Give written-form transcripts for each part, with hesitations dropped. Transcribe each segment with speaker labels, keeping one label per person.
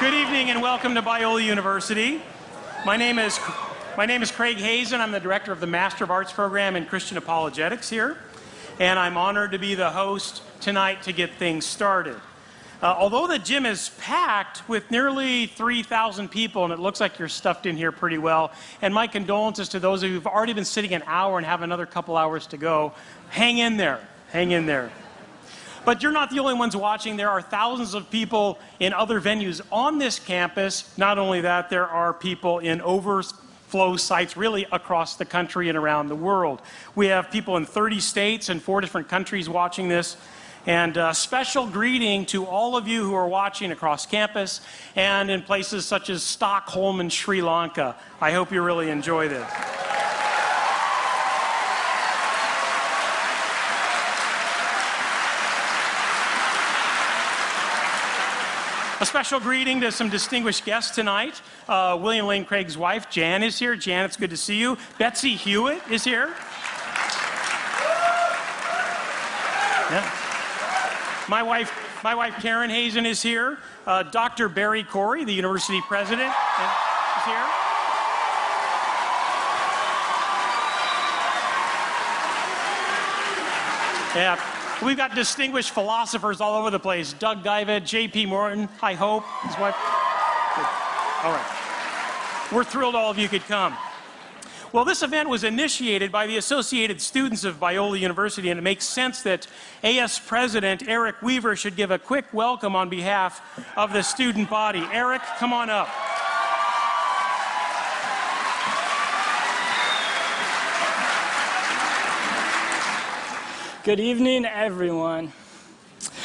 Speaker 1: Good evening and welcome to Biola University. My name is Craig Hazen. I'm the director of the Master of Arts program in Christian Apologetics here. And I'm honored to be the host tonight to get things started. Although the gym is packed with nearly 3,000 people, and it looks like you're stuffed in here pretty well, and my condolences to those of you who've already been sitting an hour and have another couple hours to go, hang in there, hang in there. But you're not the only ones watching. There are thousands of people in other venues on this campus. Not only that, there are people in overflow sites really across the country and around the world. We have people in 30 states and 4 different countries watching this. And a special greeting to all of you who are watching across campus and in places such as Stockholm and Sri Lanka. I hope you really enjoy this. A special greeting to some distinguished guests tonight. William Lane Craig's wife, Jan, is here. Jan, it's good to see you. Betsy Hewitt is here. Yeah. My wife Karen Hazen is here. Dr. Barry Corey, the university president, is here. Yeah. We've got distinguished philosophers all over the place. Doug Divid, J.P. Morton, I hope, his wife. Good. All right. We're thrilled all of you could come. Well, this event was initiated by the Associated Students of Biola University, and it makes sense that AS President Eric Weaver should give a quick welcome on behalf of the student body. Eric, come on up.
Speaker 2: Good evening, everyone.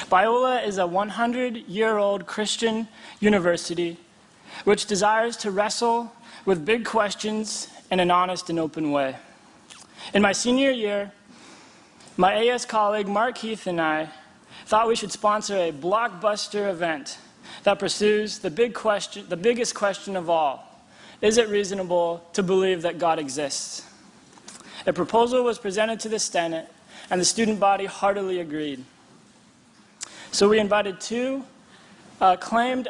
Speaker 2: Biola is a 100-year-old Christian university which desires to wrestle with big questions in an honest and open way. In my senior year, my AS colleague Mark Heath and I thought we should sponsor a blockbuster event that pursues the biggest question of all. Is it reasonable to believe that God exists? A proposal was presented to the Senate, and the student body heartily agreed. So we invited 2 acclaimed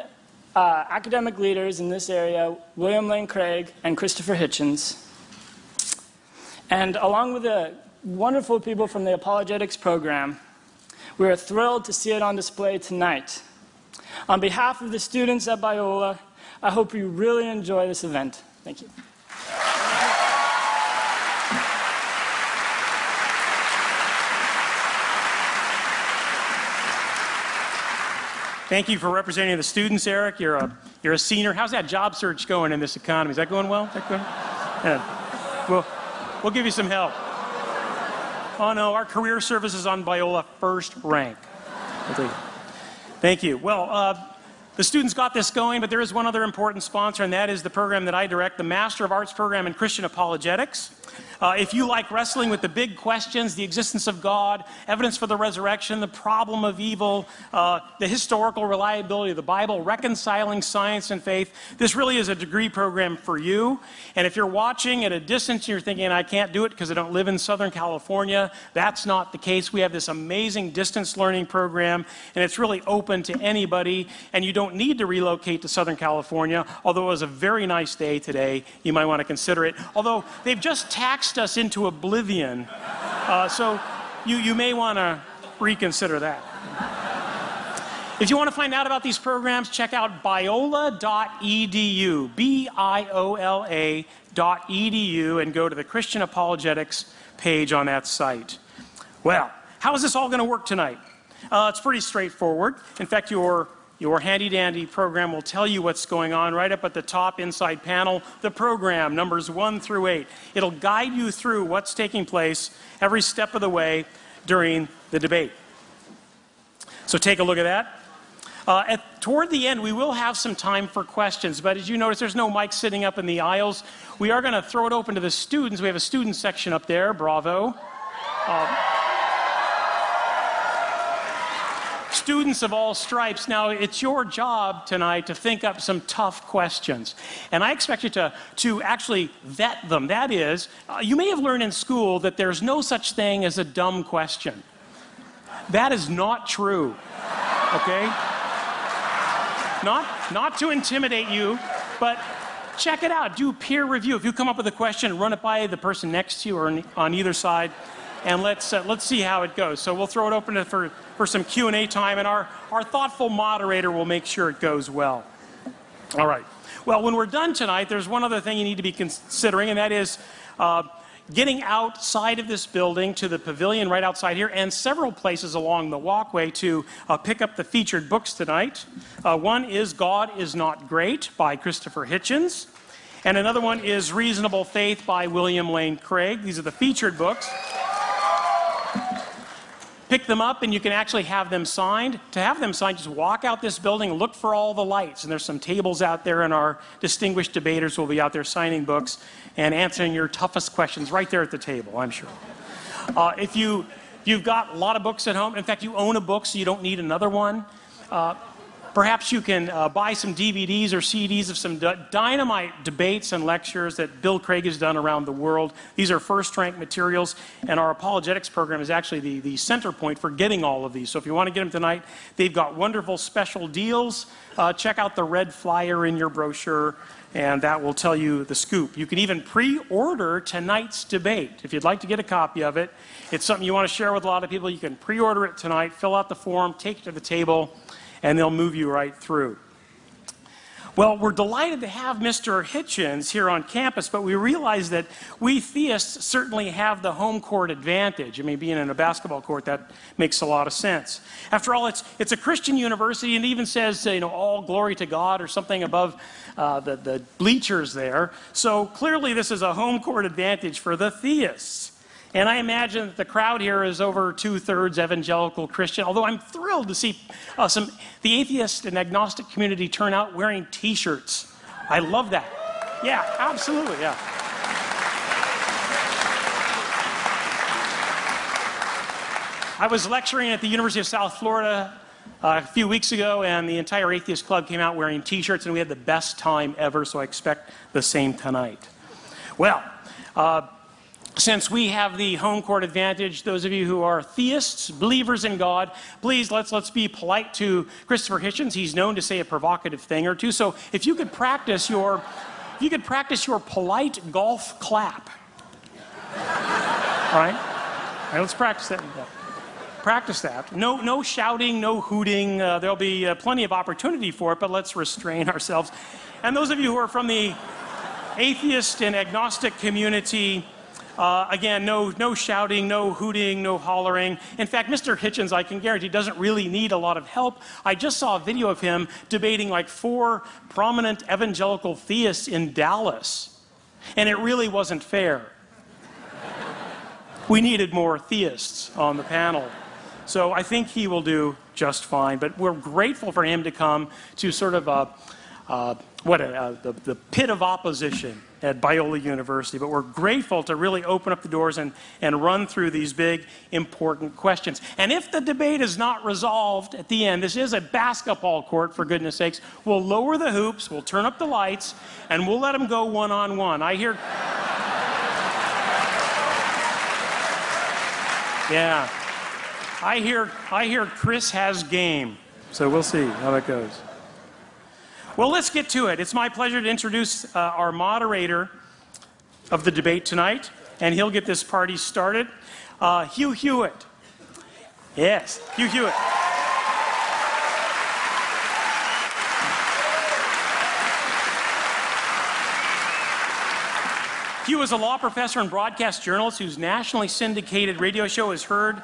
Speaker 2: academic leaders in this area, William Lane Craig and Christopher Hitchens. And along with the wonderful people from the apologetics program, we are thrilled to see it on display tonight. On behalf of the students at Biola, I hope you really enjoy this event. Thank you.
Speaker 1: Thank you for representing the students, Eric. You're a senior. How's that job search going in this economy? Is that going well? Is that good? Yeah. We'll give you some help. Oh no, our career service is on Biola first rank. Thank you. Well, the students got this going, but there is one other important sponsor, and that is the program that I direct, the Master of Arts program in Christian Apologetics. If you like wrestling with the big questions, the existence of God, evidence for the resurrection, the problem of evil, the historical reliability of the Bible, reconciling science and faith, this really is a degree program for you. And if you're watching at a distance and you're thinking, I can't do it because I don't live in Southern California, that's not the case. We have this amazing distance learning program, and it's really open to anybody, and you don't need to relocate to Southern California, although it was a very nice day today. You might want to consider it. Although they've just taxed us into oblivion, so you may want to reconsider that. If you want to find out about these programs, check out biola.edu, biola.edu, and go to the Christian Apologetics page on that site. Well, how is this all going to work tonight? It's pretty straightforward. In fact, your handy-dandy program will tell you what's going on right up at the top inside panel, the program, numbers 1 through 8. It'll guide you through what's taking place every step of the way during the debate. So take a look at that. Toward the end, we will have some time for questions, but as you notice, there's no mic sitting up in the aisles. We are going to throw it open to the students. We have a student section up there. Bravo. Students of all stripes. Now, it's your job tonight to think up some tough questions. And I expect you to actually vet them. That is, you may have learned in school that there's no such thing as a dumb question. That is not true. Okay? Not? not to intimidate you, but check it out. Do peer review. If you come up with a question, run it by the person next to you or on either side, and let's see how it goes. So we'll throw it open for some Q&A time, and our thoughtful moderator will make sure it goes well. All right. Well, when we're done tonight, there's one other thing you need to be considering, and that is getting outside of this building to the pavilion right outside here and several places along the walkway to pick up the featured books tonight. One is God is Not Great by Christopher Hitchens, and another one is Reasonable Faith by William Lane Craig. These are the featured books. Pick them up and you can actually have them signed. To have them signed, just walk out this building, look for all the lights, and there's some tables out there, and our distinguished debaters will be out there signing books and answering your toughest questions right there at the table, I'm sure. If you've got a lot of books at home, in fact, you own a book so you don't need another one, perhaps you can buy some DVDs or CDs of some dynamite debates and lectures that Bill Craig has done around the world. These are first-rank materials, and our apologetics program is actually the center point for getting all of these. So if you want to get them tonight, they've got wonderful special deals. Check out the red flyer in your brochure, and that will tell you the scoop. You can even pre-order tonight's debate. If you'd like to get a copy of it, it's something you want to share with a lot of people, you can pre-order it tonight, fill out the form, take it to the table, and they'll move you right through. Well, we're delighted to have Mr. Hitchens here on campus, but we realize that we theists certainly have the home court advantage. I mean, being in a basketball court, that makes a lot of sense. After all, it's a Christian university, and it even says, all glory to God or something above the bleachers there. So clearly this is a home court advantage for the theists. And I imagine that the crowd here is over 2/3 evangelical Christian, although I'm thrilled to see the atheist and agnostic community turn out wearing T-shirts. I love that. Yeah, absolutely, yeah. I was lecturing at the University of South Florida a few weeks ago, and the entire atheist club came out wearing T-shirts, and we had the best time ever, so I expect the same tonight. Well, since we have the home court advantage, those of you who are theists, believers in God, please let's be polite to Christopher Hitchens. He's known to say a provocative thing or two. So if you could practice your polite golf clap. All right, let's practice that. Practice that. No shouting, no hooting. There'll be plenty of opportunity for it, but let's restrain ourselves. And those of you who are from the atheist and agnostic community, again, no shouting, no hooting, no hollering. In fact, Mr. Hitchens, I can guarantee, doesn't really need a lot of help. I just saw a video of him debating like 4 prominent evangelical theists in Dallas, and it really wasn't fair. We needed more theists on the panel. So I think he will do just fine, but we're grateful for him to come to sort of the pit of opposition at Biola University, but we're grateful to really open up the doors and run through these big, important questions. And if the debate is not resolved at the end, this is a basketball court, for goodness sakes, we'll lower the hoops, we'll turn up the lights, and we'll let them go one-on-one. I hear... Yeah. I hear Chris has game, so we'll see how that goes. Well, let's get to it. It's my pleasure to introduce our moderator of the debate tonight, and he'll get this party started. Hugh Hewitt. Yes, Hugh Hewitt. Hugh is a law professor and broadcast journalist whose nationally syndicated radio show is heard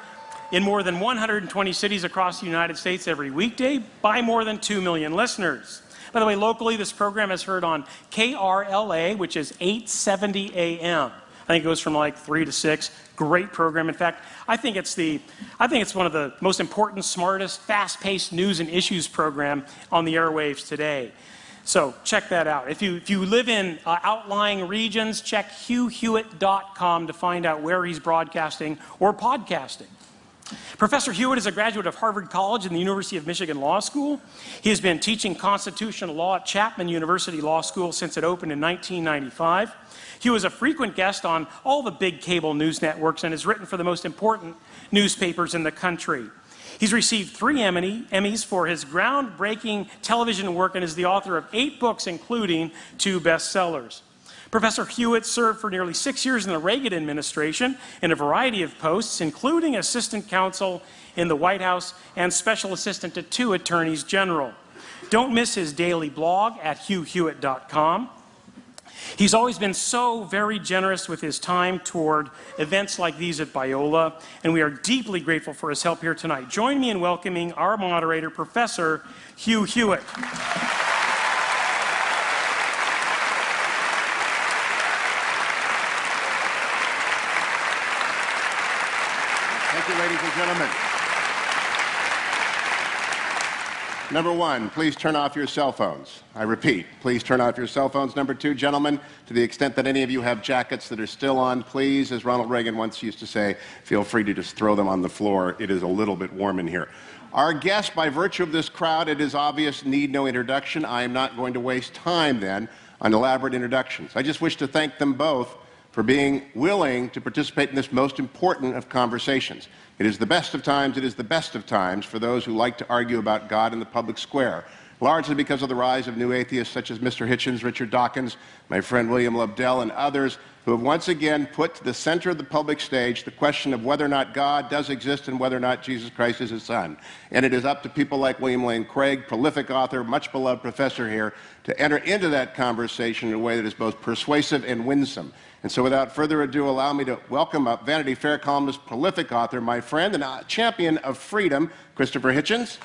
Speaker 1: in more than 120 cities across the United States every weekday by more than 2 million listeners. By the way, locally, this program is heard on KRLA, which is 870 AM. I think it goes from like 3 to 6. Great program. In fact, I think it's one of the most important, smartest, fast-paced news and issues program on the airwaves today. So check that out. If you live in outlying regions, check hughhewitt.com to find out where he's broadcasting or podcasting. Professor Hewitt is a graduate of Harvard College and the University of Michigan Law School. He has been teaching constitutional law at Chapman University Law School since it opened in 1995. He was a frequent guest on all the big cable news networks and has written for the most important newspapers in the country. He's received 3 Emmys for his groundbreaking television work and is the author of 8 books, including 2 bestsellers. Professor Hewitt served for nearly 6 years in the Reagan administration in a variety of posts, including assistant counsel in the White House and special assistant to 2 attorneys general. Don't miss his daily blog at hughhewitt.com. He's always been so very generous with his time toward events like these at Biola, and we are deeply grateful for his help here tonight. Join me in welcoming our moderator, Professor Hugh Hewitt.
Speaker 3: Thank you, ladies and gentlemen. Number 1, please turn off your cell phones. I repeat, please turn off your cell phones. Number 2, gentlemen, to the extent that any of you have jackets that are still on, please, as Ronald Reagan once used to say, feel free to just throw them on the floor. It is a little bit warm in here. Our guests, by virtue of this crowd, it is obvious, need no introduction. I am not going to waste time, then, on elaborate introductions. I just wish to thank them both for being willing to participate in this most important of conversations. It is the best of times, it is the best of times for those who like to argue about God in the public square, largely because of the rise of new atheists such as Mr. Hitchens, Richard Dawkins, my friend William Lobdell, and others who have once again put to the center of the public stage the question of whether or not God does exist and whether or not Jesus Christ is his son. And it is up to people like William Lane Craig, prolific author, much beloved professor here, to enter into that conversation in a way that is both persuasive and winsome. And so without further ado, allow me to welcome up Vanity Fair columnist, prolific author, my friend and champion of freedom, Christopher Hitchens.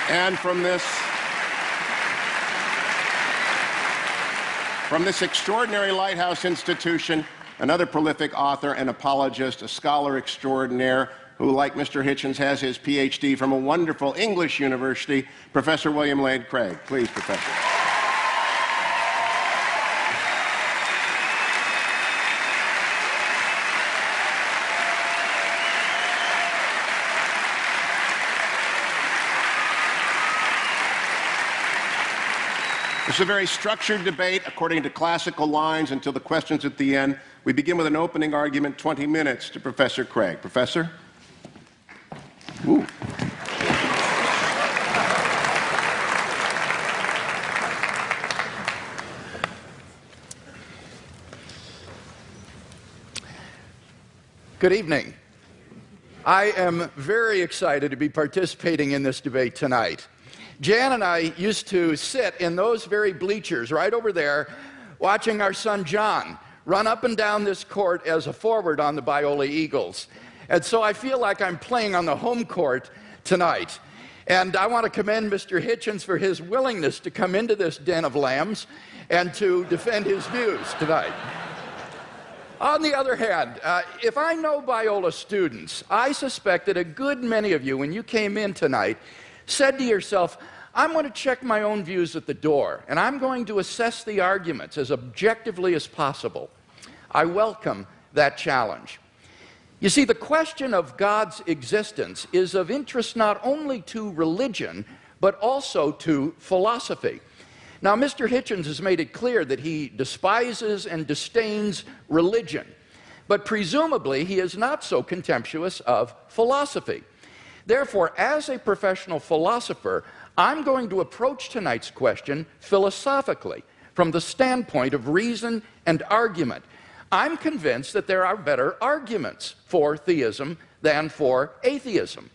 Speaker 3: And from this extraordinary lighthouse institution, another prolific author and apologist, a scholar extraordinaire who, like Mr. Hitchens, has his PhD from a wonderful English university, Professor William Lane Craig. Please, Professor. It's a very structured debate according to classical lines until the questions at the end. We begin with an opening argument, 20 minutes, to Professor Craig. Professor? Ooh.
Speaker 4: Good evening. I am very excited to be participating in this debate tonight. Jan and I used to sit in those very bleachers right over there watching our son John run up and down this court as a forward on the Biola Eagles. And so I feel like I'm playing on the home court tonight. And I want to commend Mr. Hitchens for his willingness to come into this den of lambs and to defend his views tonight. On the other hand, if I know Biola students, I suspect that a good many of you, when you came in tonight, said to yourself, I'm going to check my own views at the door, and I'm going to assess the arguments as objectively as possible. I welcome that challenge. You see, the question of God's existence is of interest not only to religion, but also to philosophy. Now, Mr. Hitchens has made it clear that he despises and disdains religion, but presumably he is not so contemptuous of philosophy. Therefore, as a professional philosopher, I'm going to approach tonight's question philosophically, from the standpoint of reason and argument. I'm convinced that there are better arguments for theism than for atheism.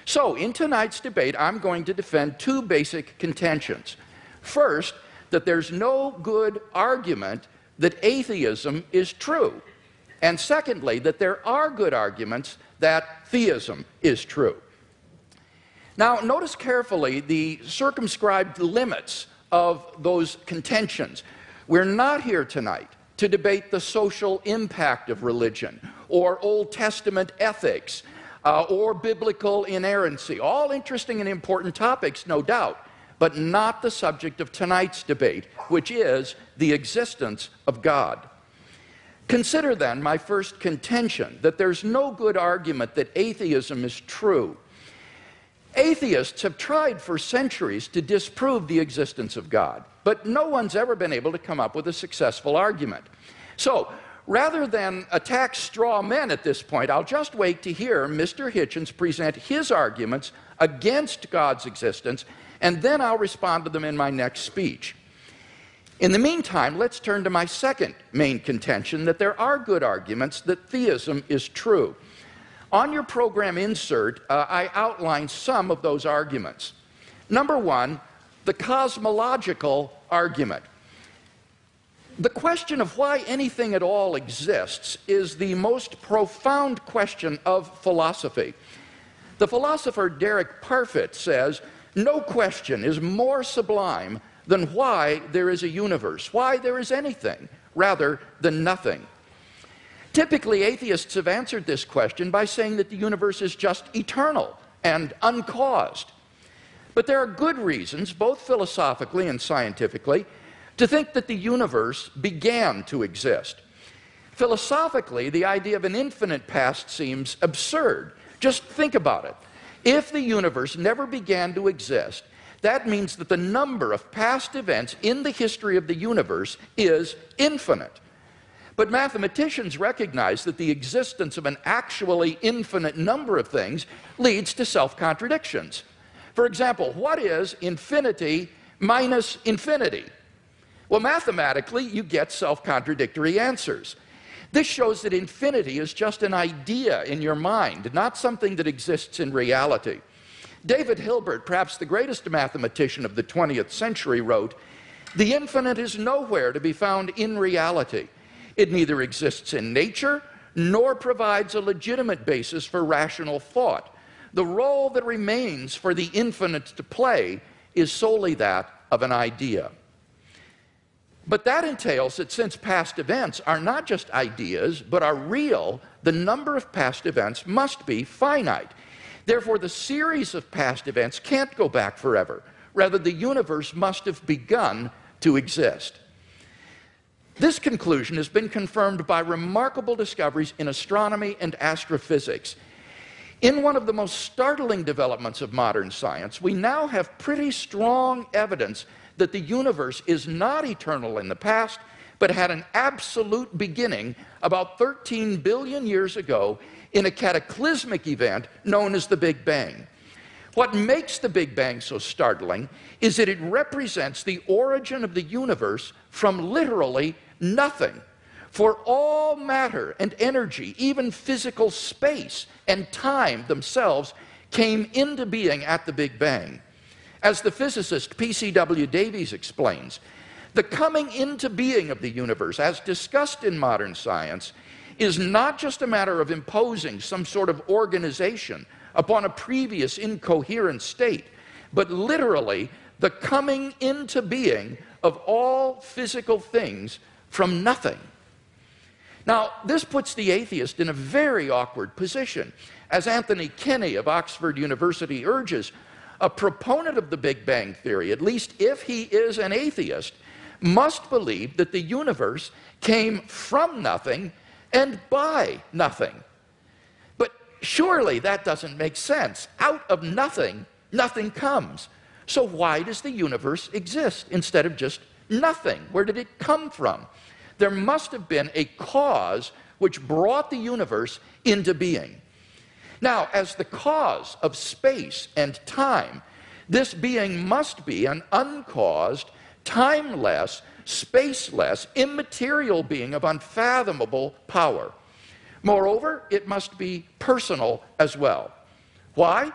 Speaker 4: So, in tonight's debate, I'm going to defend 2 basic contentions. First, that there's no good argument that atheism is true. And secondly, that there are good arguments that theism is true. Now, notice carefully the circumscribed limits of those contentions. We're not here tonight to debate the social impact of religion, or Old Testament ethics, or biblical inerrancy. All interesting and important topics, no doubt, but not the subject of tonight's debate, which is the existence of God. Consider then my first contention, that there's no good argument that atheism is true. Atheists have tried for centuries to disprove the existence of God, but no one's ever been able to come up with a successful argument. So, rather than attack straw men at this point, I'll just wait to hear Mr. Hitchens present his arguments against God's existence, and then I'll respond to them in my next speech. In the meantime, let's turn to my second main contention, that there are good arguments that theism is true. On your program insert, I outline some of those arguments. Number one, the cosmological argument. The question of why anything at all exists is the most profound question of philosophy. The philosopher Derek Parfit says, no question is more sublime than why there is a universe, why there is anything, rather than nothing. Typically, atheists have answered this question by saying that the universe is just eternal and uncaused. But there are good reasons, both philosophically and scientifically, to think that the universe began to exist. Philosophically, the idea of an infinite past seems absurd. Just think about it. If the universe never began to exist, that means that the number of past events in the history of the universe is infinite. But mathematicians recognize that the existence of an actually infinite number of things leads to self-contradictions. For example, what is infinity minus infinity? Well, mathematically, you get self-contradictory answers. This shows that infinity is just an idea in your mind, not something that exists in reality. David Hilbert, perhaps the greatest mathematician of the 20th century, wrote, "The infinite is nowhere to be found in reality. It neither exists in nature nor provides a legitimate basis for rational thought. The role that remains for the infinite to play is solely that of an idea." But that entails that since past events are not just ideas, but are real, the number of past events must be finite. Therefore, the series of past events can't go back forever. Rather, the universe must have begun to exist. This conclusion has been confirmed by remarkable discoveries in astronomy and astrophysics. In one of the most startling developments of modern science, we now have pretty strong evidence that the universe is not eternal in the past, but had an absolute beginning about 13 billion years ago in a cataclysmic event known as the Big Bang. What makes the Big Bang so startling is that it represents the origin of the universe from literally nothing. For all matter and energy, even physical space and time themselves, came into being at the Big Bang. As the physicist P.C.W. Davies explains, the coming into being of the universe, as discussed in modern science, is not just a matter of imposing some sort of organization upon a previous incoherent state, but literally the coming into being of all physical things from nothing. Now, this puts the atheist in a very awkward position. As Anthony Kinney of Oxford University urges, a proponent of the Big Bang theory, at least if he is an atheist, must believe that the universe came from nothing and by nothing. But surely that doesn't make sense. Out of nothing, nothing comes. So why does the universe exist instead of just nothing? Where did it come from? There must have been a cause which brought the universe into being. Now, as the cause of space and time, this being must be an uncaused, timeless, spaceless, immaterial being of unfathomable power. Moreover, it must be personal as well. Why?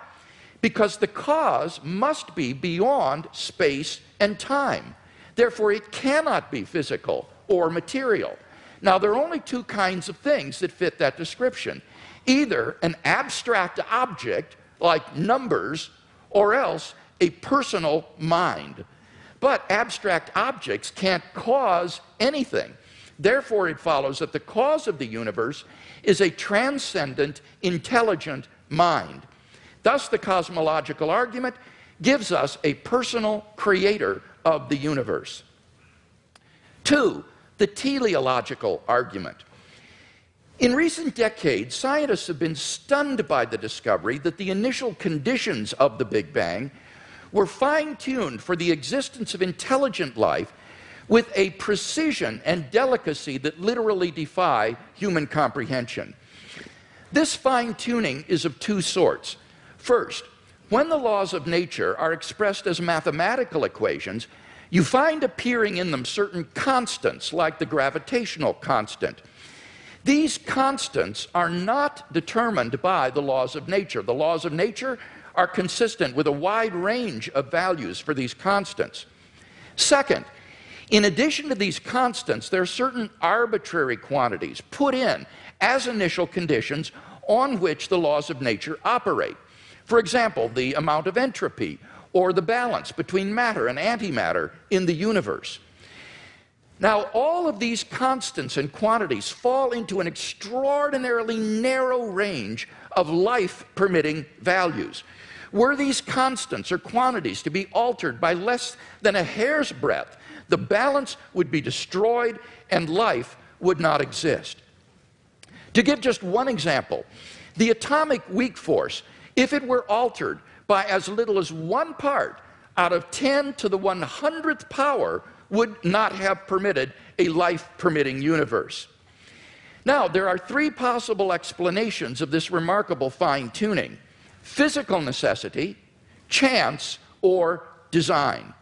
Speaker 4: Because the cause must be beyond space and time. Therefore, it cannot be physical or material. Now, there are only two kinds of things that fit that description. Either an abstract object, like numbers, or else a personal mind. But abstract objects can't cause anything. Therefore, it follows that the cause of the universe is a transcendent, intelligent mind. Thus, the cosmological argument gives us a personal creator of the universe. 2, the teleological argument. In recent decades, scientists have been stunned by the discovery that the initial conditions of the Big Bang were fine-tuned for the existence of intelligent life with a precision and delicacy that literally defy human comprehension. This fine-tuning is of two sorts. First, when the laws of nature are expressed as mathematical equations, you find appearing in them certain constants, like the gravitational constant. These constants are not determined by the laws of nature. The laws of nature are consistent with a wide range of values for these constants. Second, in addition to these constants, there are certain arbitrary quantities put in as initial conditions on which the laws of nature operate. For example, the amount of entropy or the balance between matter and antimatter in the universe. Now, all of these constants and quantities fall into an extraordinarily narrow range of life-permitting values. Were these constants or quantities to be altered by less than a hair's breadth, the balance would be destroyed and life would not exist. To give just one example, the atomic weak force, if it were altered by as little as 1 part out of 10 to the 100th power, would not have permitted a life-permitting universe. Now, there are 3 possible explanations of this remarkable fine-tuning: physical necessity, chance, or design.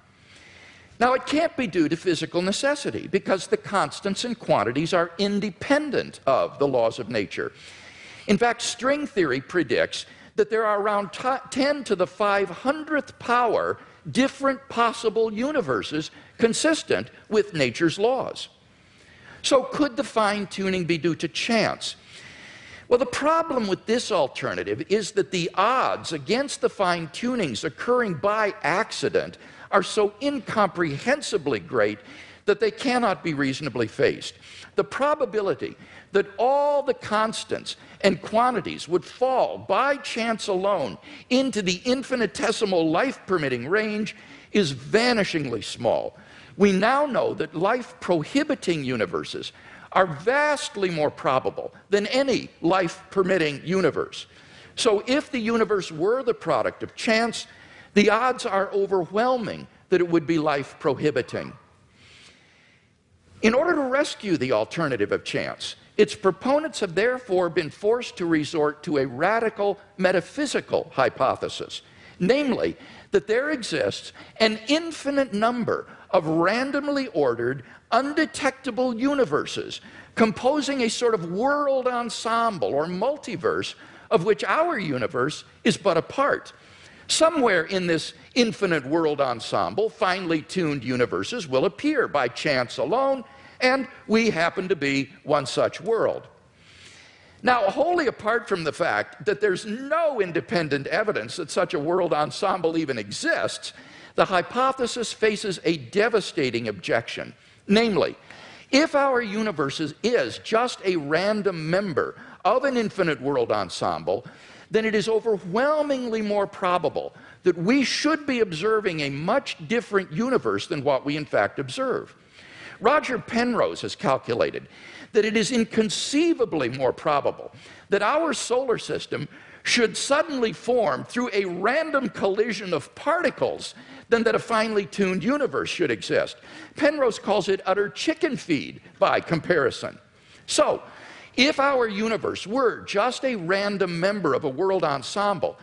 Speaker 4: Now, it can't be due to physical necessity because the constants and quantities are independent of the laws of nature. In fact, string theory predicts that there are around 10 to the 500th power different possible universes consistent with nature's laws. So could the fine-tuning be due to chance? Well, the problem with this alternative is that the odds against the fine-tunings occurring by accident are so incomprehensibly great that they cannot be reasonably faced. The probability that all the constants and quantities would fall by chance alone into the infinitesimal life-permitting range is vanishingly small. We now know that life-prohibiting universes are vastly more probable than any life-permitting universe. So if the universe were the product of chance, the odds are overwhelming that it would be life-prohibiting. In order to rescue the alternative of chance, its proponents have therefore been forced to resort to a radical metaphysical hypothesis, namely that there exists an infinite number of randomly ordered, undetectable universes composing a sort of world ensemble or multiverse of which our universe is but a part. Somewhere in this infinite world ensemble, finely tuned universes will appear by chance alone, and we happen to be one such world. Now, wholly apart from the fact that there's no independent evidence that such a world ensemble even exists, the hypothesis faces a devastating objection. Namely, if our universe is just a random member of an infinite world ensemble, then it is overwhelmingly more probable that we should be observing a much different universe than what we in fact observe. Roger Penrose has calculated that it is inconceivably more probable that our solar system should suddenly form through a random collision of particles than that a finely tuned universe should exist. Penrose calls it utter chicken feed by comparison. So, if our universe were just a random member of a world ensemble,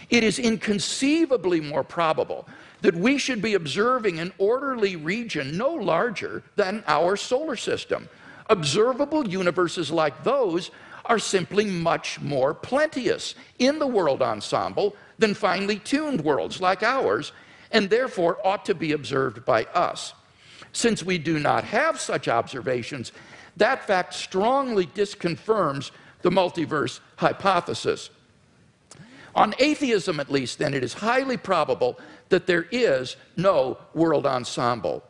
Speaker 4: it is inconceivably more probable that we should be observing an orderly region no larger than our solar system. Observable universes like those are simply much more plenteous in the world ensemble than finely tuned worlds like ours, and therefore ought to be observed by us. Since we do not have such observations, that fact strongly disconfirms the multiverse hypothesis. On atheism, at least, then, it is highly probable that there is no world ensemble.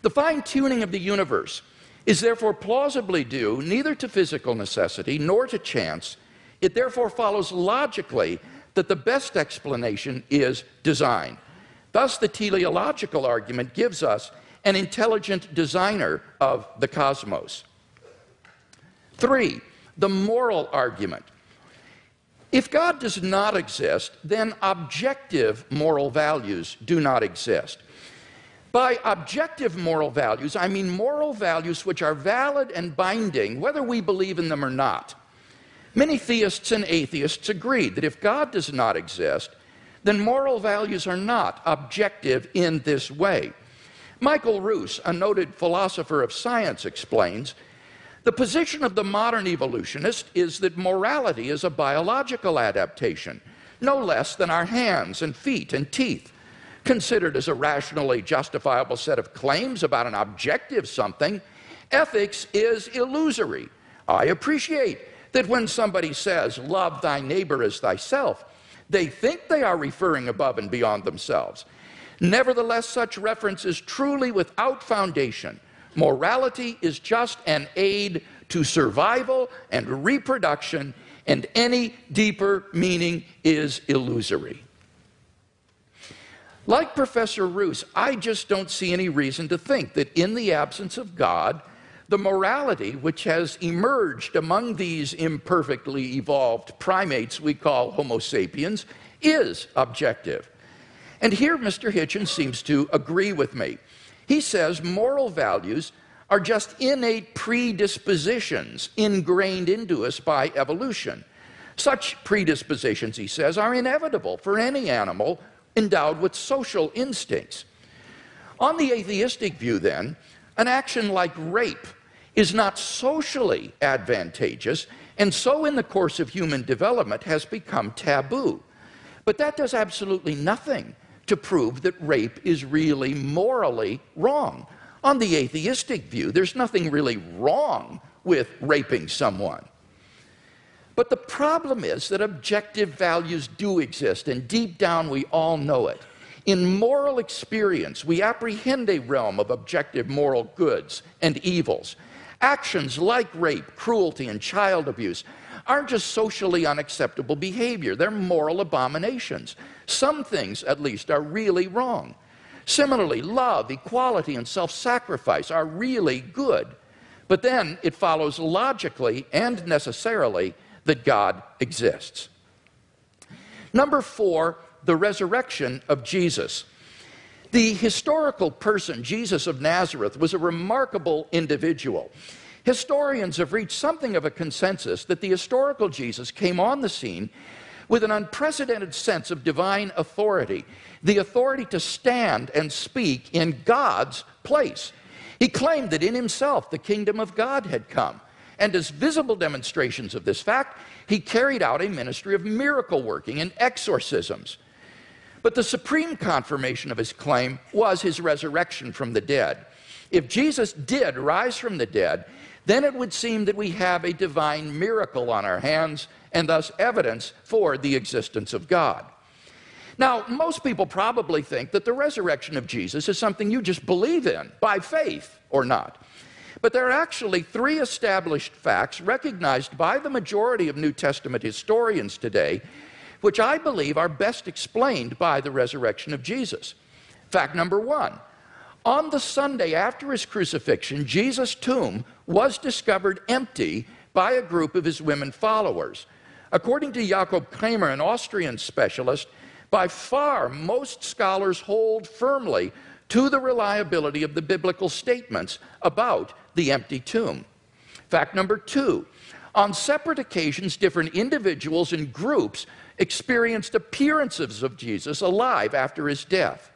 Speaker 4: The fine-tuning of the universe is therefore plausibly due neither to physical necessity nor to chance. It therefore follows logically that the best explanation is design. Thus, the teleological argument gives us an intelligent designer of the cosmos. 3. the moral argument. If God does not exist, then objective moral values do not exist. By objective moral values, I mean moral values which are valid and binding, whether we believe in them or not. Many theists and atheists agree that if God does not exist, then moral values are not objective in this way. Michael Ruse, a noted philosopher of science, explains, the position of the modern evolutionist is that morality is a biological adaptation, no less than our hands and feet and teeth. Considered as a rationally justifiable set of claims about an objective something, ethics is illusory. I appreciate that when somebody says, love thy neighbor as thyself, they think they are referring above and beyond themselves. Nevertheless, such reference is truly without foundation. Morality is just an aid to survival and reproduction, and any deeper meaning is illusory. Like Professor Ruse, I just don't see any reason to think that in the absence of God, the morality which has emerged among these imperfectly evolved primates we call Homo sapiens is objective. And here Mr. Hitchens seems to agree with me. He says moral values are just innate predispositions ingrained into us by evolution. Such predispositions, he says, are inevitable for any animal endowed with social instincts. On the atheistic view, then, an action like rape is not socially advantageous, and so in the course of human development has become taboo. But that does absolutely nothing to prove that rape is really morally wrong. On the atheistic view, there's nothing really wrong with raping someone. But the problem is that objective values do exist, and deep down we all know it. In moral experience, we apprehend a realm of objective moral goods and evils. Actions like rape, cruelty, and child abuse aren't just socially unacceptable behavior, they're moral abominations. Some things, at least, are really wrong. Similarly, love, equality, and self-sacrifice are really good. But then it follows logically and necessarily that God exists. Number 4, the resurrection of Jesus. The historical person, Jesus of Nazareth, was a remarkable individual. Historians have reached something of a consensus that the historical Jesus came on the scene with an unprecedented sense of divine authority, the authority to stand and speak in God's place. He claimed that in himself the kingdom of God had come, and as visible demonstrations of this fact, he carried out a ministry of miracle working and exorcisms. But the supreme confirmation of his claim was his resurrection from the dead. If Jesus did rise from the dead, then it would seem that we have a divine miracle on our hands, and thus evidence for the existence of God. Now, most people probably think that the resurrection of Jesus is something you just believe in, by faith or not. But there are actually 3 established facts recognized by the majority of New Testament historians today, which I believe are best explained by the resurrection of Jesus. Fact number 1, on the Sunday after his crucifixion, Jesus' tomb was discovered empty by a group of his women followers. According to Jakob Kramer, an Austrian specialist, by far most scholars hold firmly to the reliability of the biblical statements about the empty tomb. Fact number 2, on separate occasions, different individuals and groups experienced appearances of Jesus alive after his death.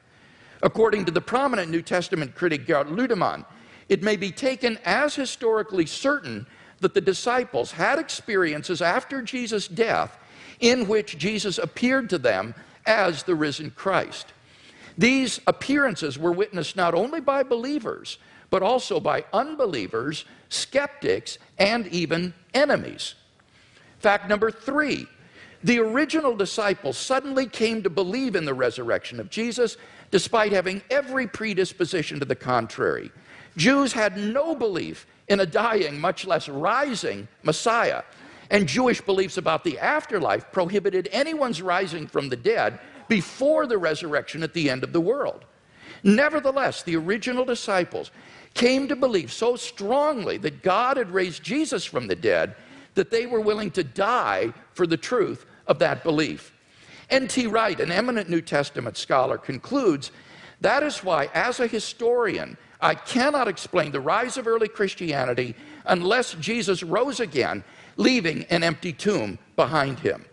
Speaker 4: According to the prominent New Testament critic Gerd Ludemann, it may be taken as historically certain that the disciples had experiences after Jesus' death in which Jesus appeared to them as the risen Christ. These appearances were witnessed not only by believers, but also by unbelievers, skeptics, and even enemies. Fact number 3, the original disciples suddenly came to believe in the resurrection of Jesus despite having every predisposition to the contrary. Jews had no belief in a dying, much less rising Messiah, and Jewish beliefs about the afterlife prohibited anyone's rising from the dead before the resurrection at the end of the world. Nevertheless, the original disciples came to believe so strongly that God had raised Jesus from the dead that they were willing to die for the truth of that belief. N.T. Wright, an eminent New Testament scholar, concludes, "That is why, as a historian, I cannot explain the rise of early Christianity unless Jesus rose again, leaving an empty tomb behind him."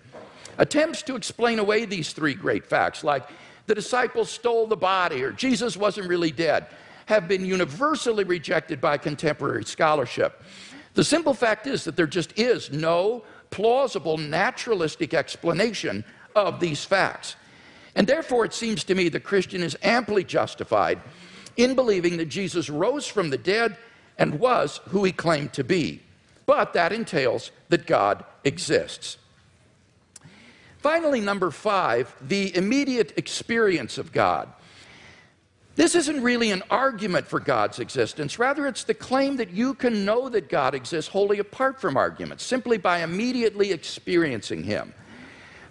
Speaker 4: Attempts to explain away these three great facts, like the disciples stole the body or Jesus wasn't really dead, have been universally rejected by contemporary scholarship. The simple fact is that there just is no plausible naturalistic explanation of these facts. And therefore, it seems to me the Christian is amply justified in believing that Jesus rose from the dead and was who he claimed to be. But that entails that God exists. Finally, number 5, the immediate experience of God. This isn't really an argument for God's existence. Rather, it's the claim that you can know that God exists wholly apart from arguments, simply by immediately experiencing him.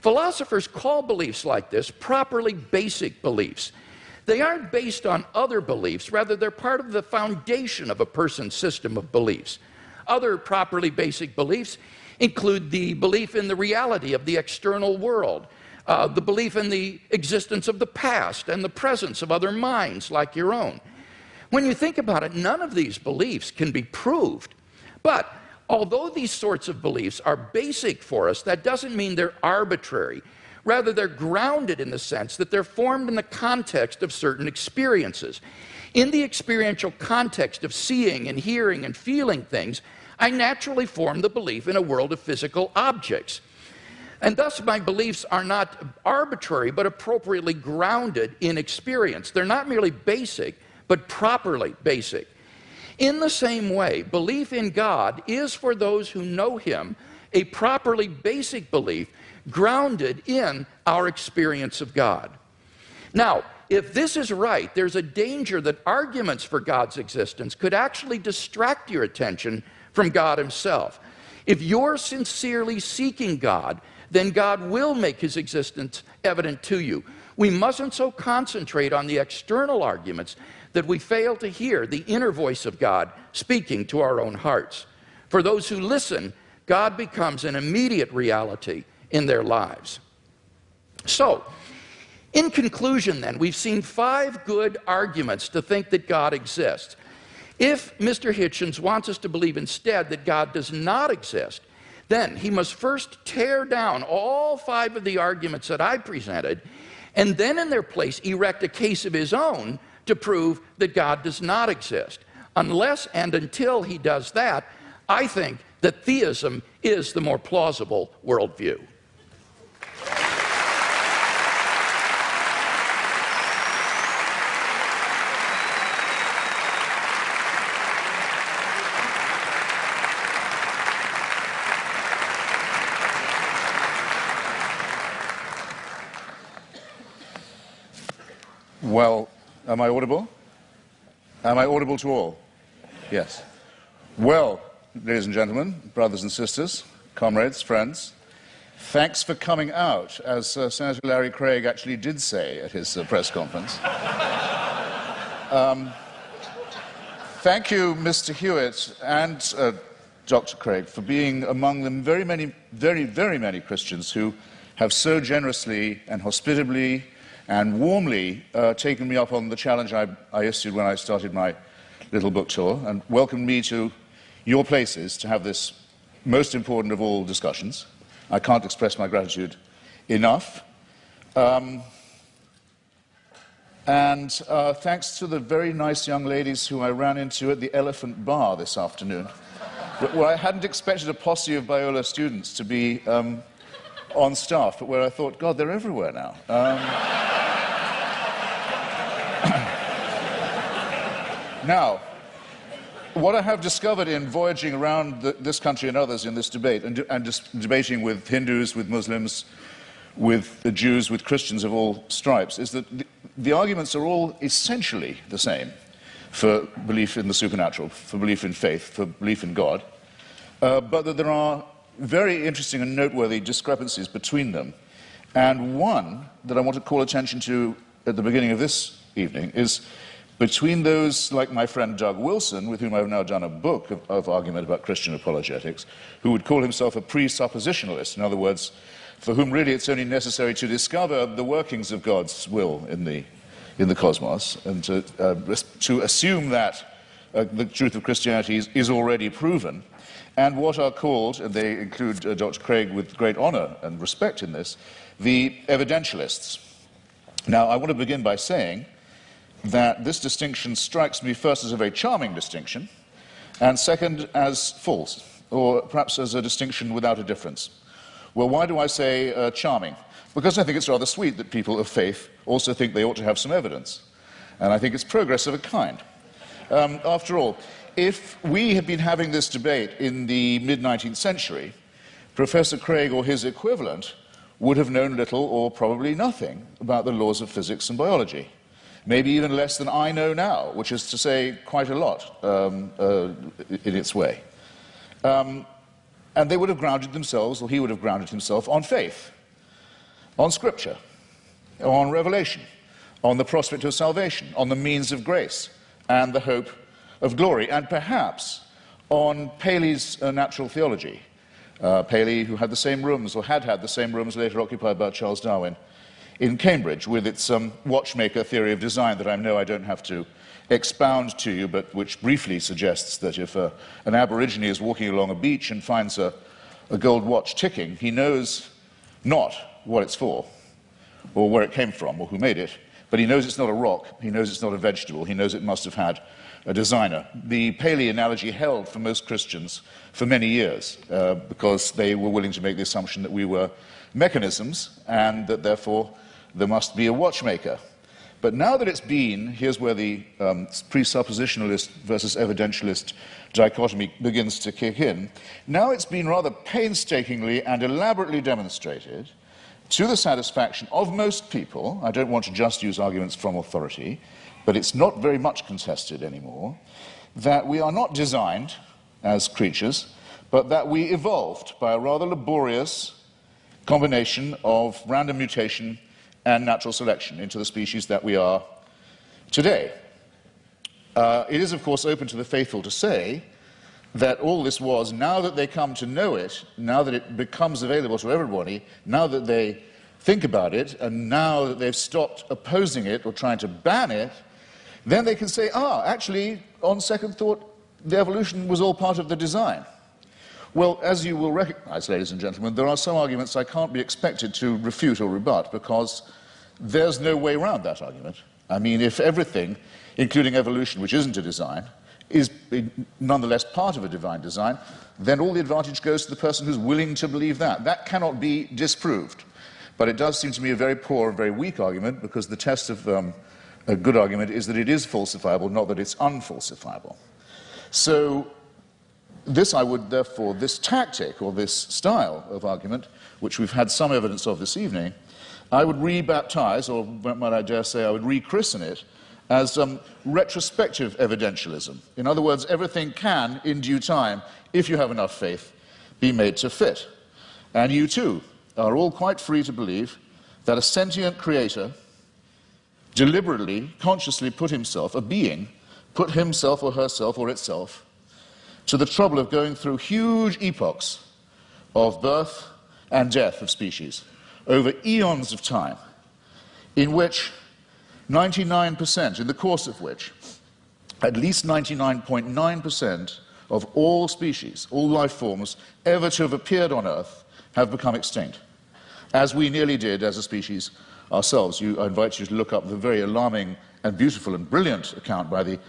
Speaker 4: Philosophers call beliefs like this properly basic beliefs. They aren't based on other beliefs. Rather, they're part of the foundation of a person's system of beliefs. Other properly basic beliefs include the belief in the reality of the external world, the belief in the existence of the past and the presence of other minds like your own. When you think about it, none of these beliefs can be proved. But although these sorts of beliefs are basic for us, that doesn't mean they're arbitrary. Rather, they're grounded in the sense that they're formed in the context of certain experiences. In the experiential context of seeing and hearing and feeling things, I naturally form the belief in a world of physical objects. And thus, my beliefs are not arbitrary, but appropriately grounded in experience. They're not merely basic, but properly basic. In the same way, belief in God is, for those who know him, a properly basic belief grounded in our experience of God. Now, if this is right, there's a danger that arguments for God's existence could actually distract your attention from God himself. If you're sincerely seeking God, then God will make his existence evident to you. We mustn't so concentrate on the external arguments that we fail to hear the inner voice of God speaking to our own hearts. For those who listen, God becomes an immediate reality in their lives. So, in conclusion then, we've seen 5 good arguments to think that God exists. If Mr. Hitchens wants us to believe instead that God does not exist, then he must first tear down all 5 of the arguments that I presented, and then in their place erect a case of his own to prove that God does not exist. Unless and until he does that, I think that theism is the more plausible worldview.
Speaker 5: Well, am I audible? Am I audible to all? Yes. Well, ladies and gentlemen, brothers and sisters, comrades, friends, thanks for coming out, as Senator Larry Craig actually did say at his press conference. Thank you, Mr. Hewitt and Dr. Craig, for being among the very many Christians who have so generously and hospitably and warmly taken me up on the challenge I issued when I started my little book tour and welcomed me to your places to have this most important of all discussions. I can't express my gratitude enough. And thanks to the very nice young ladies who I ran into at the Elephant Bar this afternoon, where I hadn't expected a posse of Biola students to be on staff, but where I thought, God, they're everywhere now. Now, what I have discovered in voyaging around this country and others in this debate, and just debating with Hindus, with Muslims, with the Jews, with Christians of all stripes, is that the arguments are all essentially the same for belief in the supernatural, for belief in faith, for belief in God, but that there are very interesting and noteworthy discrepancies between them. And one that I want to call attention to at the beginning of this evening is between those like my friend Doug Wilson, with whom I've now done a book of argument about Christian apologetics, who would call himself a presuppositionalist, in other words, for whom really it's only necessary to discover the workings of God's will in the cosmos, and to assume that the truth of Christianity is already proven, and what are called, and they include Dr. Craig with great honor and respect in this, the evidentialists. Now, I want to begin by saying that this distinction strikes me first as a very charming distinction, and second as false, or perhaps as a distinction without a difference. Well, why do I say charming? Because I think it's rather sweet that people of faith also think they ought to have some evidence. And I think it's progress of a kind. After all, if we had been having this debate in the mid-19th century, Professor Craig or his equivalent would have known little or probably nothing about the laws of physics and biology. Maybe even less than I know now, which is to say quite a lot in its way. And they would have grounded themselves, or he would have grounded himself, on faith, on Scripture, on revelation, on the prospect of salvation, on the means of grace, and the hope of glory, and perhaps on Paley's natural theology. Paley, who had the same rooms, or had had the same rooms later occupied by Charles Darwin in Cambridge, with its watchmaker theory of design that I know I don't have to expound to you, but which briefly suggests that if an Aborigine is walking along a beach and finds a gold watch ticking, he knows not what it's for, or where it came from, or who made it, but he knows it's not a rock, he knows it's not a vegetable, he knows it must have had a designer. The Paley analogy held for most Christians for many years, because they were willing to make the assumption that we were mechanisms, and that therefore there must be a watchmaker. But now that it's been, here's where the presuppositionalist versus evidentialist dichotomy begins to kick in. Now it's been rather painstakingly and elaborately demonstrated, to the satisfaction of most people, I don't want to just use arguments from authority, but it's not very much contested anymore, that we are not designed as creatures, but that we evolved by a rather laborious combination of random mutation and natural selection into the species that we are today. It is, of course, open to the faithful to say that all this was, now that they come to know it, now that it becomes available to everybody, now that they think about it, and now that they've stopped opposing it or trying to ban it, then they can say, actually, on second thought, the evolution was all part of the design. Well, as you will recognize, ladies and gentlemen, there are some arguments I can't be expected to refute or rebut, because there's no way around that argument. I mean, if everything, including evolution, which isn't a design, is nonetheless part of a divine design, then all the advantage goes to the person who's willing to believe that. That cannot be disproved. But it does seem to me a very poor and very weak argument, because the test of a good argument is that it is falsifiable, not that it's unfalsifiable. So this tactic, or this style of argument, which we've had some evidence of this evening, I would rebaptize, or might I dare say I would rechristen it, as retrospective evidentialism. In other words, everything can, in due time, if you have enough faith, be made to fit. And you too are all quite free to believe that a sentient creator deliberately, consciously put himself, a being, put himself or herself or itself to the trouble of going through huge epochs of birth and death of species over eons of time, in which 99%, in the course of which at least 99.9% of all species, all life forms ever to have appeared on Earth have become extinct, as we nearly did as a species ourselves. I invite you to look up the very alarming and beautiful and brilliant account by the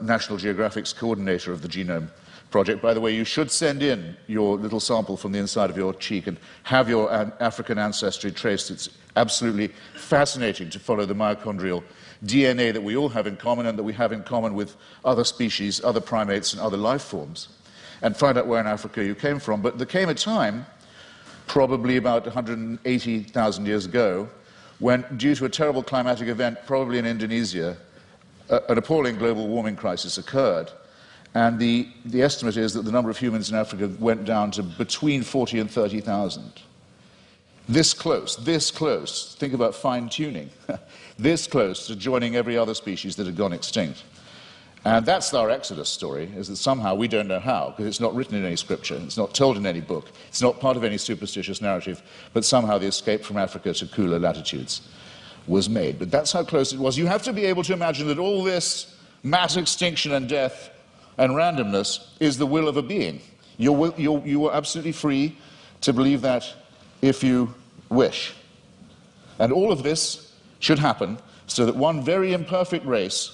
Speaker 5: National Geographic's coordinator of the Genome Project. By the way, you should send in your little sample from the inside of your cheek and have your African ancestry traced. It's absolutely fascinating to follow the mitochondrial DNA that we all have in common, and that we have in common with other species, other primates, and other life forms, and find out where in Africa you came from. But there came a time, probably about 180,000 years ago, when, due to a terrible climatic event, probably in Indonesia, an appalling global warming crisis occurred. And the estimate is that the number of humans in Africa went down to between 40 and 30,000. this close, think about fine-tuning, this close to joining every other species that had gone extinct. And that's our Exodus story, is that somehow we don't know how, because it's not written in any scripture, it's not told in any book, it's not part of any superstitious narrative, but somehow the escape from Africa to cooler latitudes was made. But that's how close it was. You have to be able to imagine that all this mass extinction and death and randomness is the will of a being. You are absolutely free to believe that if you wish. And all of this should happen so that one very imperfect race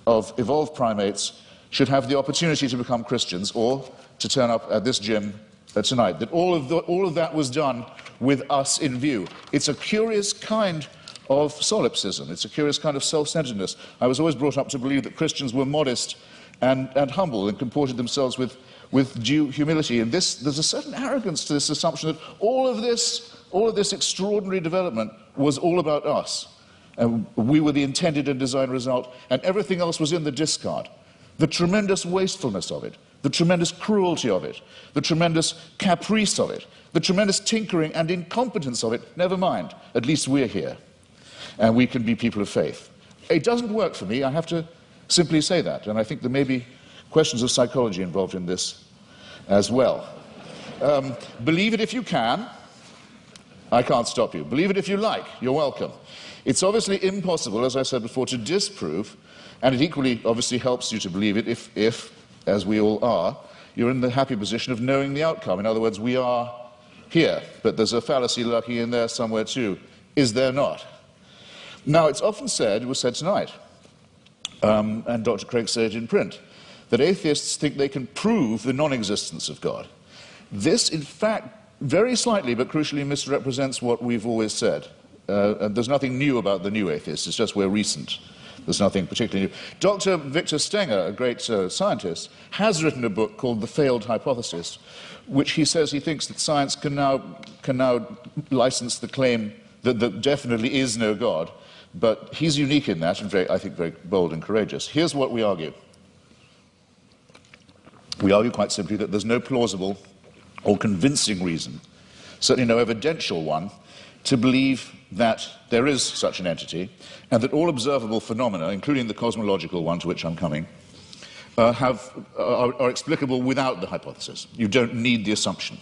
Speaker 5: of evolved primates should have the opportunity to become Christians or to turn up at this gym tonight. That all of that was done with us in view. It's a curious kind of solipsism. It's a curious kind of self-centeredness. I was always brought up to believe that Christians were modest and humble and comported themselves with due humility. And there's a certain arrogance to this assumption that all of this extraordinary development was all about us. And we were the intended and designed result, and everything else was in the discard. The tremendous wastefulness of it, the tremendous cruelty of it, the tremendous caprice of it, the tremendous tinkering and incompetence of it, never mind. At least we're here, and we can be people of faith. It doesn't work for me, I have to simply say that, and I think there may be questions of psychology involved in this as well. Believe it if you can. I can't stop you. Believe it if you like. You're welcome. It's obviously impossible, as I said before, to disprove, and it equally obviously helps you to believe it if, as we all are, you're in the happy position of knowing the outcome. In other words, we are here, but there's a fallacy lurking in there somewhere too. Is there not? Now, it's often said, it was said tonight, and Dr. Craig said it in print, that atheists think they can prove the non-existence of God. This, in fact, very slightly but crucially misrepresents what we've always said. And there's nothing new about the new atheists, it's just we're recent. There's nothing particularly new. Dr. Victor Stenger, a great scientist, has written a book called The Failed Hypothesis, which he says he thinks that science can now license the claim that there definitely is no God, but he's unique in that, and I think very bold and courageous. Here's what we argue. We argue quite simply that there's no plausible or convincing reason, certainly no evidential one, to believe that there is such an entity, and that all observable phenomena, including the cosmological one to which I'm coming, are explicable without the hypothesis. You don't need the assumption.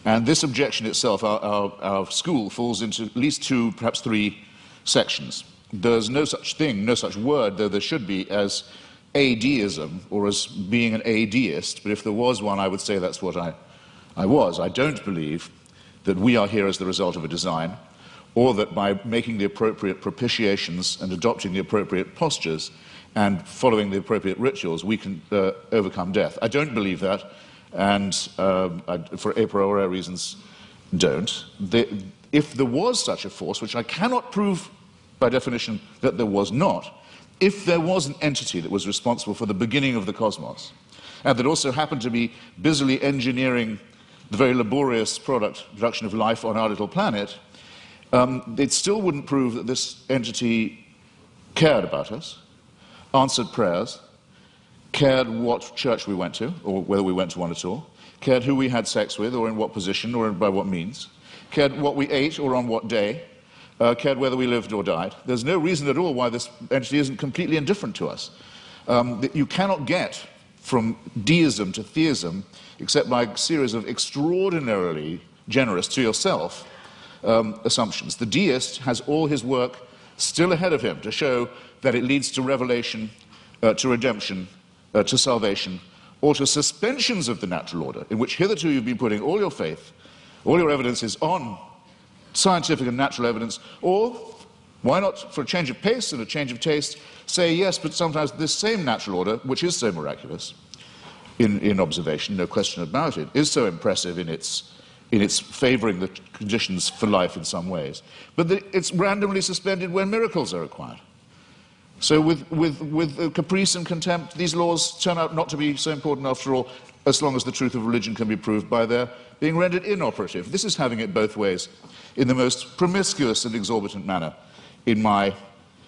Speaker 5: And this objection itself, our school, falls into at least two, perhaps three sections. There's no such thing, no such word, though there should be, as adeism, or as being an atheist, but if there was one, I would say that's what I was. I don't believe that we are here as the result of a design, or that by making the appropriate propitiations and adopting the appropriate postures and following the appropriate rituals, we can overcome death. I don't believe that, and for a priori reasons, don't. If there was such a force, which I cannot prove by definition that there was not, if there was an entity that was responsible for the beginning of the cosmos, and that also happened to be busily engineering the very laborious production of life on our little planet, it still wouldn't prove that this entity cared about us, answered prayers, cared what church we went to, or whether we went to one at all, cared who we had sex with, or in what position, or by what means, cared what we ate, or on what day, cared whether we lived or died. There's no reason at all why this entity isn't completely indifferent to us. You cannot get from deism to theism except by a series of extraordinarily generous to yourself assumptions. The deist has all his work still ahead of him to show that it leads to revelation, to redemption, to salvation, or to suspensions of the natural order, in which hitherto you've been putting all your faith, all your evidence is on scientific and natural evidence, or why not, for a change of pace and a change of taste, say yes, but sometimes this same natural order, which is so miraculous in observation, no question about it, is so impressive in its favoring the conditions for life in some ways, but it's randomly suspended when miracles are required. So with caprice and contempt, these laws turn out not to be so important after all, as long as the truth of religion can be proved by their being rendered inoperative. This is having it both ways in the most promiscuous and exorbitant manner in my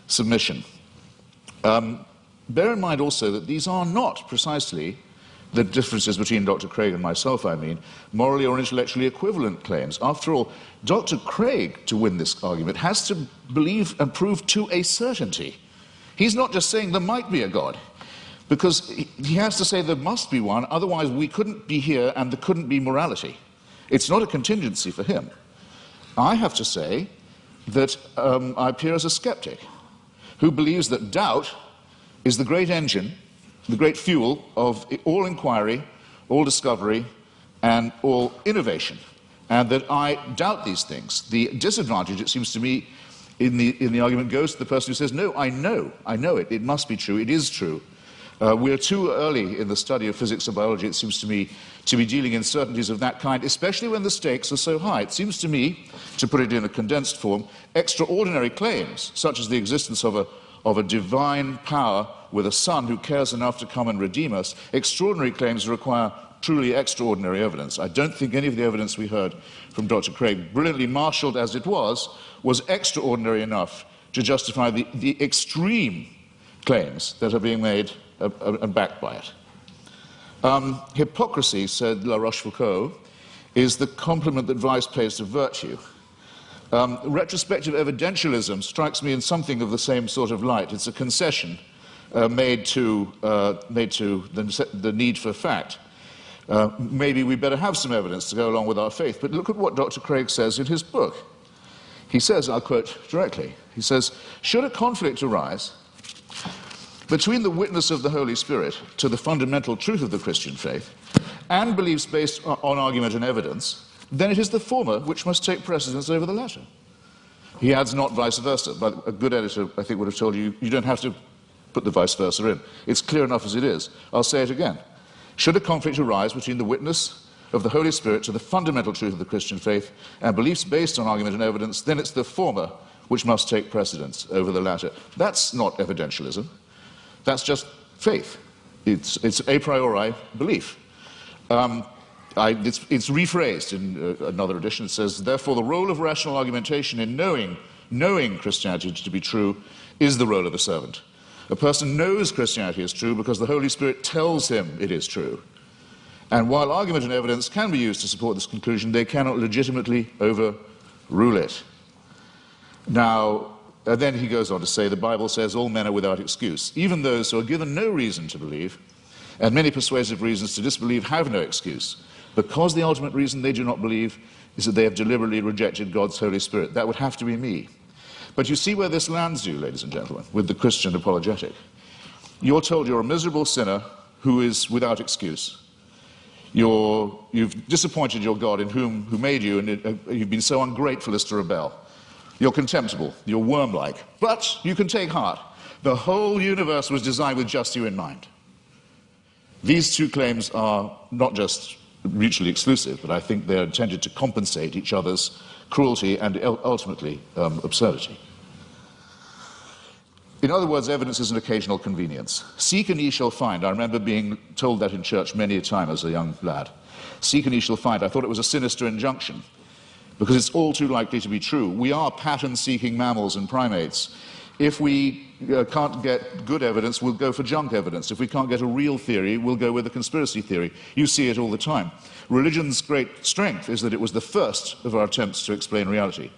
Speaker 5: submission. Bear in mind also that these are not precisely the differences between Dr. Craig and myself, I mean, morally or intellectually equivalent claims. After all, Dr. Craig, to win this argument, has to believe and prove to a certainty. He's not just saying there might be a God, because he has to say there must be one, otherwise we couldn't be here and there couldn't be morality. It's not a contingency for him. I have to say that I appear as a skeptic who believes that doubt is the great engine, the great fuel of all inquiry, all discovery, and all innovation, and that I doubt these things. The disadvantage, it seems to me, in the argument goes to the person who says, no, I know it, it must be true, it is true. We're too early in the study of physics and biology, it seems to me, to be dealing in certainties of that kind, especially when the stakes are so high. It seems to me, to put it in a condensed form, extraordinary claims, such as the existence of a divine power with a son who cares enough to come and redeem us, extraordinary claims require truly extraordinary evidence. I don't think any of the evidence we heard from Dr. Craig, brilliantly marshaled as it was extraordinary enough to justify the extreme claims that are being made and backed by it. Hypocrisy, said La Rochefoucauld, is the compliment that vice pays to virtue. Retrospective evidentialism strikes me in something of the same sort of light. It's a concession made to the need for fact. Maybe we better have some evidence to go along with our faith. But look at what Dr. Craig says in his book. He says, I'll quote directly, he says, should a conflict arise between the witness of the Holy Spirit to the fundamental truth of the Christian faith and beliefs based on argument and evidence, then it is the former which must take precedence over the latter. He adds not vice versa, but a good editor, I think, would have told you, you don't have to put the vice versa in. It's clear enough as it is. I'll say it again. Should a conflict arise between the witness of the Holy Spirit to the fundamental truth of the Christian faith and beliefs based on argument and evidence, then it's the former which must take precedence over the latter. That's not evidentialism. That's just faith. It's a priori belief. It's rephrased in another edition. It says, therefore, the role of rational argumentation in knowing Christianity to be true is the role of a servant. A person knows Christianity is true because the Holy Spirit tells him it is true. And while argument and evidence can be used to support this conclusion, they cannot legitimately overrule it. Now, then he goes on to say, the Bible says all men are without excuse. Even those who are given no reason to believe, and many persuasive reasons to disbelieve, have no excuse, because the ultimate reason they do not believe is that they have deliberately rejected God's Holy Spirit. That would have to be me. But you see where this lands you, ladies and gentlemen, with the Christian apologetic. You're told you're a miserable sinner who is without excuse. You've disappointed your God who made you, and you've been so ungrateful as to rebel. You're contemptible, you're worm-like, but you can take heart. The whole universe was designed with just you in mind. These two claims are not just mutually exclusive, but I think they're intended to compensate each other's cruelty and ultimately absurdity. In other words, evidence is an occasional convenience. Seek and ye shall find. I remember being told that in church many a time as a young lad. Seek and ye shall find. I thought it was a sinister injunction, because it's all too likely to be true. We are pattern-seeking mammals and primates. If we can't get good evidence, we'll go for junk evidence. If we can't get a real theory, we'll go with a conspiracy theory. You see it all the time. Religion's great strength is that it was the first of our attempts to explain reality,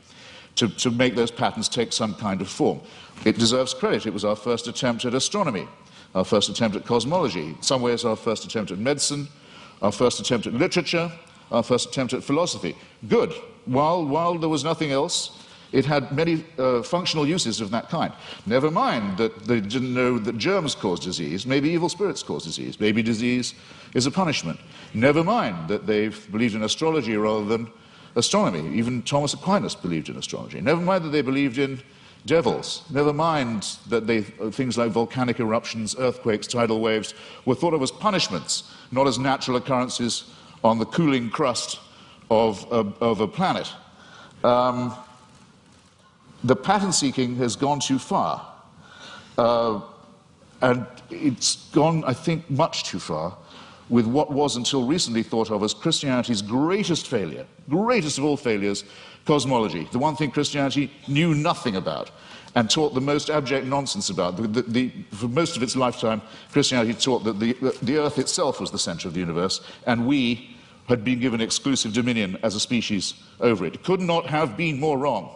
Speaker 5: to make those patterns take some kind of form. It deserves credit. It was our first attempt at astronomy, our first attempt at cosmology, in some ways our first attempt at medicine, our first attempt at literature, our first attempt at philosophy. Good. While there was nothing else, it had many functional uses of that kind. Never mind that they didn't know that germs cause disease. Maybe evil spirits cause disease. Maybe disease is a punishment. Never mind that they believed in astrology rather than astronomy. Even Thomas Aquinas believed in astrology. Never mind that they believed in devils. Never mind that things like volcanic eruptions, earthquakes, tidal waves were thought of as punishments, not as natural occurrences on the cooling crust of a planet. The pattern seeking has gone too far. And it's gone, I think, much too far with what was until recently thought of as Christianity's greatest failure, greatest of all failures, cosmology, the one thing Christianity knew nothing about. and taught the most abject nonsense about. For most of its lifetime, Christianity taught that the earth itself was the center of the universe, and we had been given exclusive dominion as a species over it. It could not have been more wrong.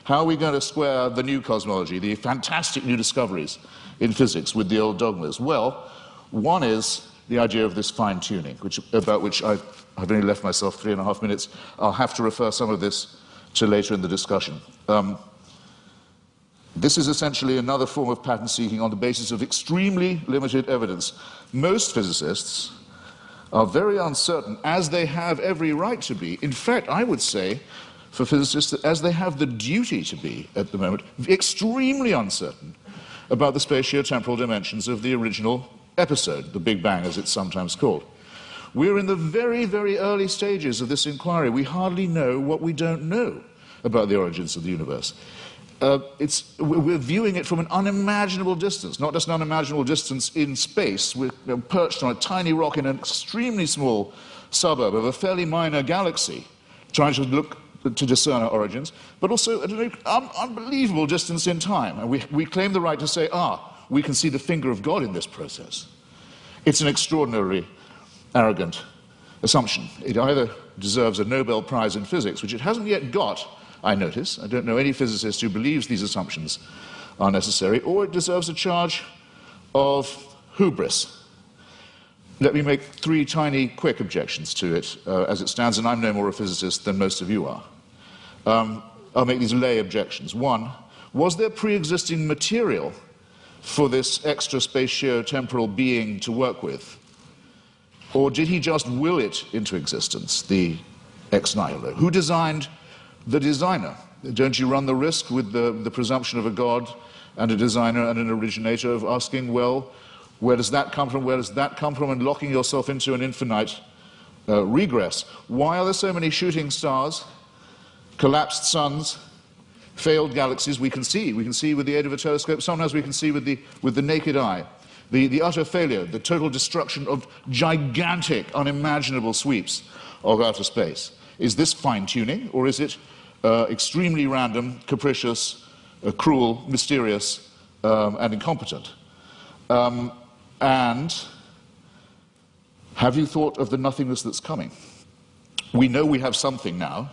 Speaker 5: How are we going to square the new cosmology, the fantastic new discoveries in physics, with the old dogmas? Well, one is the idea of this fine-tuning, about which I've only left myself 3.5 minutes. I'll have to refer some of this to later in the discussion. This is essentially another form of pattern seeking on the basis of extremely limited evidence. Most physicists are very uncertain, as they have every right to be. In fact, I would say, for physicists, that as they have the duty to be at the moment, extremely uncertain about the spatio-temporal dimensions of the original episode, the Big Bang, as it's sometimes called. We're in the very, very early stages of this inquiry. We hardly know what we don't know about the origins of the universe. We're viewing it from an unimaginable distance, not just an unimaginable distance in space. We're perched on a tiny rock in an extremely small suburb of a fairly minor galaxy, trying to look to discern our origins, but also at an unbelievable distance in time. And we claim the right to say, we can see the finger of God in this process. It's an extraordinarily arrogant assumption. It either deserves a Nobel Prize in physics, which it hasn't yet got, I notice. I don't know any physicist who believes these assumptions are necessary, or it deserves a charge of hubris. Let me make 3 tiny, quick objections to it as it stands, and I'm no more a physicist than most of you are. I'll make these lay objections. 1, was there pre-existing material for this extra spatio-temporal being to work with? Or did he just will it into existence, the ex nihilo? Who designed the designer? Don't you run the risk with the presumption of a God and a designer and an originator of asking, well, where does that come from, where does that come from, and locking yourself into an infinite regress? Why are there so many shooting stars, collapsed suns, failed galaxies? We can see with the aid of a telescope, sometimes we can see with the naked eye. The utter failure, the total destruction of gigantic, unimaginable sweeps of outer space. Is this fine-tuning, or is it extremely random, capricious, cruel, mysterious, and incompetent? And have you thought of the nothingness that's coming? We know we have something now,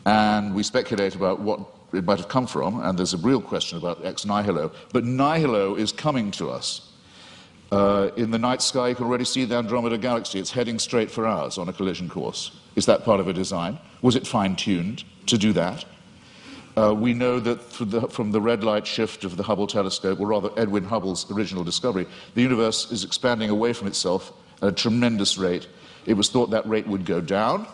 Speaker 5: and we speculate about what it might have come from, and there's a real question about ex nihilo, but nihilo is coming to us. In the night sky, you can already see the Andromeda Galaxy. It's heading straight for ours on a collision course. Is that part of a design? Was it fine-tuned to do that? We know that from the red light shift of the Hubble telescope, or rather Edwin Hubble's original discovery, the universe is expanding away from itself at a tremendous rate. It was thought that rate would go down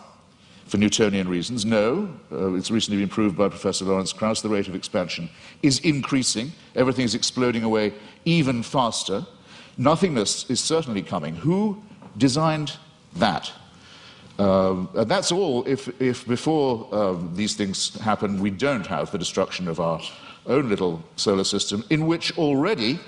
Speaker 5: for Newtonian reasons. No, it's recently been proved by Professor Lawrence Krauss, the rate of expansion is increasing. Everything is exploding away even faster. Nothingness is certainly coming. Who designed that? And that's all if before these things happen, we don't have the destruction of our own little solar system, in which already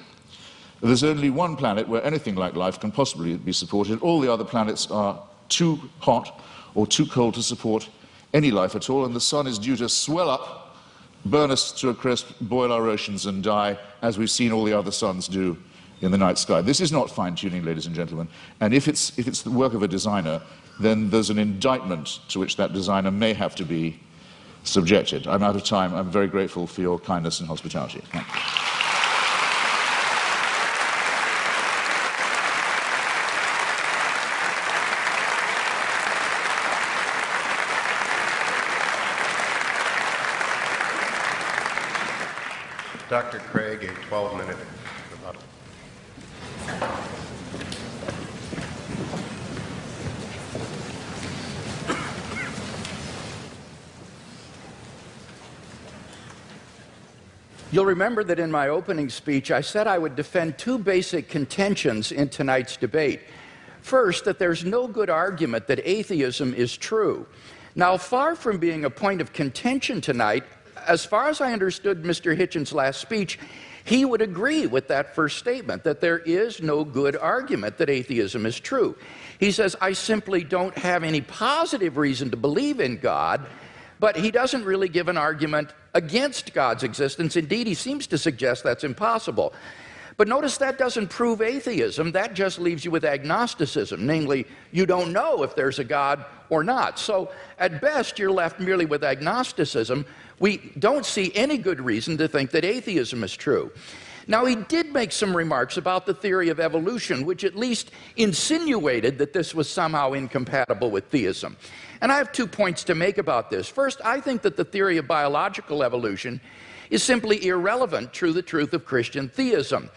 Speaker 5: there's only one planet where anything like life can possibly be supported. All the other planets are too hot or too cold to support any life at all, and the sun is due to swell up, burn us to a crisp, boil our oceans and die, as we've seen all the other suns do in the night sky. This is not fine-tuning, ladies and gentlemen, and if it's the work of a designer, then there's an indictment to which that designer may have to be subjected. I'm out of time. I'm very grateful for your kindness and hospitality. Thank you.
Speaker 6: Dr. Craig, a 12-minute rebuttal.
Speaker 4: You'll remember that in my opening speech, I said I would defend 2 basic contentions in tonight's debate. First, that there's no good argument that atheism is true. Now, far from being a point of contention tonight, as far as I understood Mr. Hitchens' last speech, he would agree with that first statement, that there is no good argument that atheism is true. He says, I simply don't have any positive reason to believe in God, but he doesn't really give an argument against God's existence. Indeed, he seems to suggest that's impossible. But notice that doesn't prove atheism. That just leaves you with agnosticism, namely, you don't know if there's a God or not. So at best, you're left merely with agnosticism. We don't see any good reason to think that atheism is true. Now, he did make some remarks about the theory of evolution, which at least insinuated that this was somehow incompatible with theism. And I have 2 points to make about this. First, I think that the theory of biological evolution is simply irrelevant to the truth of Christian theism.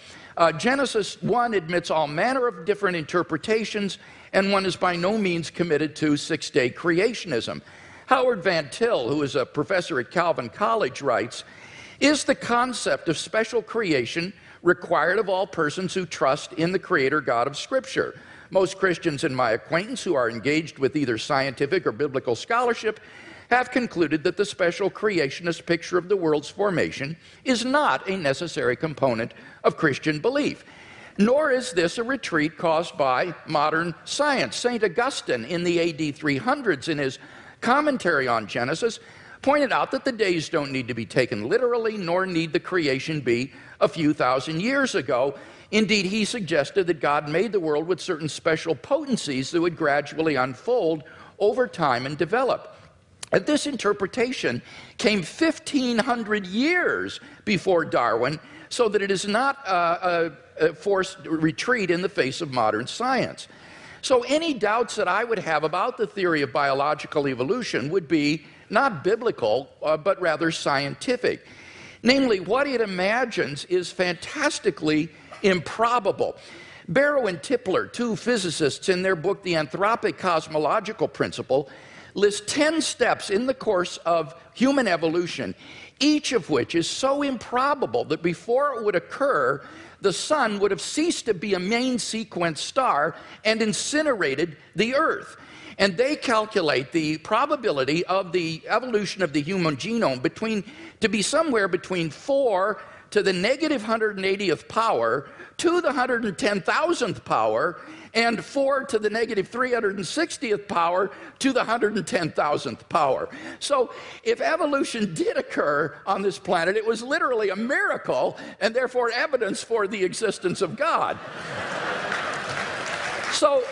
Speaker 4: Genesis 1 admits all manner of different interpretations, and one is by no means committed to six-day creationism. Howard Van Til, who is a professor at Calvin College, writes, "Is the concept of special creation required of all persons who trust in the Creator God of Scripture? Most Christians in my acquaintance who are engaged with either scientific or biblical scholarship have concluded that the special creationist picture of the world's formation is not a necessary component of Christian belief. Nor is this a retreat caused by modern science. St. Augustine in the AD 300s, in his commentary on Genesis, pointed out that the days don't need to be taken literally, nor need the creation be a few thousand years ago. Indeed, he suggested that God made the world with certain special potencies that would gradually unfold over time and develop. And this interpretation came 1,500 years before Darwin, so that it is not a forced retreat in the face of modern science. So any doubts that I would have about the theory of biological evolution would be not biblical, but rather scientific. Namely, what it imagines is fantastically improbable. Barrow and Tipler, 2 physicists, in their book, The Anthropic Cosmological Principle, list 10 steps in the course of human evolution, each of which is so improbable that before it would occur, the sun would have ceased to be a main sequence star and incinerated the Earth. And they calculate the probability of the evolution of the human genome to be somewhere between 4 to the negative 180th power to the 110,000th power, and 4 to the negative 360th power to the 110,000th power. So if evolution did occur on this planet, it was literally a miracle, and therefore evidence for the existence of God. So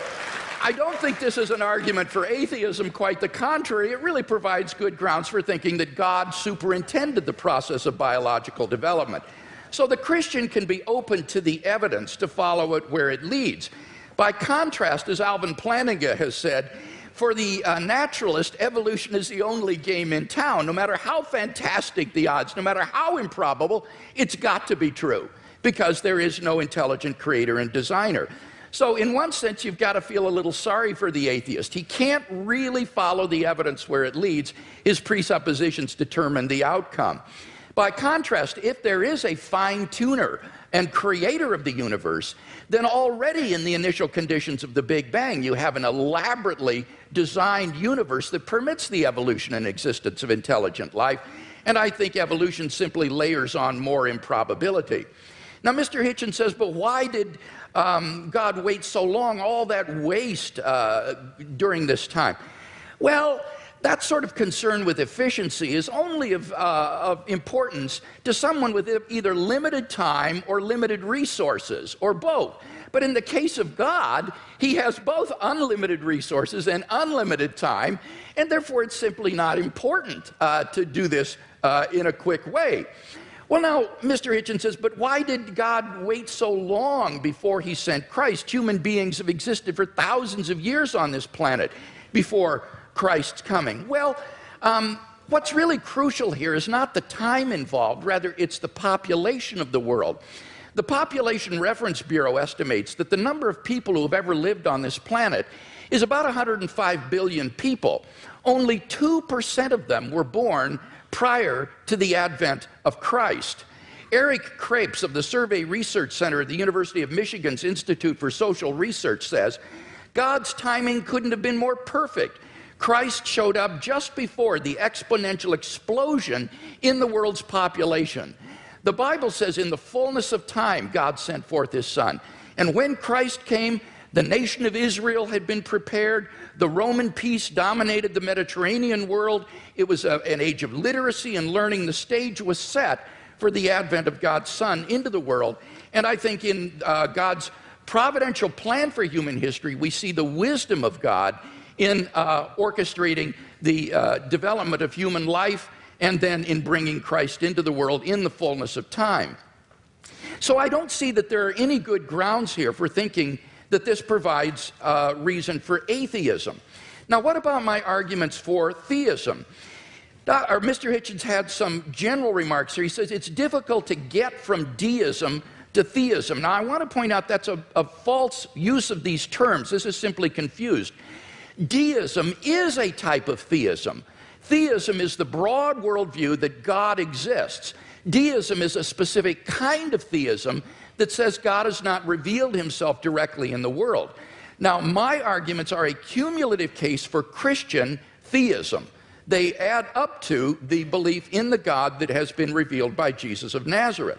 Speaker 4: I don't think this is an argument for atheism, quite the contrary. It really provides good grounds for thinking that God superintended the process of biological development. So the Christian can be open to the evidence to follow it where it leads. By contrast, as Alvin Plantinga has said, for the naturalist, evolution is the only game in town. No matter how fantastic the odds, no matter how improbable, it's got to be true, because there is no intelligent creator and designer. So in one sense, you've got to feel a little sorry for the atheist. He can't really follow the evidence where it leads. His presuppositions determine the outcome. By contrast, if there is a fine-tuner and creator of the universe, then already in the initial conditions of the Big Bang, you have an elaborately designed universe that permits the evolution and existence of intelligent life. And I think evolution simply layers on more improbability. Now, Mr. Hitchens says, but why did God wait so long, all that waste during this time? Well, that sort of concern with efficiency is only of importance to someone with either limited time or limited resources, or both. But in the case of God, he has both unlimited resources and unlimited time, and therefore it's simply not important to do this in a quick way. Well, now, Mr. Hitchens says, but why did God wait so long before he sent Christ? Human beings have existed for thousands of years on this planet before Christ's coming. Well, what's really crucial here is not the time involved, rather it's the population of the world. The Population Reference Bureau estimates that the number of people who have ever lived on this planet is about 105 billion people. Only 2% of them were born prior to the advent of Christ. Eric Krapes of the Survey Research Center at the University of Michigan's Institute for Social Research says, God's timing couldn't have been more perfect. Christ showed up just before the exponential explosion in the world's population. The Bible says in the fullness of time, God sent forth his Son. And when Christ came, The nation of Israel had been prepared. The Roman peace dominated the Mediterranean world. It was an age of literacy and learning. The stage was set for the advent of God's Son into the world. And I think in God's providential plan for human history, we see the wisdom of God in orchestrating the development of human life and then in bringing Christ into the world in the fullness of time. So I don't see that there are any good grounds here for thinking that this provides reason for atheism. Now, what about my arguments for theism? Mr. Hitchens had some general remarks here. He says it's difficult to get from deism to theism. Now, I want to point out that's a false use of these terms. This is simply confused. Deism is a type of theism. Theism is the broad worldview that God exists. Deism is a specific kind of theism that says God has not revealed himself directly in the world. Now, my arguments are a cumulative case for Christian theism. They add up to the belief in the God that has been revealed by Jesus of Nazareth.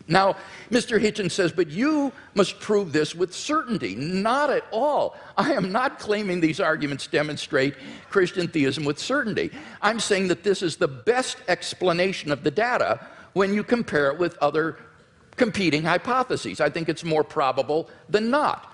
Speaker 4: Now, Mr. Hitchens says, but you must prove this with certainty. Not at all. I am not claiming these arguments demonstrate Christian theism with certainty. I'm saying that this is the best explanation of the data when you compare it with other competing hypotheses. I think it's more probable than not.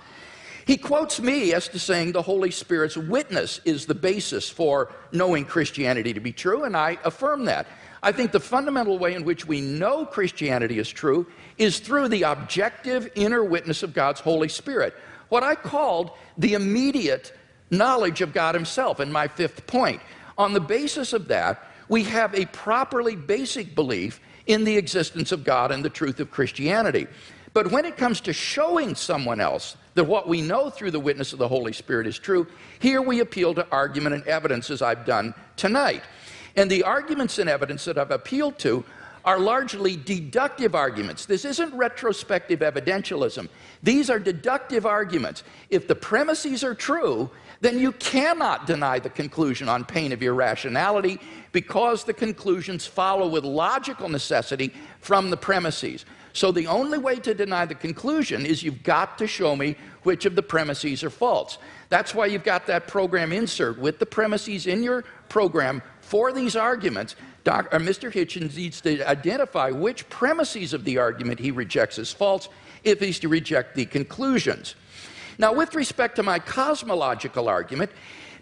Speaker 4: He quotes me as to saying the Holy Spirit's witness is the basis for knowing Christianity to be true, and I affirm that. I think the fundamental way in which we know Christianity is true is through the objective inner witness of God's Holy Spirit, what I called the immediate knowledge of God himself in my fifth point. On the basis of that, we have a properly basic belief in the existence of God and the truth of Christianity. But when it comes to showing someone else that what we know through the witness of the Holy Spirit is true, here we appeal to argument and evidence as I've done tonight. And the arguments and evidence that I've appealed to are largely deductive arguments. This isn't retrospective evidentialism. These are deductive arguments. If the premises are true, then you cannot deny the conclusion on pain of irrationality because the conclusions follow with logical necessity from the premises. So the only way to deny the conclusion is you've got to show me which of the premises are false. That's why you've got that program insert with the premises in your program for these arguments. Mr. Hitchens needs to identify which premises of the argument he rejects as false if he's to reject the conclusions. Now, with respect to my cosmological argument,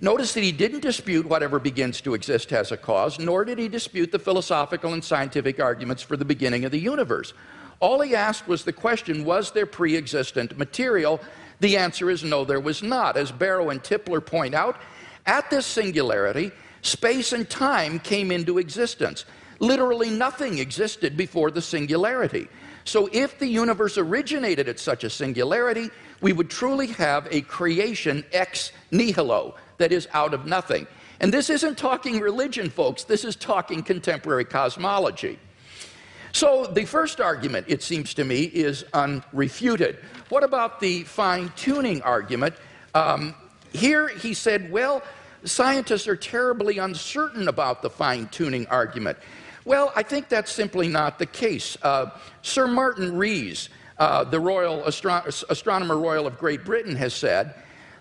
Speaker 4: notice that he didn't dispute whatever begins to exist has a cause, nor did he dispute the philosophical and scientific arguments for the beginning of the universe. All he asked was the question, was there pre-existent material? The answer is no, there was not. As Barrow and Tipler point out, at this singularity, space and time came into existence. Literally nothing existed before the singularity. So if the universe originated at such a singularity, we would truly have a creation ex nihilo, that is, out of nothing. And this isn't talking religion, folks. This is talking contemporary cosmology. So the first argument, it seems to me, is unrefuted. What about the fine-tuning argument? Here he said, well, scientists are terribly uncertain about the fine-tuning argument. Well, I think that's simply not the case. Sir Martin Rees, the Royal Astronomer Royal of Great Britain, has said,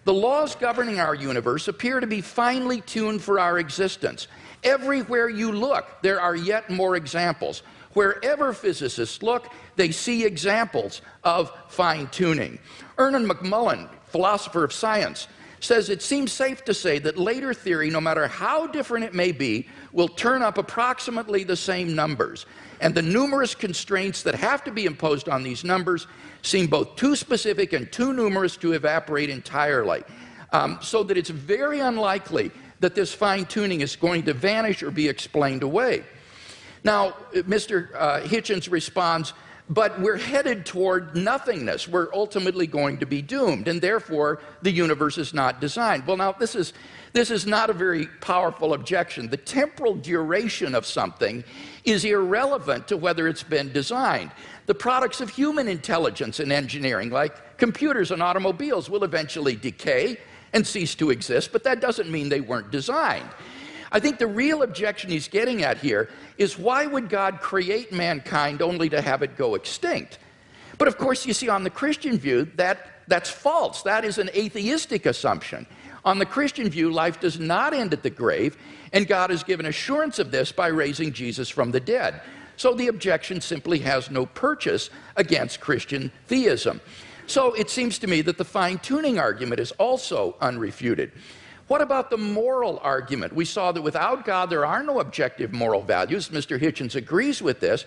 Speaker 4: the laws governing our universe appear to be finely tuned for our existence. Everywhere you look, there are yet more examples. Wherever physicists look, they see examples of fine-tuning. Ernan McMullen, philosopher of science, says it seems safe to say that later theory, no matter how different it may be, will turn up approximately the same numbers. And the numerous constraints that have to be imposed on these numbers seem both too specific and too numerous to evaporate entirely. So that it's very unlikely that this fine-tuning is going to vanish or be explained away. Now, Mr. Hitchens responds, but we're headed toward nothingness. We're ultimately going to be doomed, and therefore the universe is not designed. Well, now, this is not a very powerful objection. The temporal duration of something is irrelevant to whether it's been designed. The products of human intelligence and engineering, like computers and automobiles, will eventually decay and cease to exist, but that doesn't mean they weren't designed. I think the real objection he's getting at here is why would God create mankind only to have it go extinct? But of course, you see, on the Christian view, that's false. That is an atheistic assumption. On the Christian view, life does not end at the grave, and God has given assurance of this by raising Jesus from the dead. So the objection simply has no purchase against Christian theism. So it seems to me that the fine-tuning argument is also unrefuted. What about the moral argument? We saw that without God, there are no objective moral values. Mr. Hitchens agrees with this.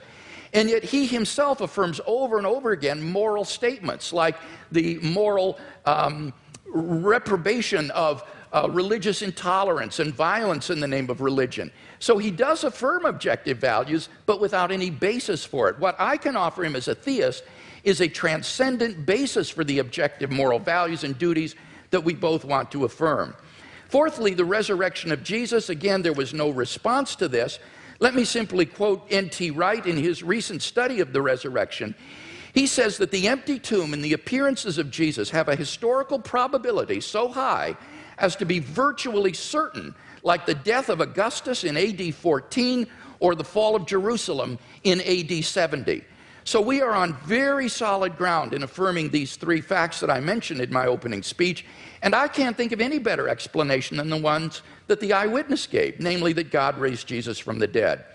Speaker 4: And yet he himself affirms over and over again moral statements, like the moral reprobation of religious intolerance and violence in the name of religion. So he does affirm objective values, but without any basis for it. What I can offer him as a theist is a transcendent basis for the objective moral values and duties that we both want to affirm. Fourthly, the resurrection of Jesus. Again, there was no response to this. Let me simply quote N.T. Wright in his recent study of the resurrection. He says that the empty tomb and the appearances of Jesus have a historical probability so high as to be virtually certain, like the death of Augustus in AD 14 or the fall of Jerusalem in AD 70. So we are on very solid ground in affirming these three facts that I mentioned in my opening speech, and I can't think of any better explanation than the ones that the eyewitness gave, namely that God raised Jesus from the dead.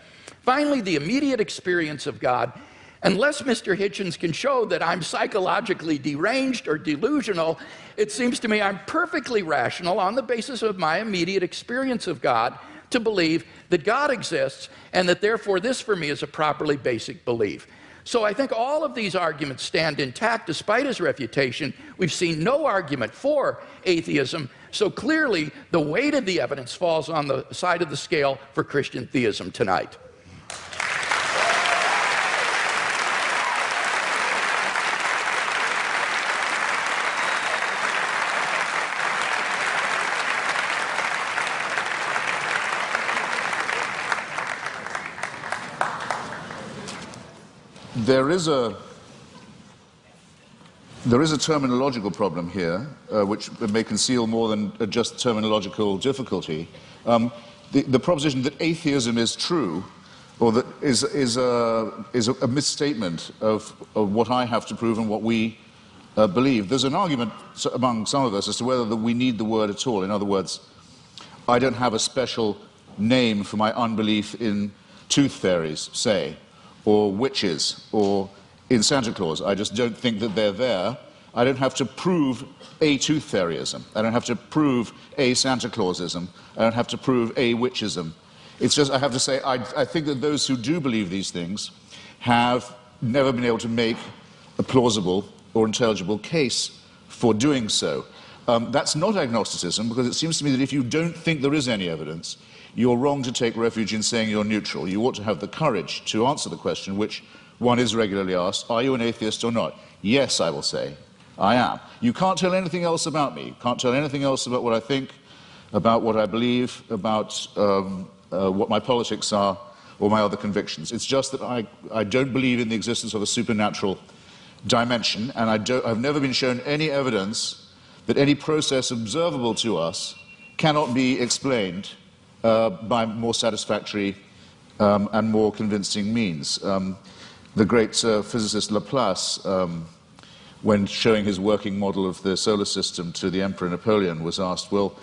Speaker 4: Finally, the immediate experience of God. Unless Mr. Hitchens can show that I'm psychologically deranged or delusional, it seems to me I'm perfectly rational on the basis of my immediate experience of God to believe that God exists and that therefore this for me is a properly basic belief. So I think all of these arguments stand intact despite his refutation. We've seen no argument for atheism, so clearly the weight of the evidence falls on the side of the scale for Christian theism tonight.
Speaker 5: There is a terminological problem here, which may conceal more than just terminological difficulty. The proposition that atheism is true, or that is a misstatement of what I have to prove and what we believe. There's an argument among some of us as to whether we need the word at all. In other words, I don't have a special name for my unbelief in tooth fairies, say, or witches, or in Santa Claus. I just don't think that they're there. I don't have to prove a tooth fairyism. I don't have to prove a Santa Clausism. I don't have to prove a witchism. It's just, I have to say, I think that those who do believe these things have never been able to make a plausible or intelligible case for doing so. That's not agnosticism, because it seems to me that if you don't think there is any evidence, you're wrong to take refuge in saying you're neutral. You ought to have the courage to answer the question, which one is regularly asked, are you an atheist or not? Yes, I will say, I am. You can't tell anything else about me. You can't tell anything else about what I think, about what I believe, about what my politics are, or my other convictions. It's just that I don't believe in the existence of a supernatural dimension, and I've never been shown any evidence that any process observable to us cannot be explained by more satisfactory and more convincing means. The great physicist Laplace, when showing his working model of the solar system to the Emperor Napoleon, was asked, well,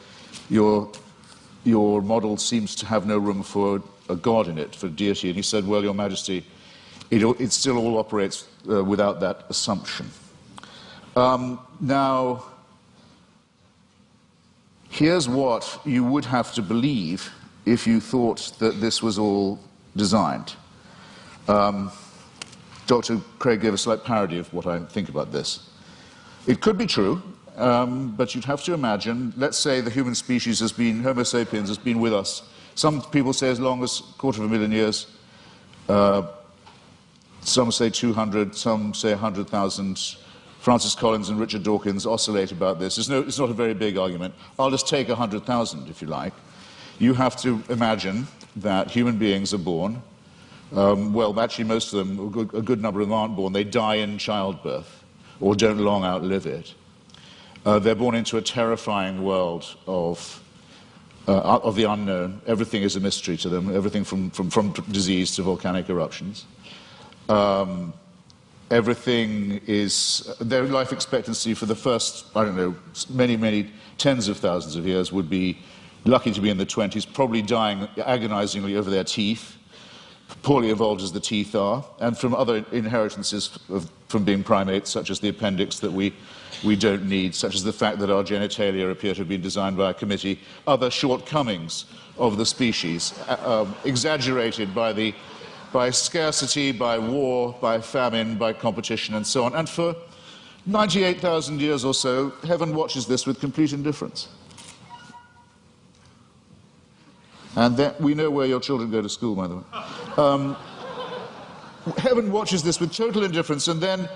Speaker 5: your model seems to have no room for a god in it, for deity. And he said, well, Your Majesty, it still all operates without that assumption. Now, here's what you would have to believe if you thought that this was all designed. Dr. Craig gave a slight parody of what I think about this. It could be true, but you'd have to imagine, let's say the human species has been, Homo sapiens has been with us, some people say as long as 250,000 years, some say 200, some say 100,000. Francis Collins and Richard Dawkins oscillate about this. It's not a very big argument. I'll just take 100,000, if you like. You have to imagine that human beings are born. Well, actually, most of them, a good number of them aren't born. They die in childbirth or don't long outlive it. They're born into a terrifying world of the unknown. Everything is a mystery to them, everything from disease to volcanic eruptions. everything is, their life expectancy for the first, I don't know, many, many tens of thousands of years would be lucky to be in the 20s, probably dying agonizingly over their teeth, poorly evolved as the teeth are, and from other inheritances from being primates, such as the appendix that we don't need, such as the fact that our genitalia appear to have been designed by a committee, other shortcomings of the species, exaggerated by scarcity, by war, by famine, by competition, and so on. And for 98,000 years or so, heaven watches this with complete indifference. And then, we know where your children go to school, by the way. Heaven watches this with total indifference, and then,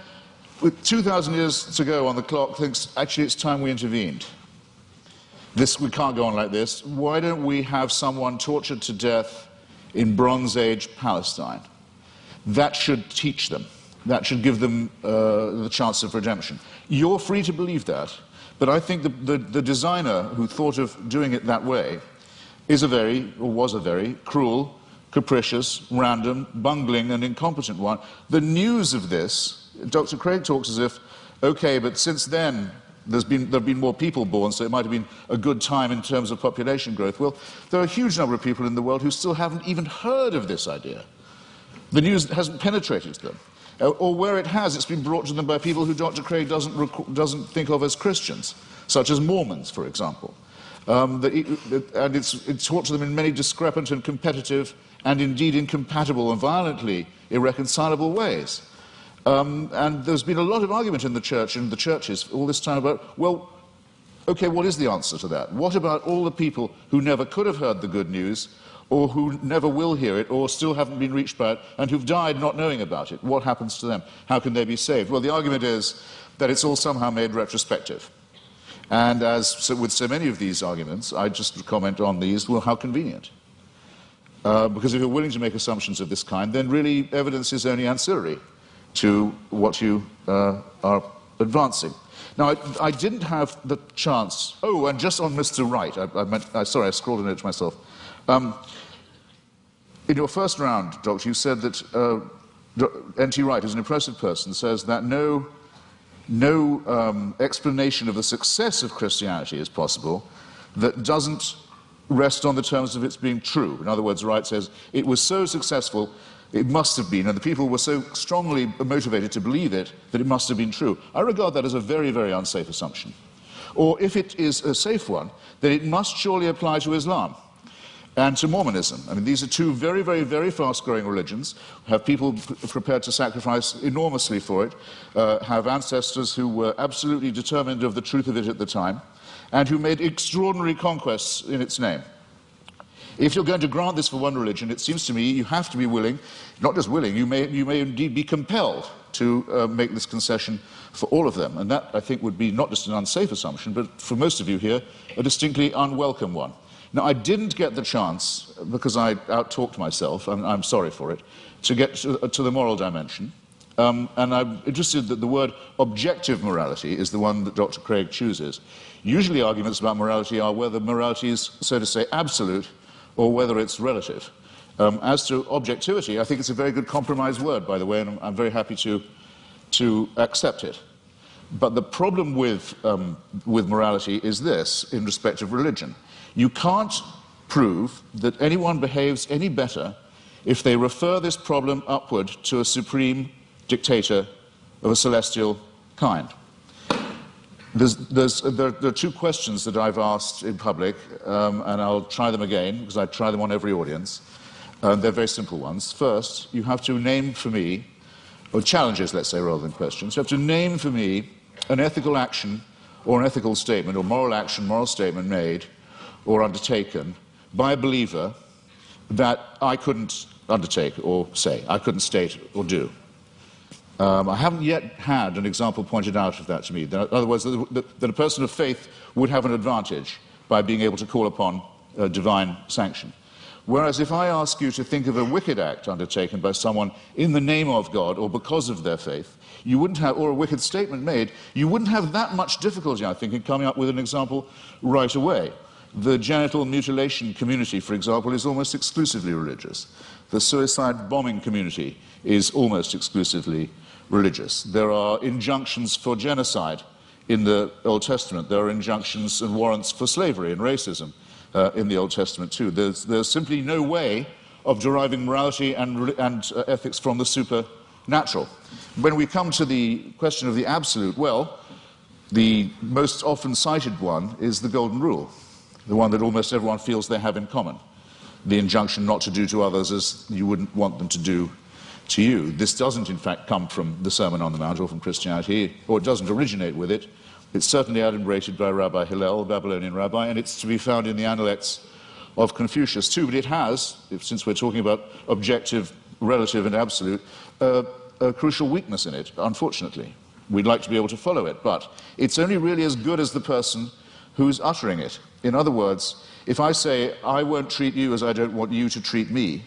Speaker 5: with 2,000 years to go on the clock, thinks, actually, it's time we intervened. We can't go on like this. Why don't we have someone tortured to death in Bronze Age Palestine? That should teach them. That should give them the chance of redemption. You're free to believe that, but I think the designer who thought of doing it that way was a very cruel, capricious, random, bungling, and incompetent one. The news of this, Dr. Craig talks as if, okay, but since then there have been more people born, so it might have been a good time in terms of population growth. Well, there are a huge number of people in the world who still haven't even heard of this idea. The news hasn't penetrated to them. Or where it has, it's been brought to them by people who Dr. Craig doesn't think of as Christians, such as Mormons, for example. And it's taught to them in many discrepant and competitive and indeed incompatible and violently irreconcilable ways. And there's been a lot of argument in the church and the churches all this time about, well, okay, what is the answer to that? What about all the people who never could have heard the good news, or who never will hear it, or still haven't been reached by it, and who've died not knowing about it? What happens to them? How can they be saved? Well, the argument is that it's all somehow made retrospective. And with so many of these arguments, I just comment on these, well, how convenient. Because if you're willing to make assumptions of this kind, then really evidence is only ancillary to what you are advancing. Now, I didn't have the chance. Oh, and just on Mr. Wright, sorry, I scrawled a note to myself. In your first round, Doctor, you said that N.T. Wright, who's an impressive person, says that no explanation of the success of Christianity is possible that doesn't rest on the terms of its being true. In other words, Wright says it was so successful, it must have been, and the people were so strongly motivated to believe it that it must have been true. I regard that as a very, very unsafe assumption. Or if it is a safe one, then it must surely apply to Islam and to Mormonism. I mean, these are two very, very, very fast-growing religions, have people prepared to sacrifice enormously for it, have ancestors who were absolutely determined of the truth of it at the time, and who made extraordinary conquests in its name. If you're going to grant this for one religion, it seems to me you have to be willing, not just willing, you may indeed be compelled to make this concession for all of them. And that, I think, would be not just an unsafe assumption, but for most of you here, a distinctly unwelcome one. Now, I didn't get the chance, because I out-talked myself, I'm sorry for it, to get to the moral dimension. And I'm interested that the word objective morality is the one that Dr. Craig chooses. Usually arguments about morality are whether morality is, so to say, absolute, or whether it's relative. As to objectivity, I think it's a very good compromise word, by the way, and I'm very happy to accept it. But the problem with morality is this, in respect of religion. You can't prove that anyone behaves any better if they refer this problem upward to a supreme dictator of a celestial kind. There are two questions that I've asked in public, and I'll try them again, because I try them on every audience. They're very simple ones. First, you have to name for me, or challenges, let's say, rather than questions. You have to name for me an ethical action or an ethical statement, or moral action, moral statement made or undertaken by a believer that I couldn't undertake or say, I couldn't state or do. I haven't yet had an example pointed out of that to me. In other words, that a person of faith would have an advantage by being able to call upon divine sanction. Whereas if I ask you to think of a wicked act undertaken by someone in the name of God or because of their faith, you wouldn't have, or a wicked statement made, you wouldn't have that much difficulty, I think, in coming up with an example right away. The genital mutilation community, for example, is almost exclusively religious. The suicide bombing community is almost exclusively religious. There are injunctions for genocide in the Old Testament. There are injunctions and warrants for slavery and racism in the Old Testament too. There's simply no way of deriving morality and ethics from the supernatural. When we come to the question of the absolute, well, the most often cited one is the Golden Rule, the one that almost everyone feels they have in common. The injunction not to do to others as you wouldn't want them to do to you. This doesn't, in fact, come from the Sermon on the Mount or from Christianity, or it doesn't originate with it. It's certainly adumbrated by Rabbi Hillel, a Babylonian rabbi, and it's to be found in the Analects of Confucius too. But it has, since we're talking about objective, relative, and absolute, a crucial weakness in it, unfortunately. We'd like to be able to follow it, but it's only really as good as the person who's uttering it. In other words, if I say, I won't treat you as I don't want you to treat me,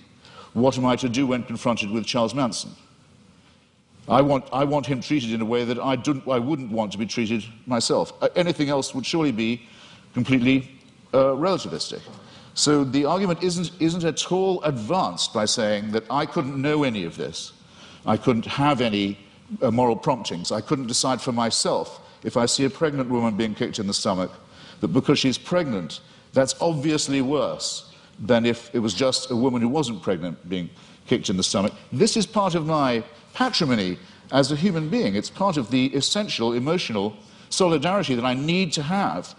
Speaker 5: what am I to do when confronted with Charles Manson? I want him treated in a way that I wouldn't want to be treated myself. Anything else would surely be completely relativistic. So the argument isn't at all advanced by saying that I couldn't know any of this. I couldn't have any moral promptings. I couldn't decide for myself if I see a pregnant woman being kicked in the stomach, that because she's pregnant, that's obviously worse than if it was just a woman who wasn't pregnant being kicked in the stomach. This is part of my patrimony as a human being. It's part of the essential emotional solidarity that I need to have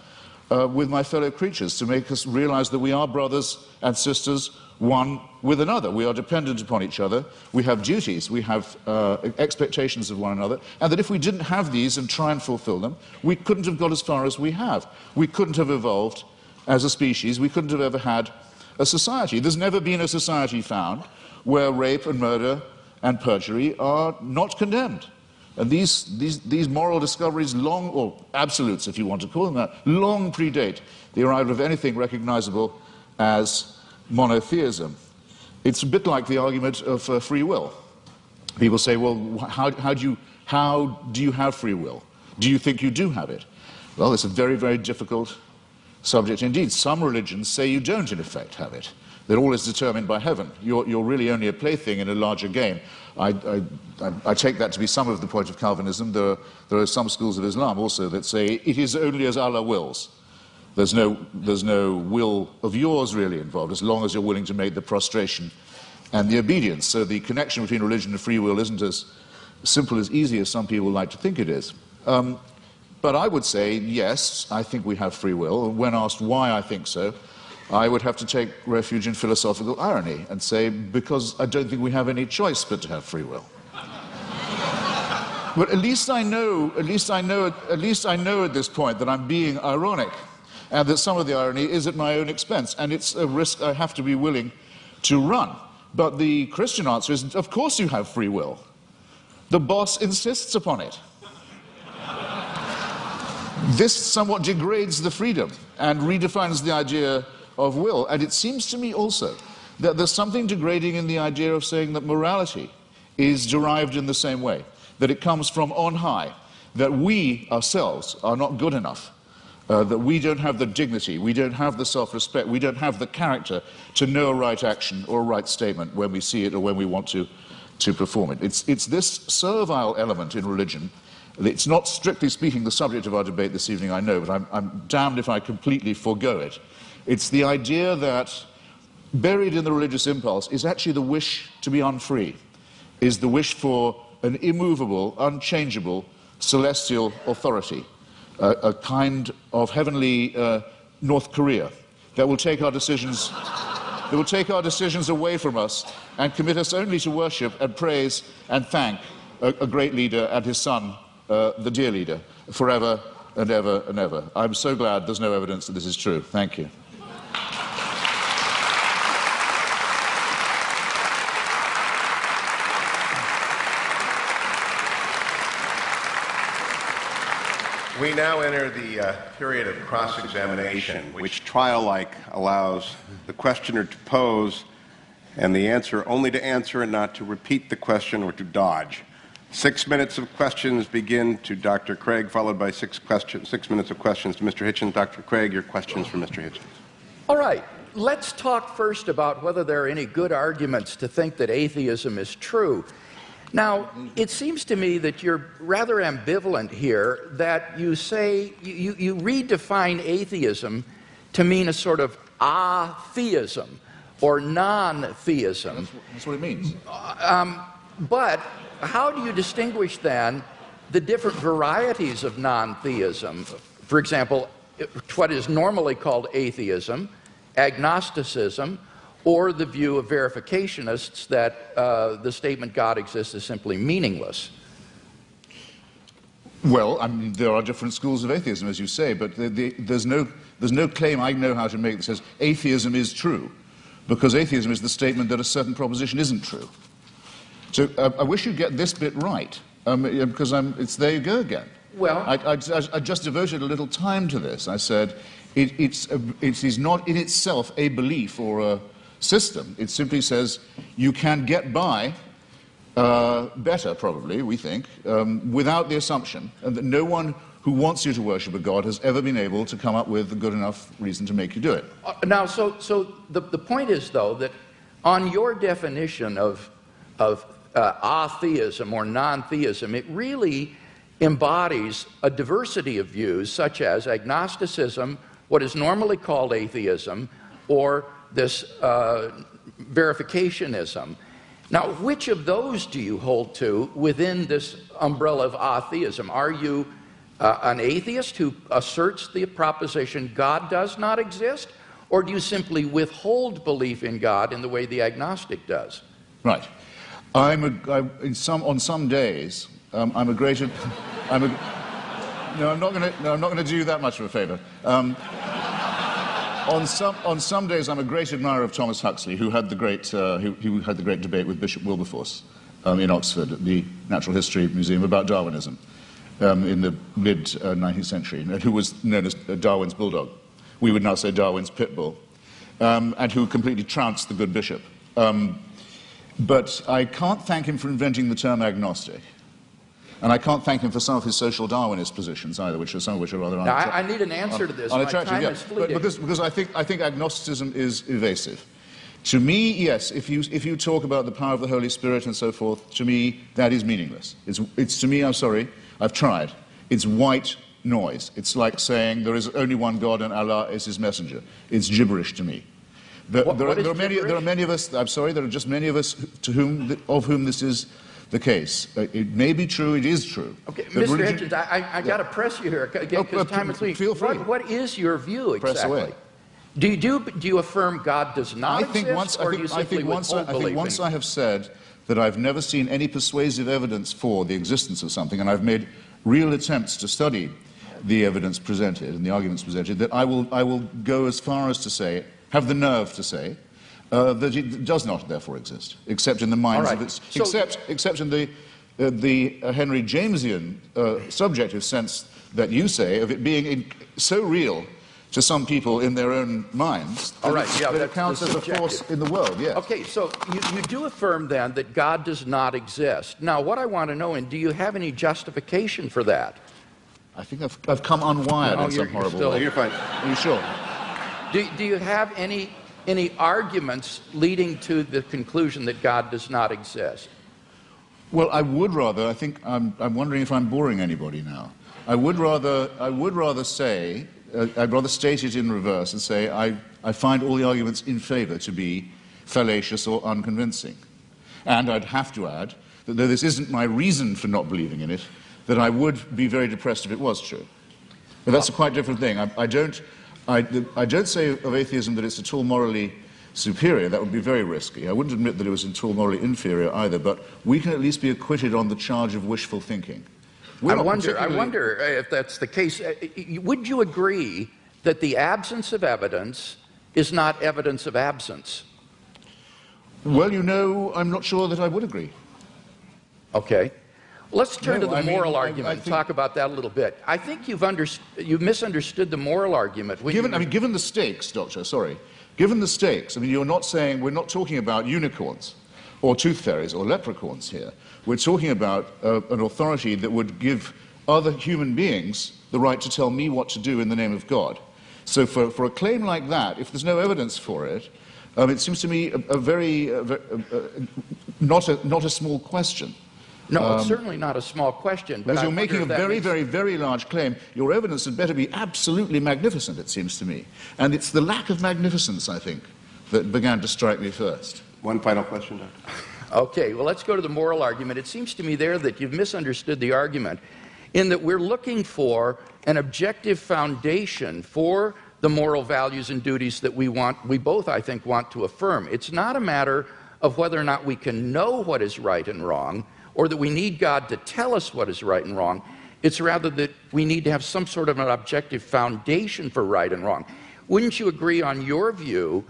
Speaker 5: with my fellow creatures to make us realize that we are brothers and sisters, one with another. We are dependent upon each other. We have duties. We have expectations of one another. And that if we didn't have these and try and fulfill them, we couldn't have got as far as we have. We couldn't have evolved as a species. We couldn't have ever had a society. There's never been a society found where rape and murder and perjury are not condemned. And these moral discoveries long, or absolutes if you want to call them that, long predate the arrival of anything recognizable as monotheism. It's a bit like the argument of free will. People say, well, how do you have free will? Do you think you do have it? Well, it's a very, very difficult subject indeed. Some religions say you don't, in effect, have it. That all is determined by heaven. You're really only a plaything in a larger game. I take that to be some of the point of Calvinism. There are some schools of Islam also that say it is only as Allah wills. There's no will of yours really involved, as long as you're willing to make the prostration and the obedience. So the connection between religion and free will isn't as simple, as easy as some people like to think it is. But I would say, yes, I think we have free will. When asked why I think so, I would have to take refuge in philosophical irony and say, because I don't think we have any choice but to have free will. But at least I know at this point that I'm being ironic, and that some of the irony is at my own expense, and it's a risk I have to be willing to run. But the Christian answer is, of course you have free will. The boss insists upon it. This somewhat degrades the freedom and redefines the idea of will. And it seems to me also that there's something degrading in the idea of saying that morality is derived in the same way, that it comes from on high, that we ourselves are not good enough, that we don't have the dignity, we don't have the self-respect, we don't have the character to know a right action or a right statement when we see it or when we want to perform it. It's this servile element in religion. It's not, strictly speaking, the subject of our debate this evening, I know, but I'm damned if I completely forego it. It's the idea that buried in the religious impulse is actually the wish to be unfree, is the wish for an immovable, unchangeable, celestial authority, a kind of heavenly North Korea that will take our decisions away from us and commit us only to worship and praise and thank a great leader and his son, the dear leader, forever and ever and ever. I'm so glad there's no evidence that this is true. Thank you.
Speaker 6: We now enter the period of cross-examination,
Speaker 3: Which trial-like allows the questioner to pose and the answer only to answer and not to repeat the question or to dodge. 6 minutes of questions begin to Dr. Craig, followed by 6 minutes of questions to Mr. Hitchens. Dr. Craig, your questions for Mr. Hitchens.
Speaker 4: All right, let's talk first about whether there are any good arguments to think that atheism is true. Now, it seems to me that you're rather ambivalent here, that you say, you redefine atheism to mean a sort of atheism or non-theism.
Speaker 5: That's what it means.
Speaker 4: But how do you distinguish then the different varieties of non-theism? For example, what is normally called atheism, agnosticism, or the view of verificationists that the statement God exists is simply meaningless?
Speaker 5: Well, I mean, there are different schools of atheism, as you say, but there's no claim I know how to make that says atheism is true, because atheism is the statement that a certain proposition isn't true. So I wish you'd get this bit right, because it's there you go again.
Speaker 4: Well,
Speaker 5: I just devoted a little time to this. I said it is not in itself a belief or a system. It simply says you can get by better, probably, we think, without the assumption, and that no one who wants you to worship a God has ever been able to come up with a good enough reason to make you do it.
Speaker 4: Now, so the point is, though, that on your definition of atheism or non-theism, it really embodies a diversity of views, such as agnosticism, what is normally called atheism, or this verificationism. Now, which of those do you hold to within this umbrella of atheism? Are you an atheist who asserts the proposition God does not exist, or do you simply withhold belief in God in the way the agnostic does?
Speaker 5: Right. On some days, I'm a great. No, I'm not going to do you that much of a favor. On some days, I'm a great admirer of Thomas Huxley, who had the great debate with Bishop Wilberforce in Oxford at the Natural History Museum about Darwinism in the mid-19th century, and who was known as Darwin's bulldog. We would now say Darwin's pit bull, and who completely trounced the good bishop. But I can't thank him for inventing the term agnostic. And I can't thank him for some of his social Darwinist positions either, some of which are rather unattractive.
Speaker 4: Now, I need an answer to this. My time is fleeting.
Speaker 5: Because I think agnosticism is evasive. To me, yes, if you talk about the power of the Holy Spirit and so forth, to me, that is meaningless. It's to me, I'm sorry, I've tried. It's white noise. It's like saying there is only one God and Allah is his messenger. It's gibberish to me. There are many of us, I'm sorry, there are just many of us of whom this is the case. It may be true, it is true. Okay,
Speaker 4: Mr. Hitchens, I got to press you here, because time is fleeting.
Speaker 5: Feel free.
Speaker 4: What is your view exactly?
Speaker 5: Press away.
Speaker 4: Do you affirm God does not exist, or do you simply withhold belief?
Speaker 5: I think once I have said that I've never seen any persuasive evidence for the existence of something, and I've made real attempts to study the evidence presented and the arguments presented, that I will go as far as to say, have the nerve to say, that it does not therefore exist, except in the minds of its, except in the Henry Jamesian subjective sense that you say of it being so real to some people in their own minds that it counts as a force in the world. Yes.
Speaker 4: Okay, so you do affirm then that God does not exist. Now, what I want to know, and do you have any justification for that?
Speaker 5: I think I've come unwired in some horrible way.
Speaker 3: You're fine.
Speaker 5: Are you sure?
Speaker 4: Do you have any arguments leading to the conclusion that God does not exist?
Speaker 5: Well, I would rather. I think I'm wondering if I'm boring anybody now. I would rather say. I'd rather state it in reverse and say I find all the arguments in favour to be fallacious or unconvincing. And I'd have to add that though this isn't my reason for not believing in it, that I would be very depressed if it was true. But that's a quite different thing. I don't say of atheism that it's at all morally superior. That would be very risky. I wouldn't admit that it was at all morally inferior either, but we can at least be acquitted on the charge of wishful thinking.
Speaker 4: I wonder if that's the case. Would you agree that the absence of evidence is not evidence of absence?
Speaker 5: Well, you know, I'm not sure that I would agree.
Speaker 4: Okay. Let's turn to the moral argument and talk about that a little bit. I think you've misunderstood the moral argument.
Speaker 5: Given the stakes, Doctor, sorry. Given the stakes, we're not talking about unicorns or tooth fairies or leprechauns here. We're talking about an authority that would give other human beings the right to tell me what to do in the name of God. So for a claim like that, if there's no evidence for it, it seems to me not a small question
Speaker 4: No, it's certainly not a small question. But
Speaker 5: Because you're making a very large claim. Your evidence had better be absolutely magnificent, it seems to me. And it's the lack of magnificence, I think, that began to strike me first.
Speaker 3: One final question, Doctor.
Speaker 4: Okay, well, let's go to the moral argument. It seems to me there that you've misunderstood the argument in that we're looking for an objective foundation for the moral values and duties that we both, I think, want to affirm. It's not a matter of whether or not we can know what is right and wrong, or that we need God to tell us what is right and wrong. It's rather that we need to have some sort of an objective foundation for right and wrong. Wouldn't you agree on your view?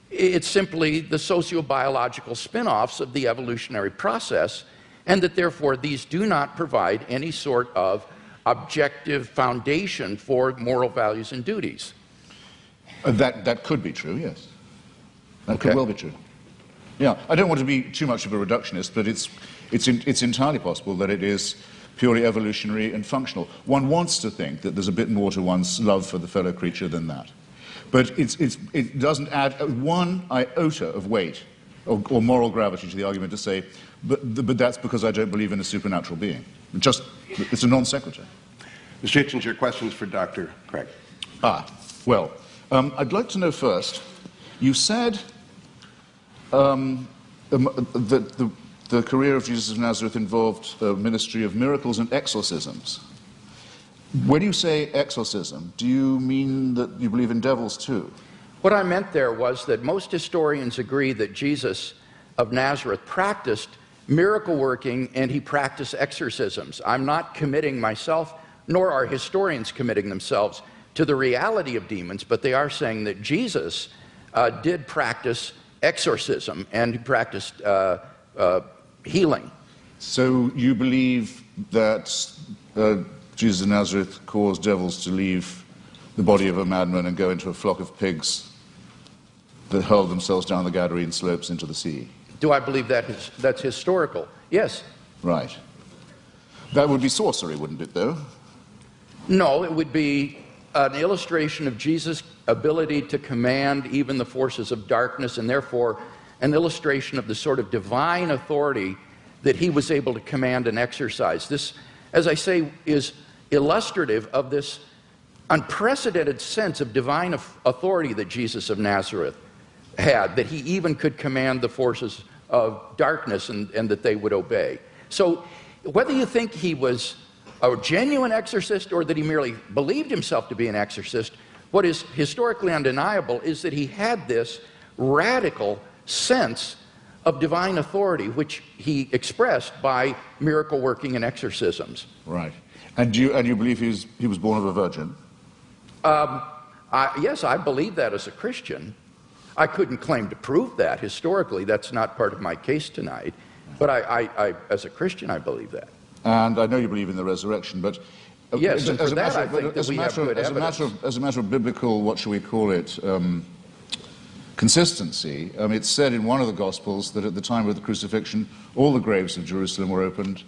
Speaker 4: It's simply the sociobiological spin-offs of the evolutionary process, and that therefore these do not provide any sort of objective foundation for moral values and duties.
Speaker 5: That could be true, yes. That
Speaker 4: Okay.
Speaker 5: could well be true. Yeah, I don't want to be too much of a reductionist, but it's entirely possible that it is purely evolutionary and functional. One wants to think that there's a bit more to one's love for the fellow creature than that. But it doesn't add one iota of weight or moral gravity to the argument to say, but that's because I don't believe in a supernatural being. It's a non sequitur.
Speaker 3: Mr. Hitchens, your questions for Dr. Craig.
Speaker 5: Well, I'd like to know first, you said that the career of Jesus of Nazareth involved a ministry of miracles and exorcisms. When you say exorcism, do you mean that you believe in devils too?
Speaker 4: What I meant there was that most historians agree that Jesus of Nazareth practiced miracle working and he practiced exorcisms. I'm not committing myself, nor are historians committing themselves to the reality of demons, but they are saying that Jesus did practice exorcism and he practiced healing.
Speaker 5: So you believe that Jesus of Nazareth caused devils to leave the body of a madman and go into a flock of pigs that hurled themselves down the Gadarene slopes into the sea?
Speaker 4: Do I believe that's historical? Yes.
Speaker 5: Right. That would be sorcery, wouldn't it, though?
Speaker 4: No, it would be an illustration of Jesus' ability to command even the forces of darkness, and therefore an illustration of the sort of divine authority that he was able to command and exercise. This, as I say, is illustrative of this unprecedented sense of divine authority that Jesus of Nazareth had, that he even could command the forces of darkness and that they would obey. So whether you think he was a genuine exorcist or that he merely believed himself to be an exorcist, what is historically undeniable is that he had this radical sense of divine authority, which he expressed by miracle working and exorcisms.
Speaker 5: Right. And you believe he was born of a virgin?
Speaker 4: Yes, I believe that as a Christian. I couldn't claim to prove that historically. That's not part of my case tonight. But I as a Christian, I believe that.
Speaker 5: And I know you believe in the resurrection, but
Speaker 4: yes, and for that I think that we have good evidence.
Speaker 5: As a matter of biblical, what shall we call it, consistency, it's said in one of the Gospels that at the time of the crucifixion, all the graves of Jerusalem were opened,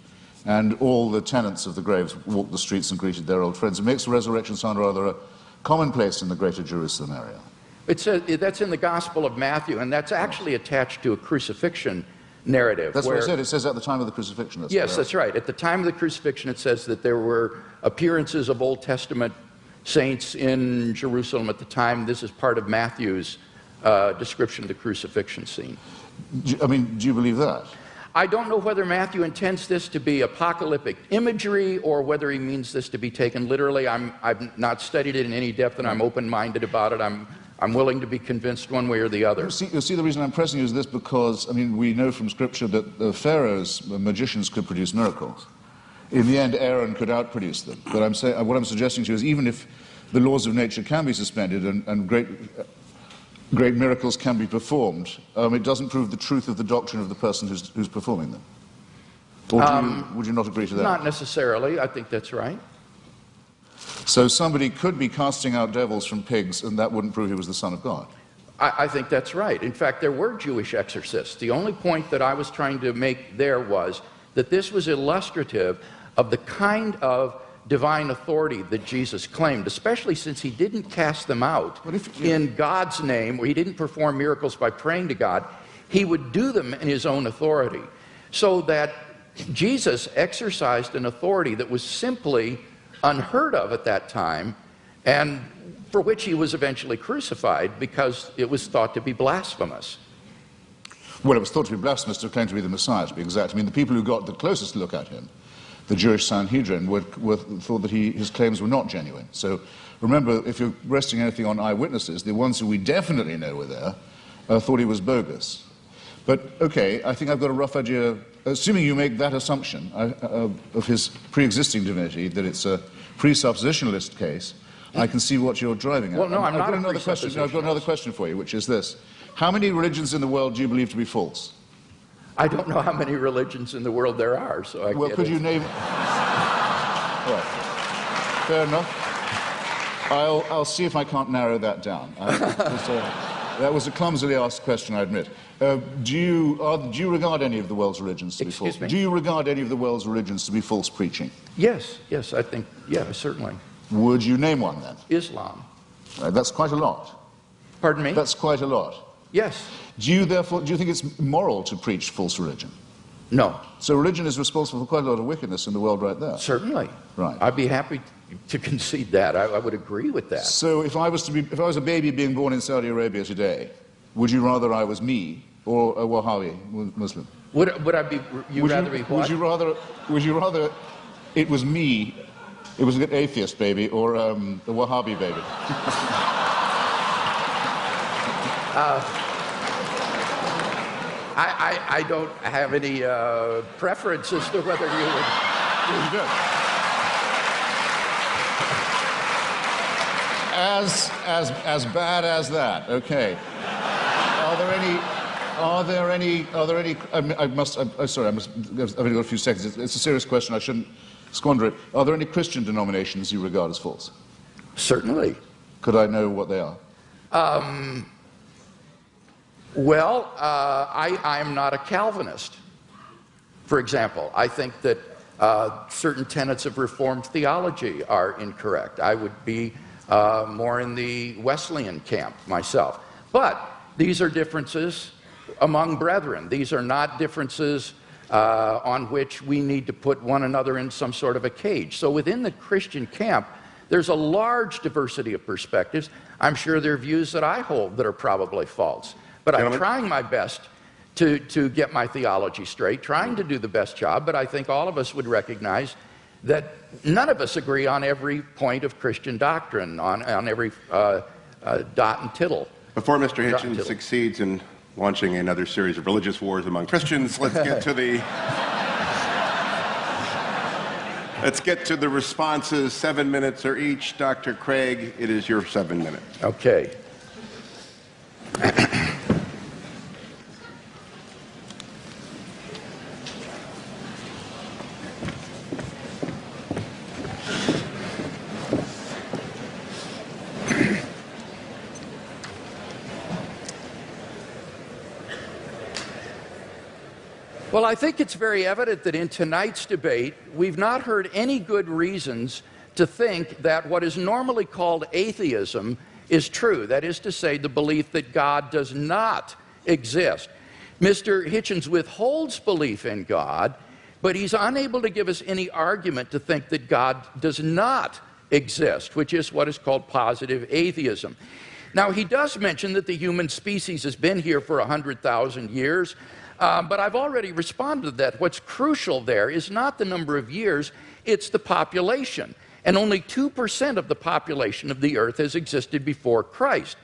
Speaker 5: and all the tenants of the graves walked the streets and greeted their old friends. It makes the resurrection sound rather commonplace in the greater Jerusalem area.
Speaker 4: That's in the Gospel of Matthew, and that's actually attached to a crucifixion narrative.
Speaker 5: That's what I said. It says at the time of the crucifixion.
Speaker 4: Yes, that's right. At the time of the crucifixion, it says that there were appearances of Old Testament saints in Jerusalem at the time. This is part of Matthew's description of the crucifixion scene.
Speaker 5: Do you believe that?
Speaker 4: I don't know whether Matthew intends this to be apocalyptic imagery or whether he means this to be taken literally. I've not studied it in any depth, and I'm open-minded about it. I'm willing to be convinced one way or the other.
Speaker 5: You see, the reason I'm pressing you is this because, we know from Scripture that the Pharaoh's magicians could produce miracles. In the end, Aaron could outproduce them. But what I'm suggesting to you is even if the laws of nature can be suspended and great miracles can be performed, it doesn't prove the truth of the doctrine of the person who's performing them. Or would you not agree to that?
Speaker 4: Not necessarily. I think that's right.
Speaker 5: So somebody could be casting out devils from pigs, and that wouldn't prove he was the Son of God.
Speaker 4: I think that's right. In fact, there were Jewish exorcists. The only point that I was trying to make there was that this was illustrative of the kind of divine authority that Jesus claimed, especially since he didn't cast them out in God's name, or he didn't perform miracles by praying to God. He would do them in his own authority. So that Jesus exercised an authority that was simply unheard of at that time, and for which he was eventually crucified because it was thought to be blasphemous.
Speaker 5: Well, it was thought to be blasphemous to claim to be the Messiah, to be exact. I mean, the people who got the closest look at him, the Jewish Sanhedrin, thought that his claims were not genuine. So remember, if you're resting anything on eyewitnesses, the ones who we definitely know were there thought he was bogus. But, okay, I think I've got a rough idea, assuming you make that assumption of his pre-existing divinity, that it's a presuppositionalist case, I can see what you're driving at.
Speaker 4: Well, no,
Speaker 5: I've got another question. I've got another question for you, which is this. How many religions in the world do you believe to be false?
Speaker 4: I don't know how many religions in the world there are, so I
Speaker 5: Well, could you name... All right. Fair enough. I'll see if I can't narrow that down. That was a clumsily asked question, I admit. Do you regard any of the world's religions to be false?
Speaker 4: Excuse me?
Speaker 5: Do you regard any of the world's religions to be false preaching?
Speaker 4: Yes, I think, yeah, certainly.
Speaker 5: Would you name one, then?
Speaker 4: Islam.
Speaker 5: That's quite a lot.
Speaker 4: Pardon me?
Speaker 5: That's quite a lot.
Speaker 4: Yes.
Speaker 5: Do you think it's moral to preach false religion?
Speaker 4: No.
Speaker 5: So religion is responsible for quite a lot of wickedness in the world right there.
Speaker 4: Certainly.
Speaker 5: Right.
Speaker 4: I'd be happy to concede that. I would agree with that.
Speaker 5: So if I was a baby being born in Saudi Arabia today, would you rather I was me or a Wahhabi Muslim?
Speaker 4: Would I be? You'd rather be what?
Speaker 5: Would you rather it was me? It was an atheist baby or a Wahhabi baby?
Speaker 4: I don't have any preference as to whether you would.
Speaker 5: You do. As bad as that. Okay. Are there any? Sorry, I've only got a few seconds. It's a serious question. I shouldn't squander it. Are there any Christian denominations you regard as false?
Speaker 4: Certainly.
Speaker 5: Could I know what they are?
Speaker 4: Well, I'm not a Calvinist, for example. I think that certain tenets of Reformed theology are incorrect. I would be more in the Wesleyan camp myself. But these are differences among brethren. These are not differences on which we need to put one another in some sort of a cage. So within the Christian camp, there's a large diversity of perspectives. I'm sure there are views that I hold that are probably false. But I'm trying my best to get my theology straight, trying to do the best job, but I think all of us would recognize that none of us agree on every point of Christian doctrine, on every dot and tittle.
Speaker 6: Before Mr. Hitchens succeeds in launching another series of religious wars among Christians, let's get to the... Let's get to the responses. 7 minutes are each. Dr. Craig, it is your 7 minutes.
Speaker 4: Okay. Well, I think it's very evident that in tonight's debate, we've not heard any good reasons to think that what is normally called atheism is true. That is to say, the belief that God does not exist. Mr. Hitchens withholds belief in God, but he's unable to give us any argument to think that God does not exist, which is what is called positive atheism. Now, he does mention that the human species has been here for 100,000 years, but I've already responded to that. What's crucial there is not the number of years, it's the population. And only 2% of the population of the earth has existed before Christ.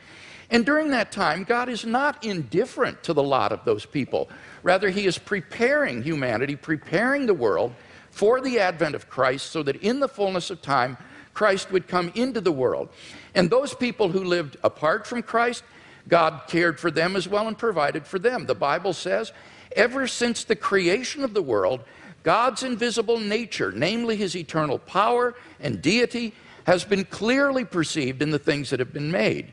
Speaker 4: And during that time, God is not indifferent to the lot of those people. Rather, he is preparing humanity, preparing the world for the advent of Christ so that in the fullness of time, Christ would come into the world. And those people who lived apart from Christ, God cared for them as well and provided for them. The Bible says, ever since the creation of the world, God's invisible nature, namely his eternal power and deity, has been clearly perceived in the things that have been made.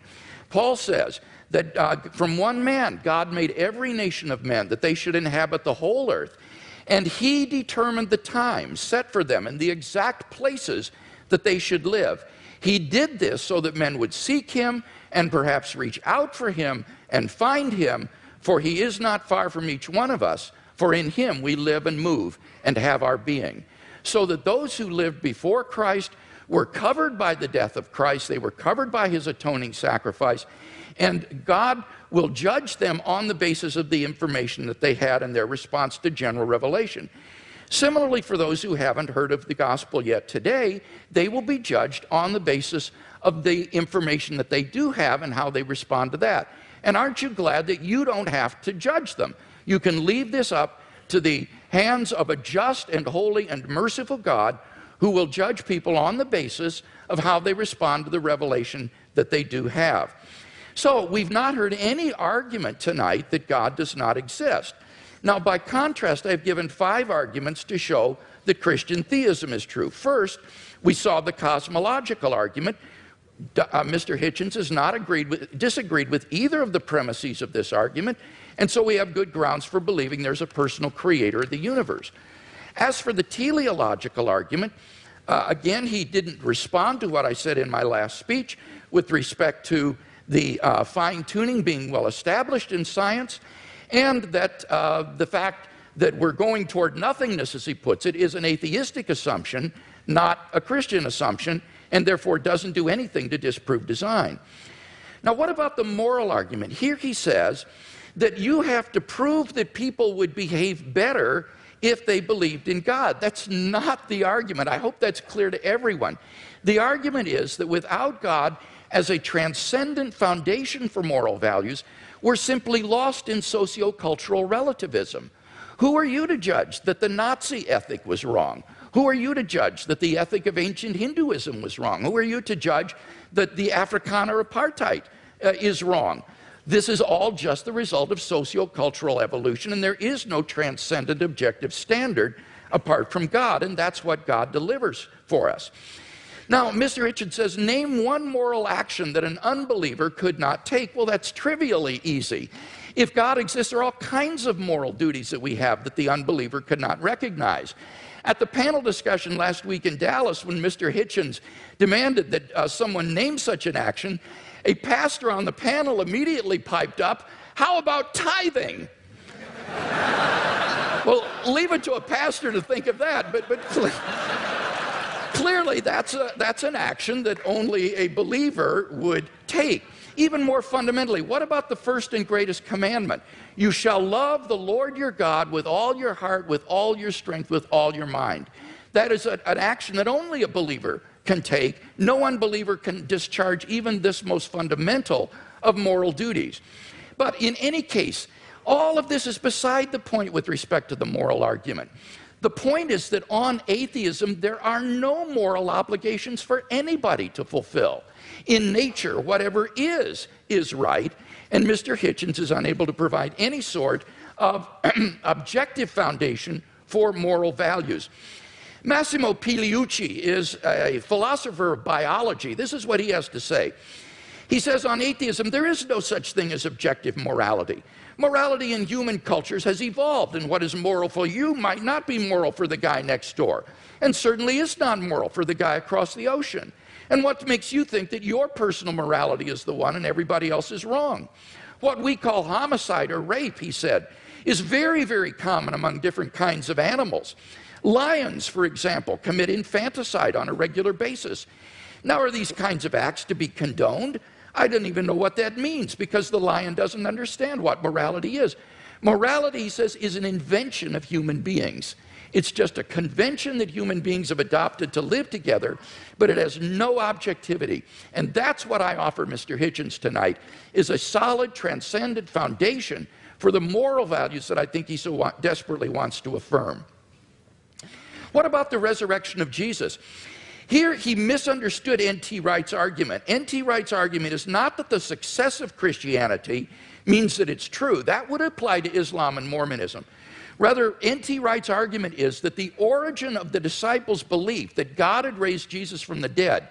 Speaker 4: Paul says that from one man, God made every nation of men, that they should inhabit the whole earth. And he determined the time set for them and the exact places that they should live. He did this so that men would seek him and perhaps reach out for him and find him, for he is not far from each one of us, for in him we live and move and have our being. So that those who lived before Christ were covered by the death of Christ, they were covered by his atoning sacrifice, and God will judge them on the basis of the information that they had in their response to general revelation. Similarly, for those who haven't heard of the gospel yet today, they will be judged on the basis of the information that they do have and how they respond to that. And aren't you glad that you don't have to judge them? You can leave this up to the hands of a just and holy and merciful God who will judge people on the basis of how they respond to the revelation that they do have. So we've not heard any argument tonight that God does not exist. Now, by contrast, I've given 5 arguments to show that Christian theism is true. First, we saw the cosmological argument. Mr. Hitchens has not disagreed with either of the premises of this argument, and so we have good grounds for believing there's a personal creator of the universe. As for the teleological argument, again, he didn't respond to what I said in my last speech with respect to the fine-tuning being well established in science, and that the fact that we're going toward nothingness, as he puts it, is an atheistic assumption, not a Christian assumption, and therefore doesn't do anything to disprove design. Now, what about the moral argument? Here he says that you have to prove that people would behave better if they believed in God. That's not the argument. I hope that's clear to everyone. The argument is that without God as a transcendent foundation for moral values, we're simply lost in socio-cultural relativism. Who are you to judge that the Nazi ethic was wrong? Who are you to judge that the ethic of ancient Hinduism was wrong? Who are you to judge that the Afrikaner apartheid is wrong? This is all just the result of socio-cultural evolution, and there is no transcendent objective standard apart from God, and that's what God delivers for us. Now, Mr. Hitchens says, name one moral action that an unbeliever could not take. Well, that's trivially easy. If God exists, there are all kinds of moral duties that we have that the unbeliever could not recognize. At the panel discussion last week in Dallas, when Mr. Hitchens demanded that someone name such an action, a pastor on the panel immediately piped up, how about tithing? Well, leave it to a pastor to think of that, but clearly that's an action that only a believer would take. Even more fundamentally, what about the first and greatest commandment? You shall love the Lord your God with all your heart, with all your strength, with all your mind. That is an action that only a believer can take. No unbeliever can discharge even this most fundamental of moral duties. But in any case, all of this is beside the point with respect to the moral argument. The point is that on atheism, there are no moral obligations for anybody to fulfill. In nature, whatever is right, and Mr. Hitchens is unable to provide any sort of objective foundation for moral values. Massimo Pigliucci is a philosopher of biology. This is what he has to say. He says on atheism, there is no such thing as objective morality. Morality in human cultures has evolved, and what is moral for you might not be moral for the guy next door, and certainly is not moral for the guy across the ocean. And what makes you think that your personal morality is the one and everybody else is wrong? What we call homicide or rape, he said, is very, very common among different kinds of animals. Lions, for example, commit infanticide on a regular basis. Now, are these kinds of acts to be condoned? I don't even know what that means, because the lion doesn't understand what morality is. Morality, he says, is an invention of human beings. It's just a convention that human beings have adopted to live together, but it has no objectivity. And that's what I offer Mr. Hitchens tonight, is a solid, transcendent foundation for the moral values that I think he so desperately wants to affirm. What about the resurrection of Jesus? Here he misunderstood N.T. Wright's argument. N.T. Wright's argument is not that the success of Christianity means that it's true. That would apply to Islam and Mormonism. Rather, N.T. Wright's argument is that the origin of the disciples' belief that God had raised Jesus from the dead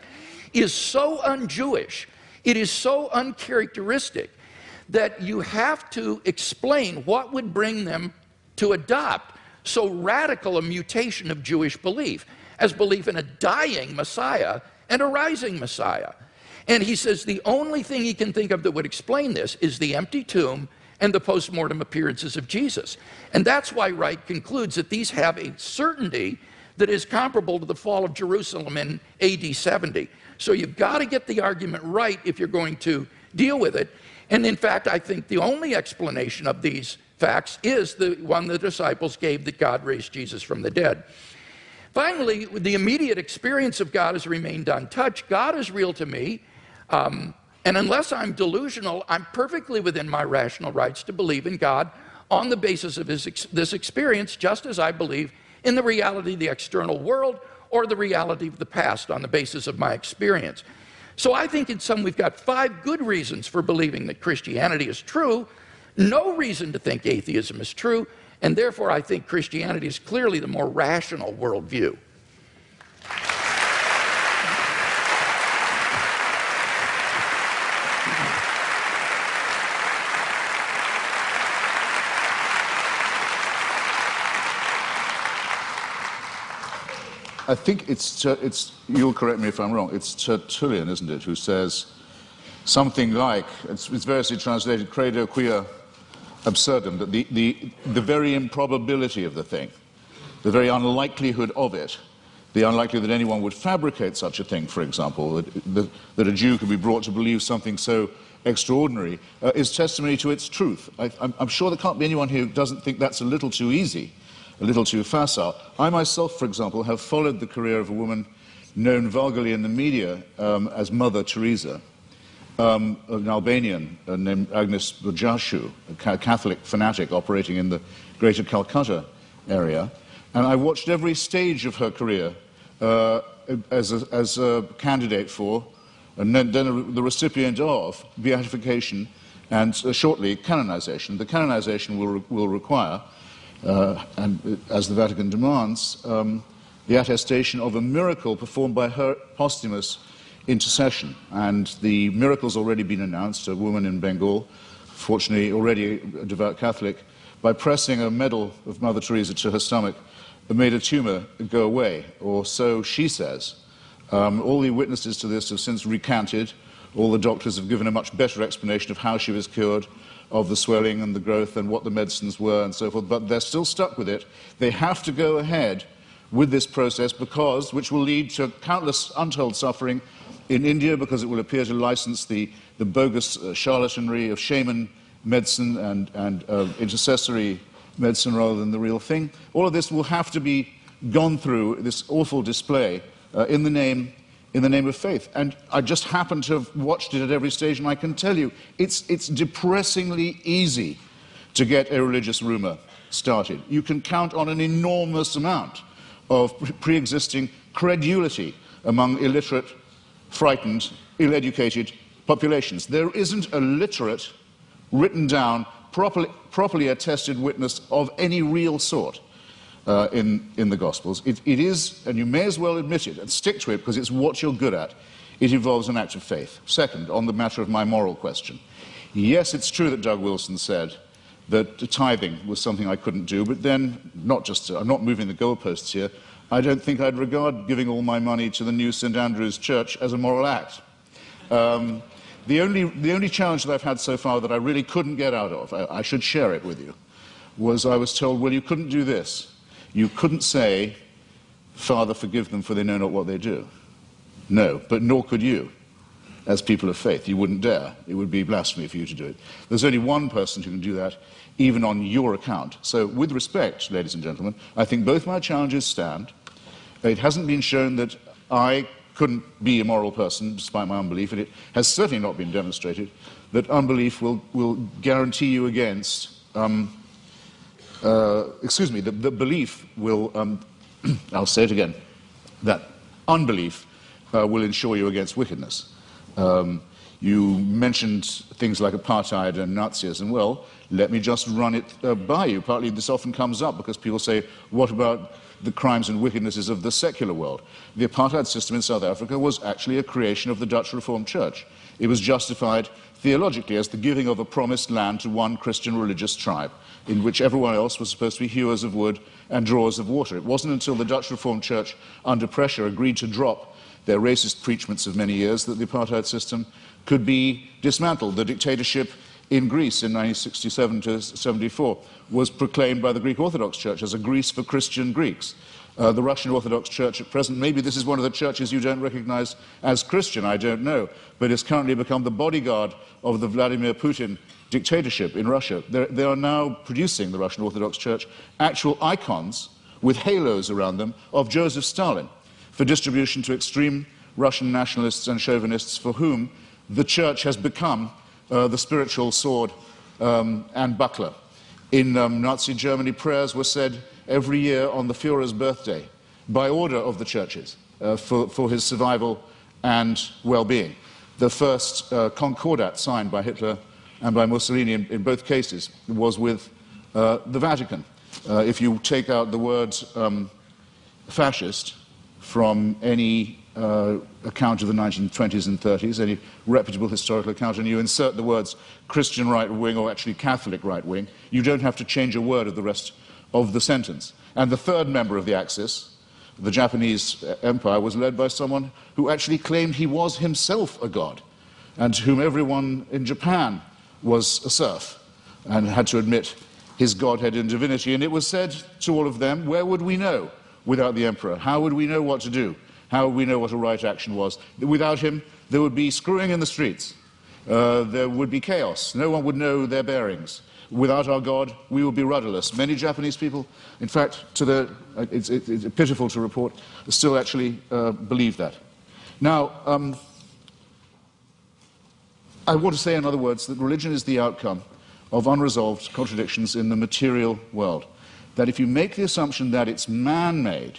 Speaker 4: is so un-Jewish, it is so uncharacteristic, that you have to explain what would bring them to adopt so radical a mutation of Jewish belief as belief in a dying Messiah and a rising Messiah. And he says the only thing he can think of that would explain this is the empty tomb and the post-mortem appearances of Jesus. And that's why Wright concludes that these have a certainty that is comparable to the fall of Jerusalem in AD 70. So you've got to get the argument right if you're going to deal with it. And in fact, I think the only explanation of these facts is the one the disciples gave, that God raised Jesus from the dead. Finally, the immediate experience of God has remained untouched. God is real to me, and unless I'm delusional, I'm perfectly within my rational rights to believe in God on the basis of this experience, just as I believe in the reality of the external world or the reality of the past on the basis of my experience. So I think in sum we've got 5 good reasons for believing that Christianity is true, no reason to think atheism is true, and therefore I think Christianity is clearly the more rational worldview.
Speaker 5: I think it's, you'll correct me if I'm wrong, it's Tertullian, isn't it, who says something like, it's variously translated, credo quia absurdum, that the very improbability of the thing, the very unlikelihood of it, the unlikelihood that anyone would fabricate such a thing, for example, that a Jew could be brought to believe something so extraordinary, is testimony to its truth. I'm sure there can't be anyone who doesn't think that's a little too easy, a little too facile. I myself, for example, have followed the career of a woman known vulgarly in the media as Mother Teresa, an Albanian named Agnes Bujashu, a Catholic fanatic operating in the greater Calcutta area. And I watched every stage of her career as a candidate for, and then the recipient of, beatification and shortly canonization. The canonization will require, and as the Vatican demands, the attestation of a miracle performed by her posthumous intercession. And the miracle's already been announced. A woman in Bengal, fortunately already a devout Catholic, by pressing a medal of Mother Teresa to her stomach, made a tumor go away, or so she says. All the witnesses to this have since recanted. All the doctors have given a much better explanation of how she was cured, of the swelling and the growth and what the medicines were and so forth, but they're still stuck with it. They have to go ahead with this process because, which will lead to countless untold suffering in India, because it will appear to license the bogus charlatanry of shaman medicine and intercessory medicine rather than the real thing. All of this will have to be gone through, this awful display, in the name of faith. And I just happen to have watched it at every stage, and I can tell you, it's depressingly easy to get a religious rumor started. You can count on an enormous amount of pre-existing credulity among illiterate, frightened, ill-educated populations. There isn't a literate, written down, properly attested witness of any real sort in the Gospels. It is, and you may as well admit it and stick to it because it's what you're good at, it involves an act of faith. Second, on the matter of my moral question, yes, it's true that Doug Wilson said that tithing was something I couldn't do, but then, I'm not moving the goalposts here, I don't think I'd regard giving all my money to the new St. Andrew's Church as a moral act. The only challenge that I've had so far that I really couldn't get out of, I should share it with you, was I was told, well, you couldn't do this. You couldn't say, Father, forgive them for they know not what they do. No, but nor could you, as people of faith. You wouldn't dare. It would be blasphemy for you to do it. There's only one person who can do that, even on your account. So with respect, ladies and gentlemen, I think both my challenges stand. It hasn't been shown that I couldn't be a moral person despite my unbelief, and it has certainly not been demonstrated that unbelief will guarantee you against, the belief will, I'll say it again, that unbelief will ensure you against wickedness. You mentioned things like apartheid and Nazism. Well, let me just run it by you. Partly this often comes up because people say, what about the crimes and wickednesses of the secular world? The apartheid system in South Africa was actually a creation of the Dutch Reformed Church. It was justified theologically as the giving of a promised land to one Christian religious tribe, in which everyone else was supposed to be hewers of wood and drawers of water. It wasn't until the Dutch Reformed Church, under pressure, agreed to drop their racist preachments of many years that the apartheid system could be dismantled. The dictatorship in Greece in 1967 to 74 was proclaimed by the Greek Orthodox Church as a Greece for Christian Greeks. The Russian Orthodox Church at present, maybe this is one of the churches you don't recognize as Christian, I don't know, but it's currently become the bodyguard of the Vladimir Putin dictatorship in Russia. They are now producing, the Russian Orthodox Church, actual icons with halos around them of Joseph Stalin for distribution to extreme Russian nationalists and chauvinists for whom the church has become the spiritual sword and buckler. In Nazi Germany, prayers were said every year on the Führer's birthday by order of the churches for his survival and well-being. The first concordat signed by Hitler and by Mussolini in both cases was with the Vatican. If you take out the word fascist from any account of the 1920s and 30s, any reputable historical account, and you insert the words Christian right wing or actually Catholic right wing, you don't have to change a word of the rest of the sentence. And the third member of the Axis, the Japanese Empire, was led by someone who actually claimed he was himself a god, and to whom everyone in Japan was a serf, and had to admit his godhead and divinity. And it was said to all of them, where would we know without the emperor? How would we know what to do? How would we know what a right action was? Without him, there would be screwing in the streets. There would be chaos. No one would know their bearings. Without our God, we would be rudderless. Many Japanese people, in fact, it's pitiful to report, still actually believe that. Now, I want to say, in other words, that religion is the outcome of unresolved contradictions in the material world. That if you make the assumption that it's man-made,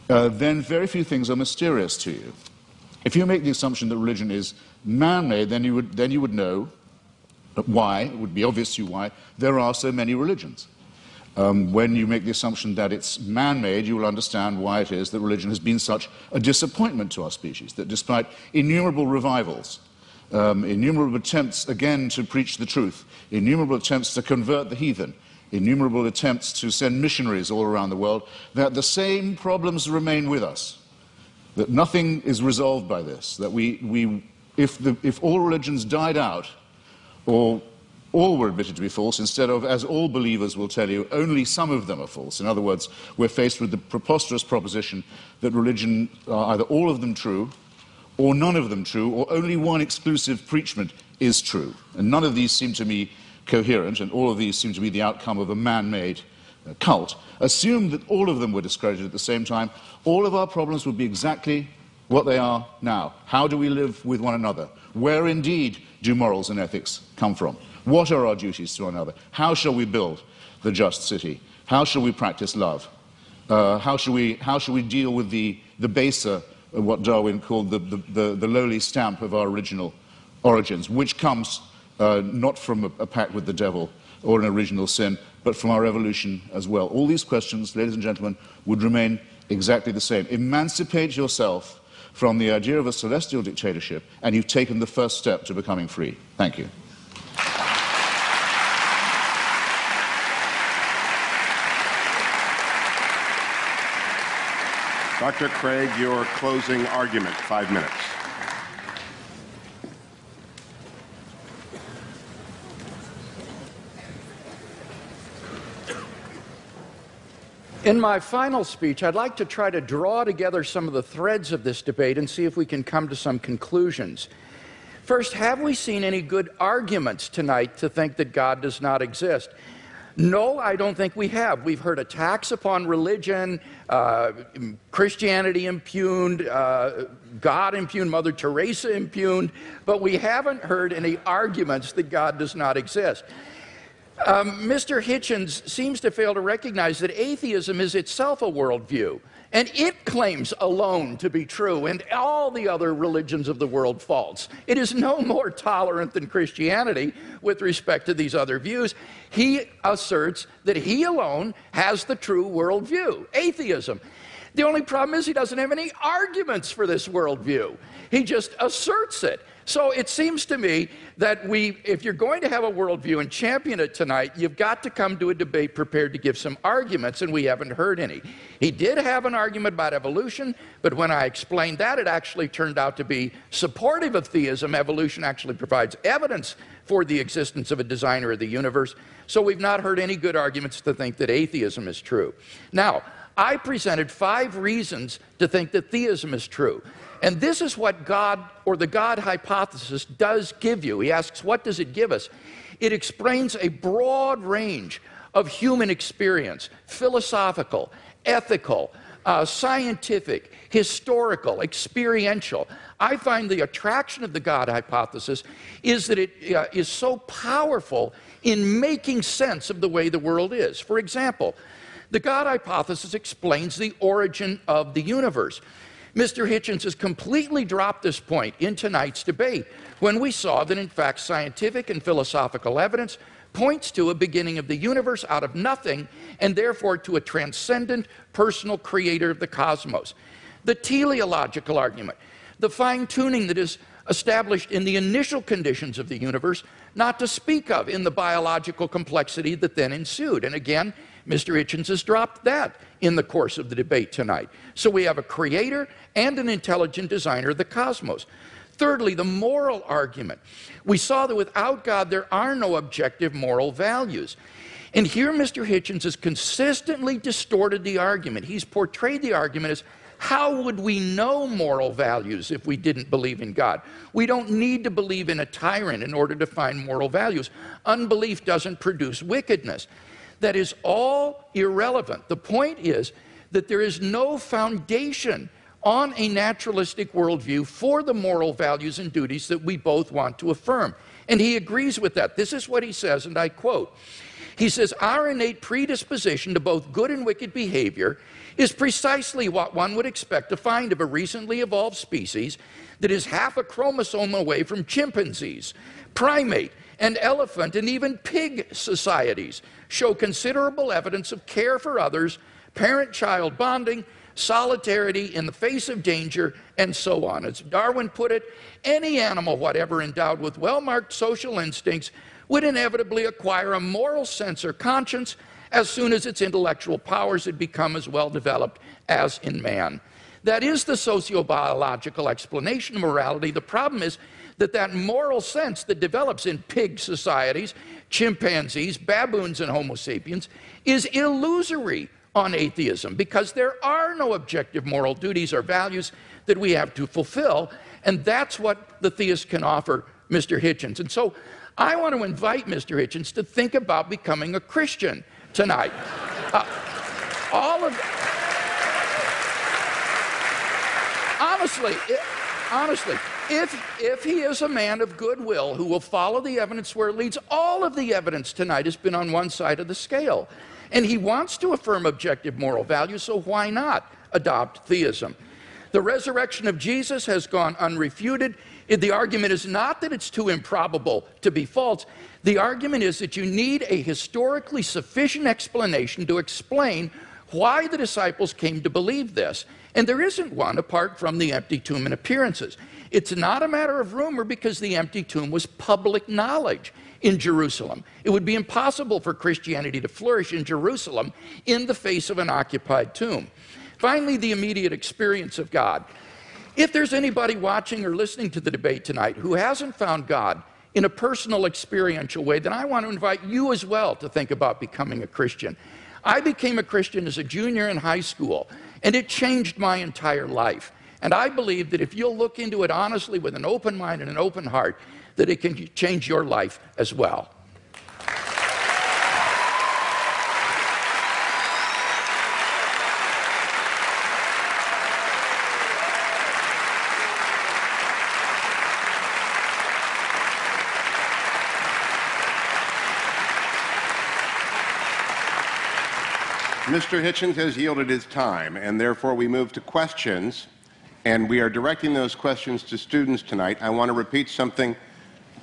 Speaker 5: then very few things are mysterious to you. If you make the assumption that religion is man-made, then you would know why, it would be obvious to you why, there are so many religions. When you make the assumption that it's man-made, you will understand why it is that religion has been such a disappointment to our species, that despite innumerable revivals, innumerable attempts again to preach the truth, innumerable attempts to convert the heathen, innumerable attempts to send missionaries all around the world, that the same problems remain with us, that nothing is resolved by this, that if all religions died out, or all were admitted to be false, instead of, as all believers will tell you, only some of them are false. In other words, we're faced with the preposterous proposition that religion are either all of them true, or none of them true, or only one exclusive preachment is true. And none of these seem to me coherent, and all of these seem to be the outcome of a man-made cult. Assume that all of them were discredited at the same time, all of our problems would be exactly what they are now. How do we live with one another? Where indeed do morals and ethics come from? What are our duties to one another? How shall we build the just city? How shall we practice love? How shall we deal with the baser, what Darwin called the lowly stamp of our original origins, which comes not from a pact with the devil or an original sin, but from our evolution as well. All these questions, ladies and gentlemen, would remain exactly the same. Emancipate yourself from the idea of a celestial dictatorship, and you've taken the first step to becoming free. Thank you.
Speaker 3: Dr. Craig, your closing argument, 5 minutes.
Speaker 4: In my final speech, I'd like to try to draw together some of the threads of this debate and see if we can come to some conclusions. First, have we seen any good arguments tonight to think that God does not exist? No, I don't think we have. We've heard attacks upon religion, Christianity impugned, God impugned, Mother Teresa impugned, but we haven't heard any arguments that God does not exist. Mr. Hitchens seems to fail to recognize that atheism is itself a worldview, and it claims alone to be true, and all the other religions of the world false. It is no more tolerant than Christianity with respect to these other views. He asserts that he alone has the true worldview, atheism. The only problem is he doesn't have any arguments for this worldview. He just asserts it. So it seems to me that if you're going to have a worldview and champion it tonight, you've got to come to a debate prepared to give some arguments, and we haven't heard any. He did have an argument about evolution, but when I explained that, it actually turned out to be supportive of theism. Evolution actually provides evidence for the existence of a designer of the universe. So we've not heard any good arguments to think that atheism is true. Now, I presented 5 reasons to think that theism is true. And this is what God, or the God hypothesis, does give you. He asks, what does it give us? It explains a broad range of human experience, philosophical, ethical, scientific, historical, experiential. I find the attraction of the God hypothesis is that it is so powerful in making sense of the way the world is. For example, the God hypothesis explains the origin of the universe. Mr. Hitchens has completely dropped this point in tonight's debate when we saw that, in fact, scientific and philosophical evidence points to a beginning of the universe out of nothing, and therefore to a transcendent personal creator of the cosmos. The teleological argument, the fine-tuning that is established in the initial conditions of the universe, not to speak of in the biological complexity that then ensued. And again, Mr. Hitchens has dropped that in the course of the debate tonight. So we have a creator and an intelligent designer of the cosmos. Thirdly, the moral argument. We saw that without God, there are no objective moral values. And here Mr. Hitchens has consistently distorted the argument. He's portrayed the argument as, how would we know moral values if we didn't believe in God? We don't need to believe in a tyrant in order to find moral values. Unbelief doesn't produce wickedness. That is all irrelevant. The point is that there is no foundation on a naturalistic worldview for the moral values and duties that we both want to affirm. And he agrees with that. This is what he says, and I quote. He says, our innate predisposition to both good and wicked behavior is precisely what one would expect to find of a recently evolved species that is half a chromosome away from chimpanzees, primate, and elephant, and even pig societies show considerable evidence of care for others, parent-child bonding, solidarity in the face of danger, and so on. As Darwin put it, any animal whatever endowed with well-marked social instincts would inevitably acquire a moral sense or conscience as soon as its intellectual powers had become as well developed as in man. That is the sociobiological explanation of morality. The problem is that that moral sense that develops in pig societies, chimpanzees, baboons, and Homo sapiens is illusory on atheism, because there are no objective moral duties or values that we have to fulfill, and that's what the theist can offer Mr. Hitchens. And so I want to invite Mr. Hitchens to think about becoming a Christian tonight. Honestly, if he is a man of goodwill who will follow the evidence where it leads, all of the evidence tonight has been on one side of the scale. And he wants to affirm objective moral values, so why not adopt theism? The resurrection of Jesus has gone unrefuted. The argument is not that it's too improbable to be false. The argument is that you need a historically sufficient explanation to explain why the disciples came to believe this. And there isn't one apart from the empty tomb and appearances. It's not a matter of rumor, because the empty tomb was public knowledge in Jerusalem. It would be impossible for Christianity to flourish in Jerusalem in the face of an occupied tomb. Finally, the immediate experience of God. If there's anybody watching or listening to the debate tonight who hasn't found God in a personal, experiential way, then I want to invite you as well to think about becoming a Christian. I became a Christian as a junior in high school, and it changed my entire life. And I believe that if you'll look into it honestly with an open mind and an open heart, that it can change your life as well.
Speaker 6: Mr. Hitchens has yielded his time, and therefore we move to questions, and we are directing those questions to students tonight. I want to repeat something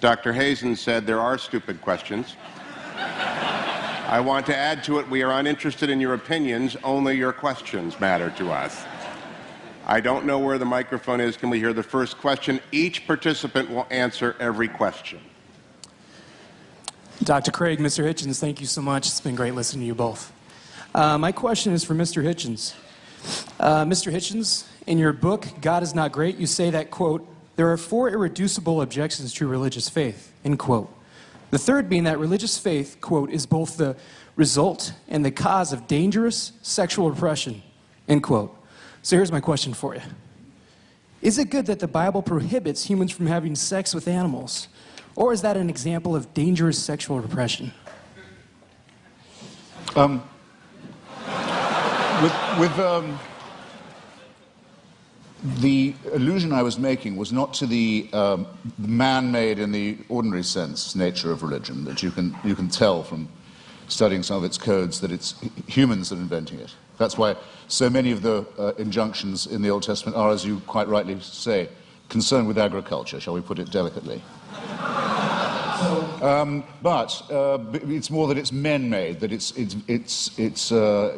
Speaker 6: Dr. Hazen said: there are stupid questions. I want to add to it, we are uninterested in your opinions, only your questions matter to us. I don't know where the microphone is. Can we hear the first question? Each participant will answer every question.
Speaker 7: Dr. Craig, Mr. Hitchens, thank you so much. It's been great listening to you both. My question is for Mr. Hitchens. Mr. Hitchens, in your book, God is Not Great, you say that, quote, there are 4 irreducible objections to religious faith, end quote. The third being that religious faith, quote, is both the result and the cause of dangerous sexual repression, end quote. So here's my question for you. Is it good that the Bible prohibits humans from having sex with animals? Or is that an example of dangerous sexual repression?
Speaker 5: The allusion I was making was not to the man-made in the ordinary sense nature of religion, that you can tell from studying some of its codes that it's humans that are inventing it. That's why so many of the injunctions in the Old Testament are, as you quite rightly say, concerned with agriculture, shall we put it delicately. But it's more that it's men-made, that it's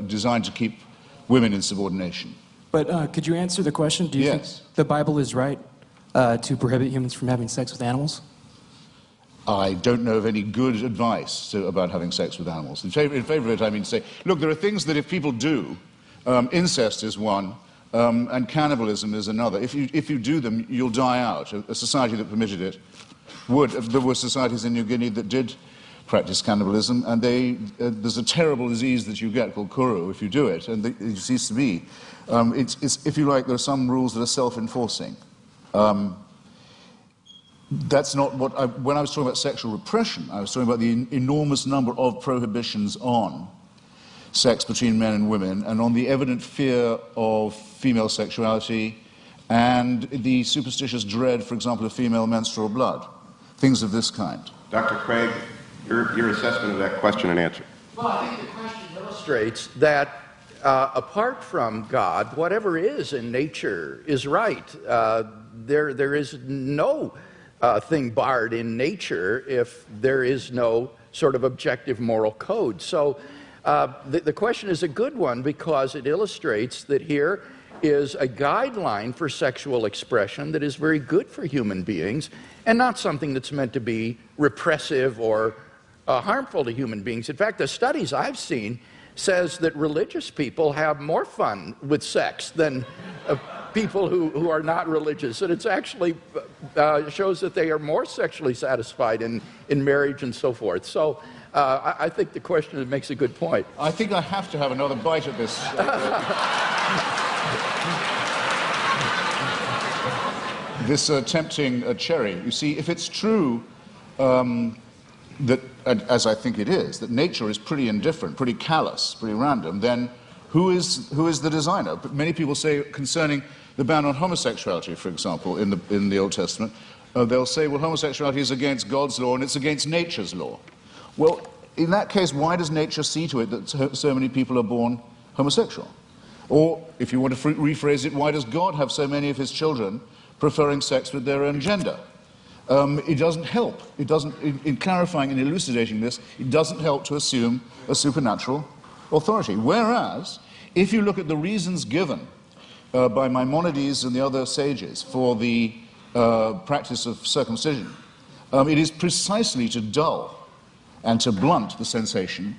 Speaker 5: designed to keep women in subordination.
Speaker 7: But could you answer the question? Do you think the Bible is right to prohibit humans from having sex with animals?
Speaker 5: I don't know of any good advice about having sex with animals. In favor of it, I mean to say, look, there are things that if people do, incest is one, and cannibalism is another. If you do them, you'll die out. A society that permitted it would. There were societies in New Guinea that did practice cannibalism, and there's a terrible disease that you get called kuru if you do it, and it seems to be. It's, if you like, there are some rules that are self-enforcing. That's not what when I was talking about sexual repression, I was talking about the enormous number of prohibitions on sex between men and women, and on the evident fear of female sexuality, and the superstitious dread, for example, of female menstrual blood. Things of this kind.
Speaker 6: Dr. Craig, your assessment of that question and answer.
Speaker 4: Well, I think the question illustrates that apart from God, whatever is in nature is right. There is no thing barred in nature if there is no sort of objective moral code. So the question is a good one because it illustrates that here is a guideline for sexual expression that is very good for human beings and not something that's meant to be repressive or harmful to human beings. In fact, the studies I've seen says that religious people have more fun with sex than people who are not religious, and it's actually shows that they are more sexually satisfied in marriage and so forth. So I think the question makes a good point.
Speaker 5: I think I have to have another bite at this. This tempting cherry. You see, if it's true that, as I think it is, that nature is pretty indifferent, pretty callous, pretty random, then who is the designer? But many people say concerning the ban on homosexuality, for example, in the Old Testament, they'll say, well, homosexuality is against God's law and it's against nature's law. Well, in that case, why does nature see to it that so many people are born homosexual? Or, if you want to rephrase it, why does God have so many of his children preferring sex with their own gender? It doesn't help. It doesn't, in clarifying and elucidating this, it doesn't help to assume a supernatural authority. Whereas, if you look at the reasons given by Maimonides and the other sages for the practice of circumcision, it is precisely to dull and to blunt the sensation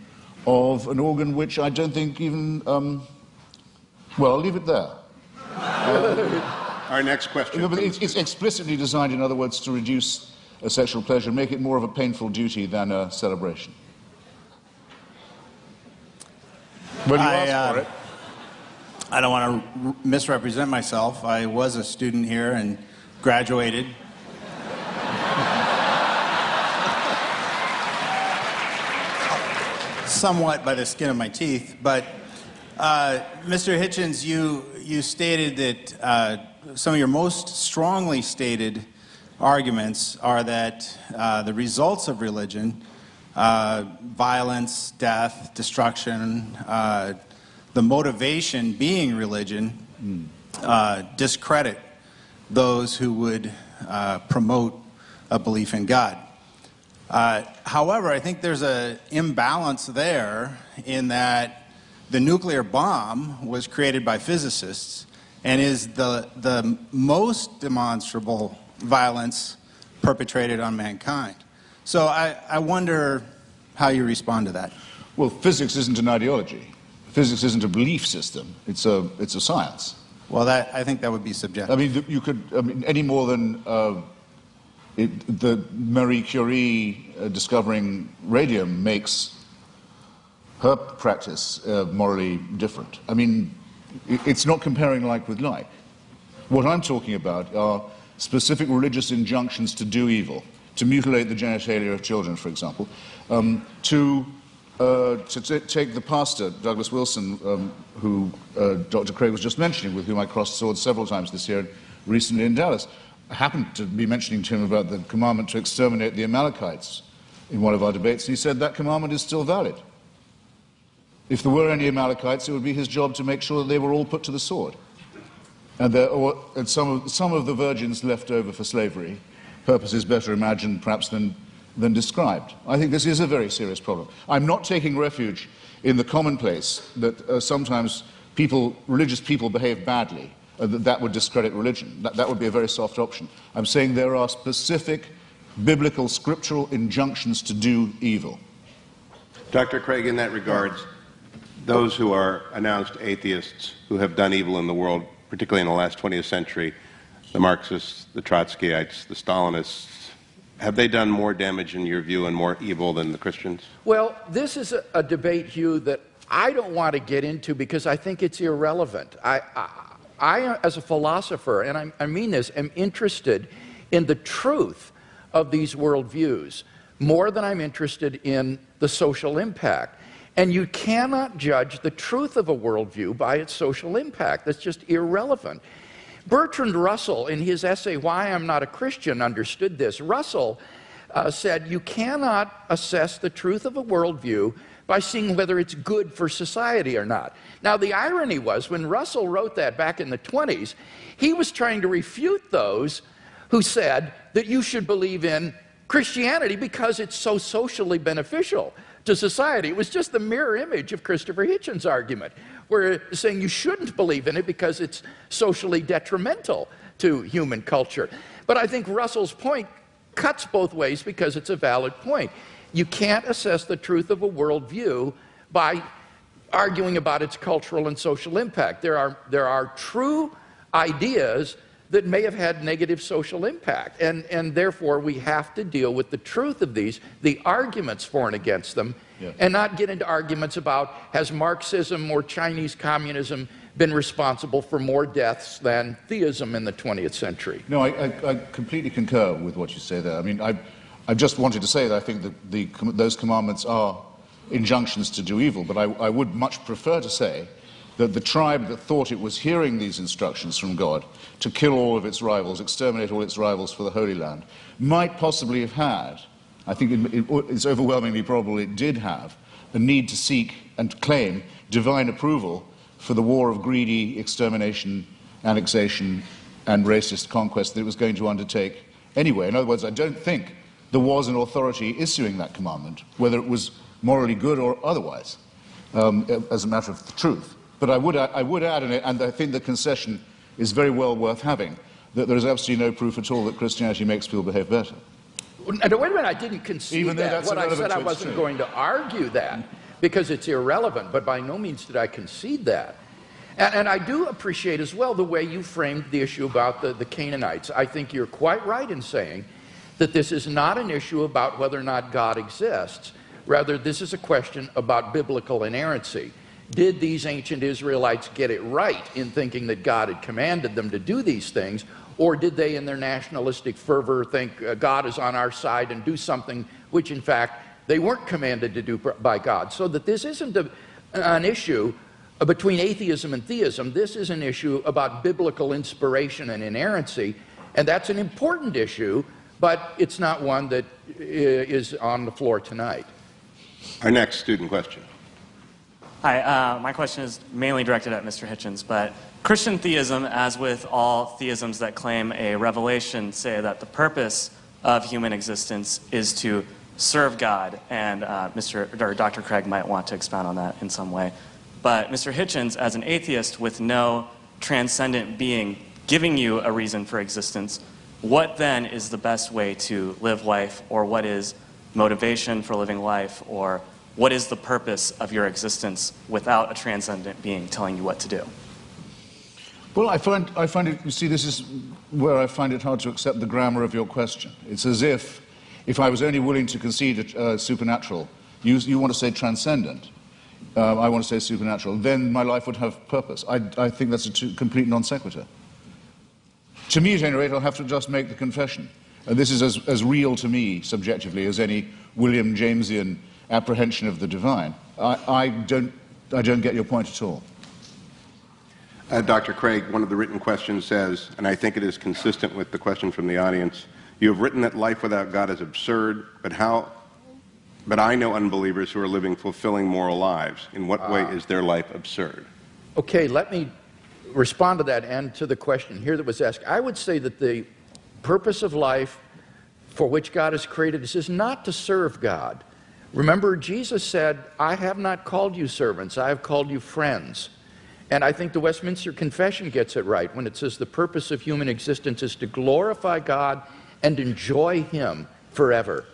Speaker 5: of an organ which I don't think even, well, I'll leave it there.
Speaker 6: Our next question.
Speaker 5: No, but it's explicitly designed, in other words, to reduce sexual pleasure, make it more of a painful duty than a celebration. When you ask for it.
Speaker 8: I don't want to misrepresent myself. I was a student here and graduated. Somewhat by the skin of my teeth, but Mr. Hitchens, you stated that some of your most strongly stated arguments are that the results of religion, violence, death, destruction, the motivation being religion, discredit those who would promote a belief in God. However, I think there's an imbalance there in that the nuclear bomb was created by physicists, and is the most demonstrable violence perpetrated on mankind. So I wonder how you respond to that.
Speaker 5: Well, physics isn't an ideology. Physics isn't a belief system. It's a science.
Speaker 8: Well, I think that would be subjective.
Speaker 5: I mean, you could, any more than the Marie Curie discovering radium makes her practice morally different. I mean, it's not comparing like with like. What I'm talking about are specific religious injunctions to do evil, to mutilate the genitalia of children, for example, to take the pastor, Douglas Wilson, who Dr. Craig was just mentioning, with whom I crossed swords several times this year, recently in Dallas. I happened to be mentioning to him about the commandment to exterminate the Amalekites in one of our debates, and he said that commandment is still valid. If there were any Amalekites, it would be his job to make sure that they were all put to the sword. And some of the virgins left over for slavery, purposes better imagined perhaps than described. I think this is a very serious problem. I'm not taking refuge in the commonplace that sometimes religious people behave badly, that would discredit religion. That would be a very soft option. I'm saying there are specific biblical, scriptural injunctions to do evil.
Speaker 6: Dr. Craig, in that regard, those who are announced atheists who have done evil in the world, particularly in the last 20th century, the Marxists, the Trotskyites, the Stalinists, have they done more damage in your view and more evil than the Christians?
Speaker 4: Well, this is a debate, Hugh, that I don't want to get into because I think it's irrelevant. I as a philosopher, and I mean this, am interested in the truth of these worldviews more than I'm interested in the social impact. And you cannot judge the truth of a worldview by its social impact. That's just irrelevant. Bertrand Russell, in his essay, Why I'm Not a Christian, understood this. Russell said, you cannot assess the truth of a worldview by seeing whether it's good for society or not. Now, the irony was, when Russell wrote that back in the 20s, he was trying to refute those who said that you should believe in Christianity because it's so socially beneficial to society. It was just the mirror image of Christopher Hitchens' argument, where saying you shouldn't believe in it because it's socially detrimental to human culture. But I think Russell's point cuts both ways because it's a valid point. You can't assess the truth of a worldview by arguing about its cultural and social impact. There are true ideas that may have had negative social impact, and therefore we have to deal with the truth of these, the arguments for and against them, and not get into arguments about has Marxism or Chinese communism been responsible for more deaths than theism in the 20th century.
Speaker 5: No, I completely concur with what you say there. I mean, I just wanted to say that I think that those commandments are injunctions to do evil, but I would much prefer to say that the tribe that thought it was hearing these instructions from God to kill all of its rivals, exterminate all its rivals for the Holy Land, might possibly have had, I think it's overwhelmingly probable it did have, a need to seek and claim divine approval for the war of greedy extermination, annexation, and racist conquest that it was going to undertake anyway. In other words, I don't think there was an authority issuing that commandment, whether it was morally good or otherwise, as a matter of truth. But I would add, and I think the concession is very well worth having, that there is absolutely no proof at all that Christianity makes people behave better.
Speaker 4: Now, wait a minute, I didn't concede that. What I said, I wasn't going to argue that because it's irrelevant, but by no means did I concede that. And I do appreciate as well the way you framed the issue about the Canaanites. I think you're quite right in saying that this is not an issue about whether or not God exists. Rather, this is a question about biblical inerrancy. Did these ancient Israelites get it right in thinking that God had commanded them to do these things, or did they, in their nationalistic fervor, think God is on our side and do something which, in fact, they weren't commanded to do by God? So that this isn't an issue between atheism and theism. This is an issue about biblical inspiration and inerrancy, and that's an important issue, but it's not one that is on the floor tonight.
Speaker 6: Our next student question.
Speaker 9: Hi, my question is mainly directed at Mr. Hitchens, but Christian theism, as with all theisms that claim a revelation, say that the purpose of human existence is to serve God, and Dr. Craig might want to expound on that in some way. But Mr. Hitchens, as an atheist with no transcendent being giving you a reason for existence, what then is the best way to live life, or what is motivation for living life, or what is the purpose of your existence without a transcendent being telling you what to do?
Speaker 5: Well, I find it, you see, this is where I find it hard to accept the grammar of your question. It's as if I was only willing to concede supernatural, you want to say transcendent, I want to say supernatural, then my life would have purpose. I think that's a complete non sequitur. To me, at any rate, I'll have to just make the confession. This is as real to me, subjectively, as any William Jamesian apprehension of the divine. I don't get your point at all.
Speaker 6: Dr. Craig, one of the written questions says, and I think it is consistent with the question from the audience, you have written that life without God is absurd, but I know unbelievers who are living fulfilling moral lives. In what way is their life absurd?
Speaker 4: Okay, let me respond to that and to the question here that was asked. I would say that the purpose of life for which God has created us is not to serve God. Remember, Jesus said, I have not called you servants, I have called you friends. And I think the Westminster Confession gets it right when it says the purpose of human existence is to glorify God and enjoy Him forever.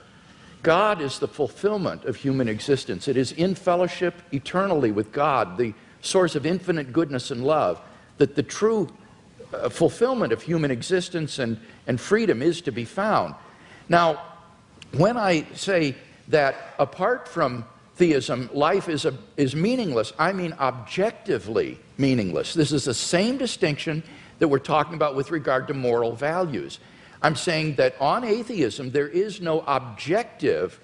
Speaker 4: God is the fulfillment of human existence. It is in fellowship eternally with God, the source of infinite goodness and love, that the true fulfillment of human existence and freedom is to be found. Now, when I say that apart from theism, life is meaningless, I mean objectively meaningless. This is the same distinction that we're talking about with regard to moral values. I'm saying that on atheism, there is no objective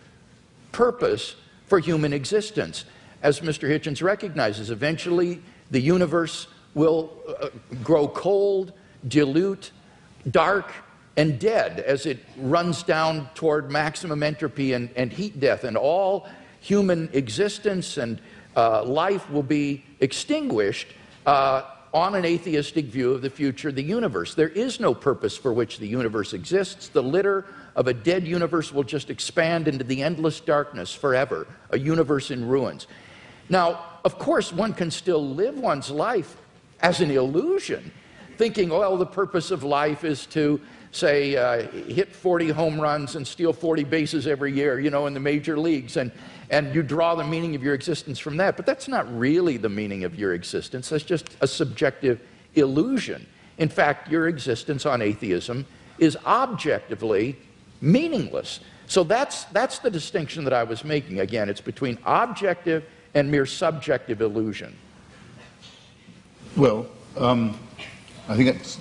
Speaker 4: purpose for human existence. As Mr. Hitchens recognizes, eventually the universe will grow cold, dilute, dark, and dead as it runs down toward maximum entropy and heat death, and all human existence and life will be extinguished on an atheistic view of the future of the universe. There is no purpose for which the universe exists. The litter of a dead universe will just expand into the endless darkness forever, a universe in ruins. Now, of course, one can still live one's life as an illusion, thinking, well, the purpose of life is to, say, hit 40 home runs and steal 40 bases every year, you know, in the major leagues, and you draw the meaning of your existence from that. But that's not really the meaning of your existence. That's just a subjective illusion. In fact, your existence on atheism is objectively meaningless. So that's the distinction that I was making. Again, it's between objective and mere subjective illusion.
Speaker 5: Well, I think it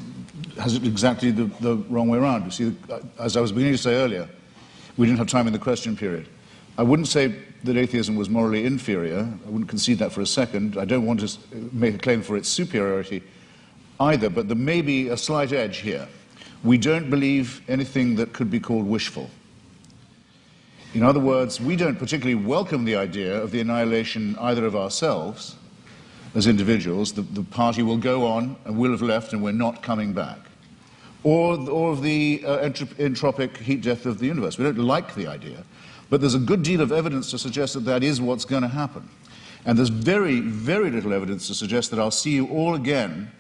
Speaker 5: has it exactly the wrong way around. You see, as I was beginning to say earlier, we didn't have time in the question period. I wouldn't say that atheism was morally inferior. I wouldn't concede that for a second. I don't want to make a claim for its superiority either, but there may be a slight edge here. We don't believe anything that could be called wishful. In other words, we don't particularly welcome the idea of the annihilation either of ourselves as individuals, the party will go on and will have left and we're not coming back, or of the entropic heat death of the universe. We don't like the idea, but there's a good deal of evidence to suggest that that is what's going to happen. And there's very, very little evidence to suggest that I'll see you all again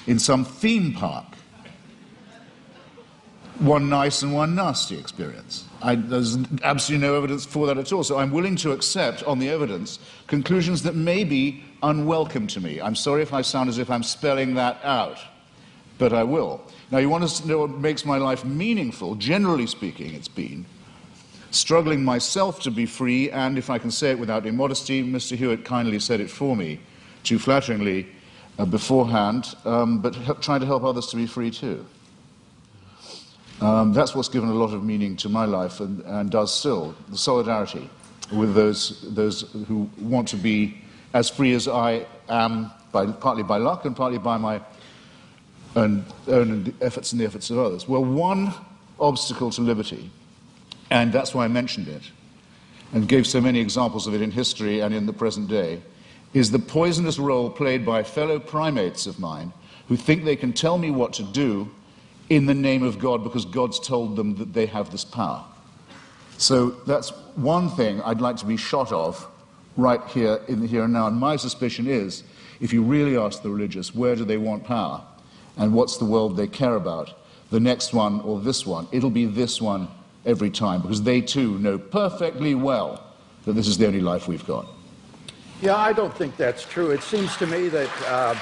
Speaker 5: in some theme park. One nice and one nasty experience. There's absolutely no evidence for that at all. So I'm willing to accept, on the evidence, conclusions that may be unwelcome to me. I'm sorry if I sound as if I'm spelling that out, but I will. Now, you want to know what makes my life meaningful? Generally speaking, it's been struggling myself to be free, and if I can say it without immodesty, Mr. Hewitt kindly said it for me, too flatteringly beforehand, but trying to help others to be free too. That's what's given a lot of meaning to my life and does still, the solidarity with those who want to be as free as I am, partly by luck and partly by my own efforts and the efforts of others. Well, one obstacle to liberty, and that's why I mentioned it, and gave so many examples of it in history and in the present day, is the poisonous role played by fellow primates of mine who think they can tell me what to do in the name of God because God's told them that they have this power. So that's one thing I'd like to be shot of right here in the here and now. And my suspicion is if you really ask the religious where do they want power and what's the world they care about, the next one or this one, it'll be this one every time, because they too know perfectly well that this is the only life we've got.
Speaker 4: Yeah, I don't think that's true. It seems to me that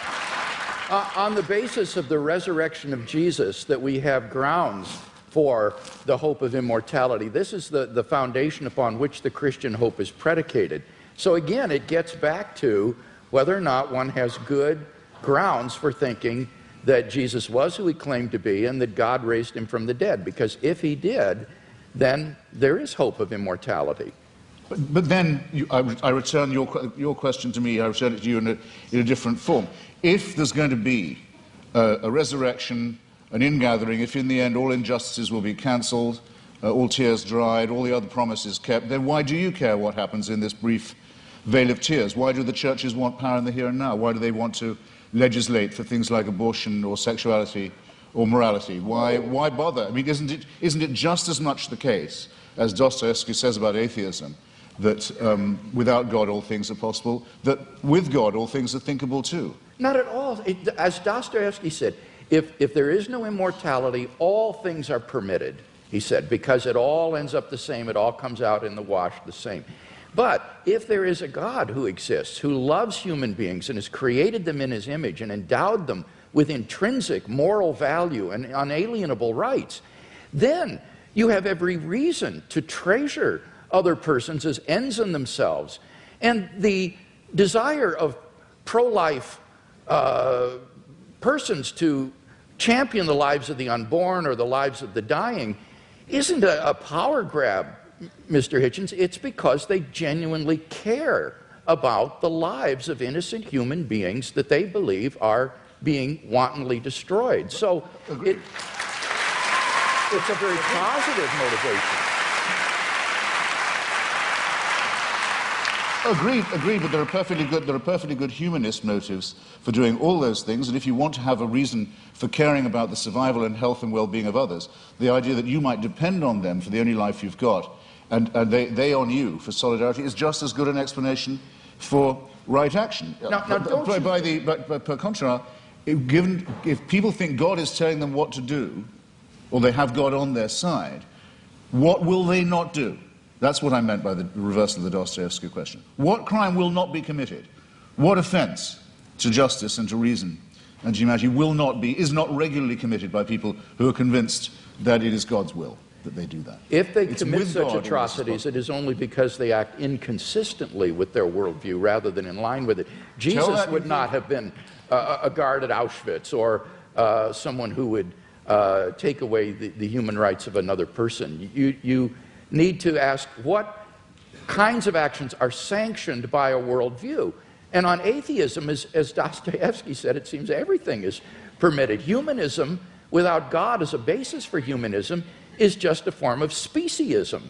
Speaker 4: on the basis of the resurrection of Jesus that we have grounds for the hope of immortality. This is the foundation upon which the Christian hope is predicated. So again, it gets back to whether or not one has good grounds for thinking that Jesus was who he claimed to be and that God raised him from the dead. Because if he did, then there is hope of immortality.
Speaker 5: But then I return your question to me, I return it to you in a different form. If there's going to be a resurrection, an ingathering, if in the end all injustices will be cancelled, all tears dried, all the other promises kept, then why do you care what happens in this brief veil of tears? Why do the churches want power in the here and now? Why do they want to legislate for things like abortion or sexuality or morality? Why bother? I mean, isn't it just as much the case, as Dostoevsky says about atheism, that without God all things are possible, that with God all things are thinkable too?
Speaker 4: Not at all. As Dostoevsky said, if there is no immortality, all things are permitted, he said, because it all ends up the same, it all comes out in the wash the same. But if there is a God who exists, who loves human beings and has created them in his image and endowed them with intrinsic moral value and unalienable rights, then you have every reason to treasure other persons as ends in themselves. And the desire of pro-life persons to champion the lives of the unborn or the lives of the dying isn't a power grab, Mr. Hitchens. It's because they genuinely care about the lives of innocent human beings that they believe are being wantonly destroyed. So it's a very positive motivation.
Speaker 5: Agreed, but there are perfectly good humanist motives for doing all those things, and if you want to have a reason for caring about the survival and health and well-being of others, the idea that you might depend on them for the only life you've got, and they on you for solidarity, is just as good an explanation for right action. Per contra, if people think God is telling them what to do, or they have God on their side, what will they not do? That's what I meant by the reversal of the Dostoevsky question. What crime will not be committed? What offense to justice and to reason and to humanity is not regularly committed by people who are convinced that it is God's will that they do that?
Speaker 4: If they commit such atrocities, it is only because they act inconsistently with their worldview rather than in line with it. Jesus would not have been a guard at Auschwitz or someone who would take away the human rights of another person. You need to ask what kinds of actions are sanctioned by a worldview. And on atheism, as Dostoevsky said, it seems everything is permitted. Humanism, without God as a basis for humanism, is just a form of speciesism,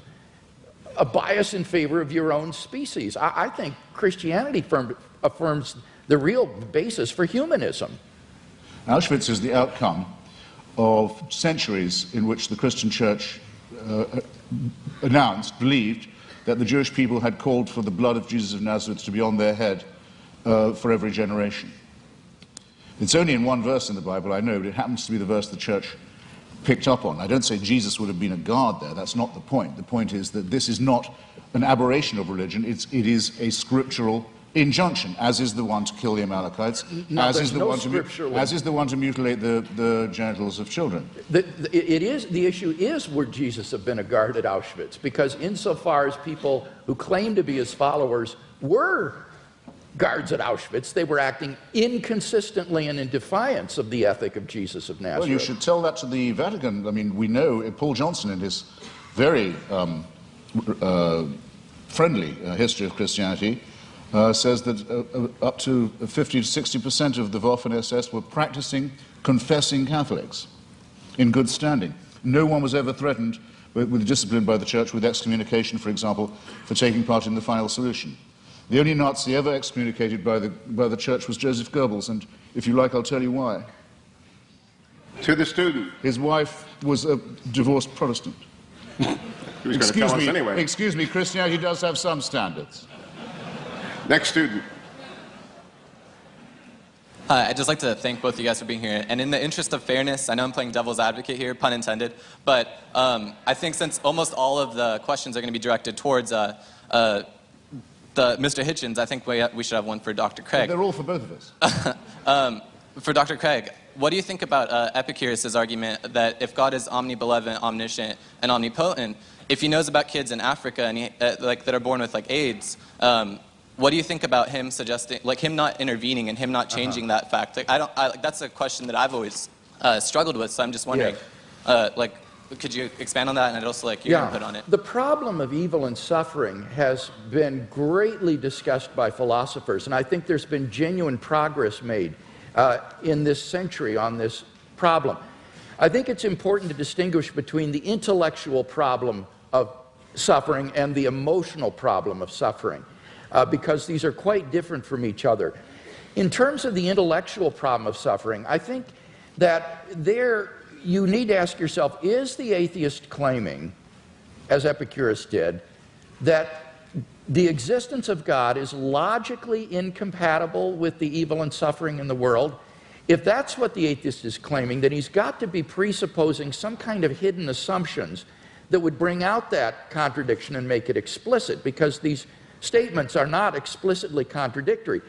Speaker 4: a bias in favor of your own species. I think Christianity affirms the real basis for humanism.
Speaker 5: Auschwitz is the outcome of centuries in which the Christian church believed that the Jewish people had called for the blood of Jesus of Nazareth to be on their head for every generation. It's only in one verse in the Bible, I know, but it happens to be the verse the church picked up on. I don't say Jesus would have been a guard there, that's not the point. The point is that this is not an aberration of religion, it is a scriptural injunction, as is the one to kill the Amalekites, as is the one to mutilate the genitals of children.
Speaker 4: The issue is, would Jesus have been a guard at Auschwitz? Because insofar as people who claim to be his followers were guards at Auschwitz, they were acting inconsistently and in defiance of the ethic of Jesus of Nazareth.
Speaker 5: Well, you should tell that to the Vatican. I mean, we know Paul Johnson, in his very friendly history of Christianity, says that up to 50 to 60% of the Waffen-SS were practicing, confessing Catholics in good standing. No one was ever threatened with discipline by the church, with excommunication, for example, for taking part in the final solution. The only Nazi ever excommunicated by the church was Joseph Goebbels, and if you like, I'll tell you why.
Speaker 6: To the student.
Speaker 5: His wife was a divorced Protestant.
Speaker 6: He was going to tell us anyway.
Speaker 5: Excuse me, Christianity does have some standards.
Speaker 6: Next student.
Speaker 10: Hi, I'd just like to thank both of you guys for being here. And in the interest of fairness, I know I'm playing devil's advocate here, pun intended, but I think since almost all of the questions are going to be directed towards Mr. Hitchens, I think we should have one for Dr. Craig.
Speaker 5: They're all for both of us.
Speaker 10: For Dr. Craig, what do you think about Epicurus' argument that if God is omnibenevolent, omniscient, and omnipotent, if he knows about kids in Africa and that are born with AIDS, what do you think about him suggesting, him not intervening and him not changing that fact? That's a question that I've always struggled with. So I'm just wondering, could you expand on that, and I'd also like your input on it.
Speaker 4: The problem of evil and suffering has been greatly discussed by philosophers, and I think there's been genuine progress made in this century on this problem. I think it's important to distinguish between the intellectual problem of suffering and the emotional problem of suffering, because these are quite different from each other. In terms of the intellectual problem of suffering, I think that you need to ask yourself, is the atheist claiming, as Epicurus did, that the existence of God is logically incompatible with the evil and suffering in the world? If that's what the atheist is claiming, then he's got to be presupposing some kind of hidden assumptions that would bring out that contradiction and make it explicit, because these statements are not explicitly contradictory.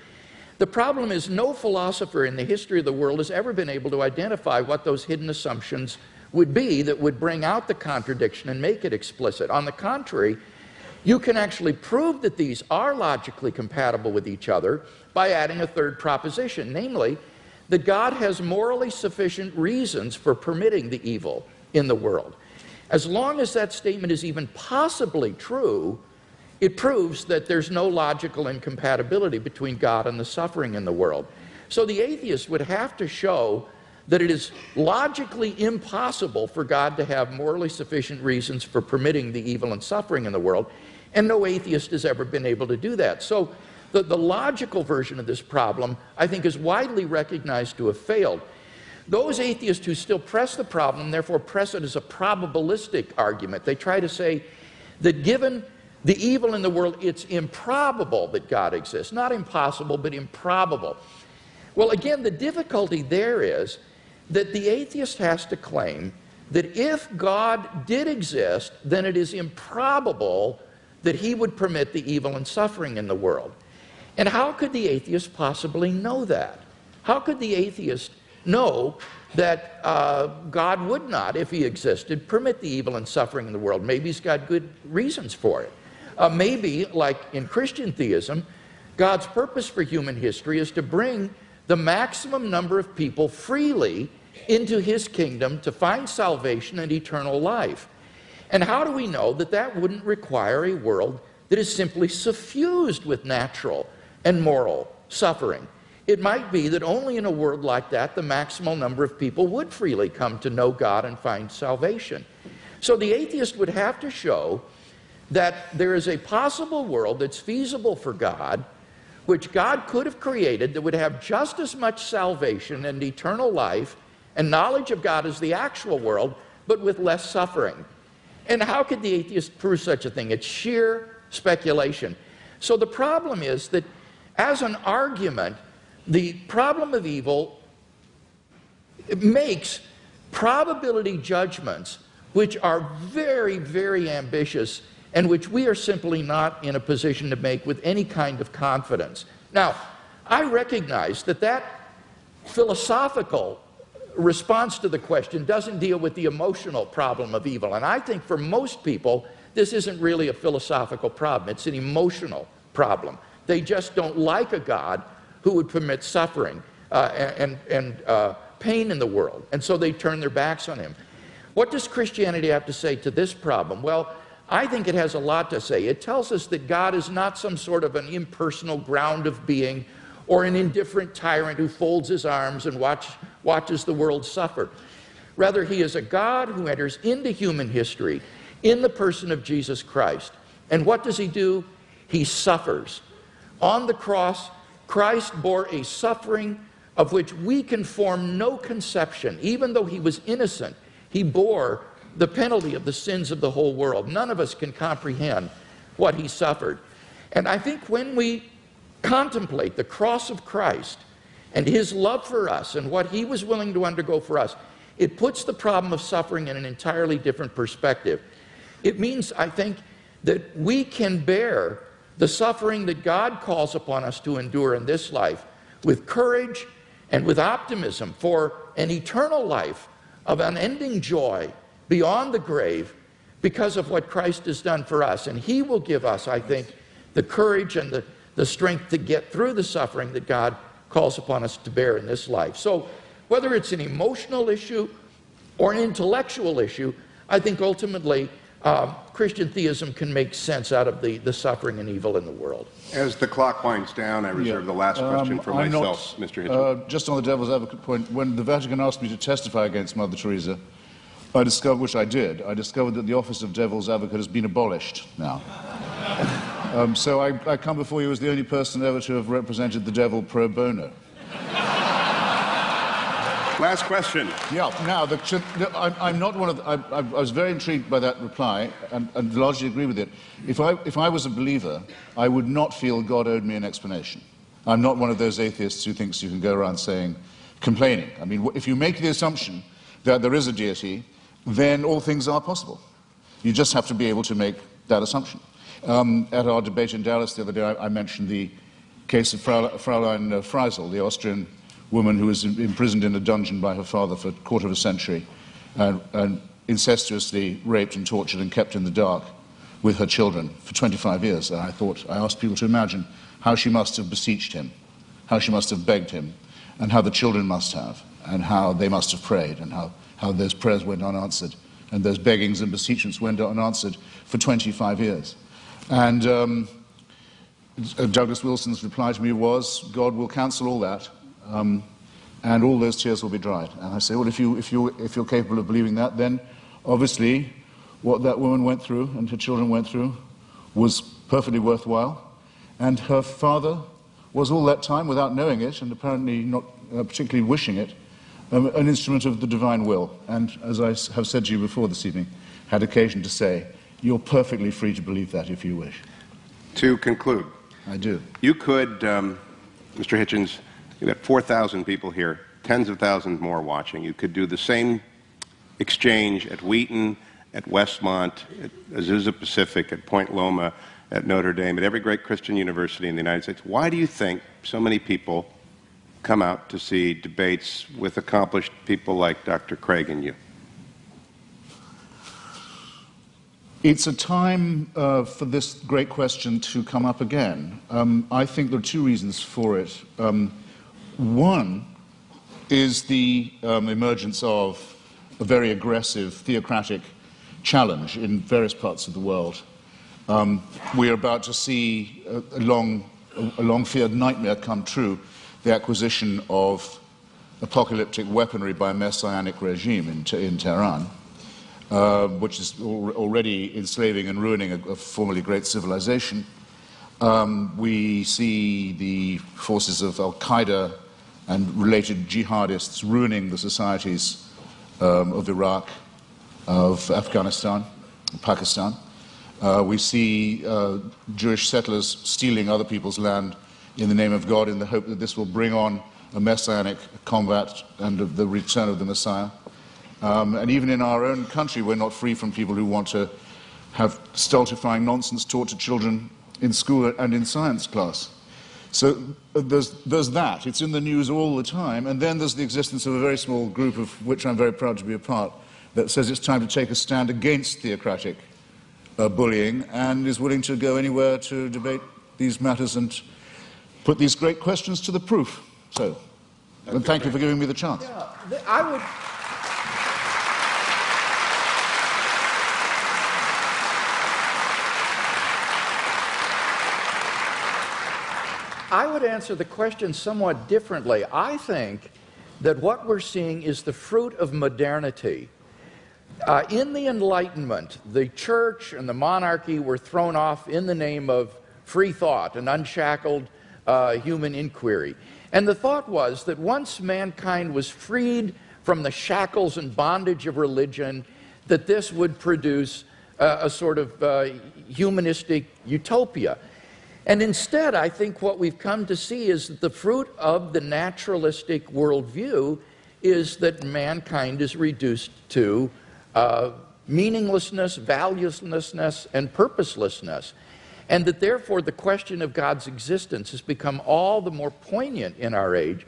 Speaker 4: The problem is no philosopher in the history of the world has ever been able to identify what those hidden assumptions would be that would bring out the contradiction and make it explicit. On the contrary, you can actually prove that these are logically compatible with each other by adding a third proposition, namely that God has morally sufficient reasons for permitting the evil in the world. As long as that statement is even possibly true, it proves that there's no logical incompatibility between God and the suffering in the world. So the atheist would have to show that it is logically impossible for God to have morally sufficient reasons for permitting the evil and suffering in the world, and no atheist has ever been able to do that. So the logical version of this problem, I think, is widely recognized to have failed. Those atheists who still press the problem, therefore press it as a probabilistic argument. They try to say that given the evil in the world, it's improbable that God exists. Not impossible, but improbable. Well, again, the difficulty there is that the atheist has to claim that if God did exist, then it is improbable that he would permit the evil and suffering in the world. And how could the atheist possibly know that? How could the atheist know that God would not, if he existed, permit the evil and suffering in the world? Maybe he's got good reasons for it. Maybe, like in Christian theism, God's purpose for human history is to bring the maximum number of people freely into his kingdom to find salvation and eternal life. And how do we know that that wouldn't require a world that is simply suffused with natural and moral suffering? It might be that only in a world like that the maximal number of people would freely come to know God and find salvation. So the atheist would have to show that there is a possible world that's feasible for God, which God could have created, that would have just as much salvation and eternal life and knowledge of God as the actual world, but with less suffering. And how could the atheist prove such a thing? It's sheer speculation. So the problem is that as an argument, the problem of evil makes probability judgments which are very, very ambitious and which we are simply not in a position to make with any kind of confidence. Now, I recognize that that philosophical response to the question doesn't deal with the emotional problem of evil, and I think for most people this isn't really a philosophical problem, it's an emotional problem. They just don't like a God who would permit suffering and pain in the world, and so they turn their backs on him. What does Christianity have to say to this problem? Well, I think it has a lot to say. It tells us that God is not some sort of an impersonal ground of being or an indifferent tyrant who folds his arms and watches the world suffer. Rather, he is a God who enters into human history in the person of Jesus Christ. And what does he do? He suffers. On the cross, Christ bore a suffering of which we can form no conception. Even though he was innocent, he bore the penalty of the sins of the whole world. None of us can comprehend what he suffered. And I think when we contemplate the cross of Christ and his love for us and what he was willing to undergo for us, it puts the problem of suffering in an entirely different perspective. It means, I think, that we can bear the suffering that God calls upon us to endure in this life with courage and with optimism for an eternal life of unending joy beyond the grave because of what Christ has done for us. And he will give us, I think, the courage and the strength to get through the suffering that God calls upon us to bear in this life. So whether it's an emotional issue or an intellectual issue, I think ultimately Christian theism can make sense out of the suffering and evil in the world.
Speaker 6: As the clock winds down, I reserve the last question for myself, Mr. Hitchens.
Speaker 5: Just on the devil's advocate point, when the Vatican asked me to testify against Mother Teresa, I discovered, which I did, I discovered that the office of devil's advocate has been abolished now. So I come before you as the only person ever to have represented the devil pro bono.
Speaker 6: Last question.
Speaker 5: Yeah. Now, I'm not one of the, I was very intrigued by that reply and largely agree with it. If I was a believer, I would not feel God owed me an explanation. I'm not one of those atheists who thinks you can go around complaining. I mean, if you make the assumption that there is a deity, then all things are possible. You just have to be able to make that assumption. At our debate in Dallas the other day, I mentioned the case of Fräulein Freisel, the Austrian woman who was imprisoned in a dungeon by her father for a quarter of a century and incestuously raped and tortured and kept in the dark with her children for 25 years. And I asked people to imagine how she must have beseeched him, how she must have begged him, and how the children must have, and how they must have prayed, and how those prayers went unanswered, and those beggings and beseechings went unanswered for 25 years. And Douglas Wilson's reply to me was, God will cancel all that, and all those tears will be dried. And I say, well, if you're capable of believing that, then obviously what that woman went through and her children went through was perfectly worthwhile. And her father was all that time, without knowing it, and apparently not particularly wishing it, an instrument of the divine will. And as I have said to you before this evening, had occasion to say, you're perfectly free to believe that if you wish.
Speaker 6: To conclude.
Speaker 5: I do.
Speaker 6: You could, Mr. Hitchens, you've got 4,000 people here, tens of thousands more watching. You could do the same exchange at Wheaton, at Westmont, at Azusa Pacific, at Point Loma, at Notre Dame, at every great Christian university in the United States. Why do you think so many people come out to see debates with accomplished people like Dr. Craig and you?
Speaker 5: It's a time for this great question to come up again. I think there are two reasons for it. One is the emergence of a very aggressive theocratic challenge in various parts of the world. We are about to see a long-feared nightmare come true, the acquisition of apocalyptic weaponry by a messianic regime in Tehran, which is already enslaving and ruining a formerly great civilization. We see the forces of Al-Qaeda and related jihadists ruining the societies of Iraq, of Afghanistan, Pakistan. We see Jewish settlers stealing other people's land in the name of God in the hope that this will bring on a messianic combat and the return of the Messiah. And even in our own country, we're not free from people who want to have stultifying nonsense taught to children in school and in science class. So there's that. It's in the news all the time. And then there's the existence of a very small group, of which I'm very proud to be a part, that says it's time to take a stand against theocratic bullying and is willing to go anywhere to debate these matters and put these great questions to the proof. So, and thank you for giving me the chance.
Speaker 4: Yeah, I would answer the question somewhat differently. I think that what we're seeing is the fruit of modernity. In the Enlightenment, the church and the monarchy were thrown off in the name of free thought and unshackled human inquiry. And the thought was that once mankind was freed from the shackles and bondage of religion, that this would produce a sort of humanistic utopia. And instead, I think what we've come to see is that the fruit of the naturalistic worldview is that mankind is reduced to meaninglessness, valuelessness, and purposelessness. And that therefore the question of God's existence has become all the more poignant in our age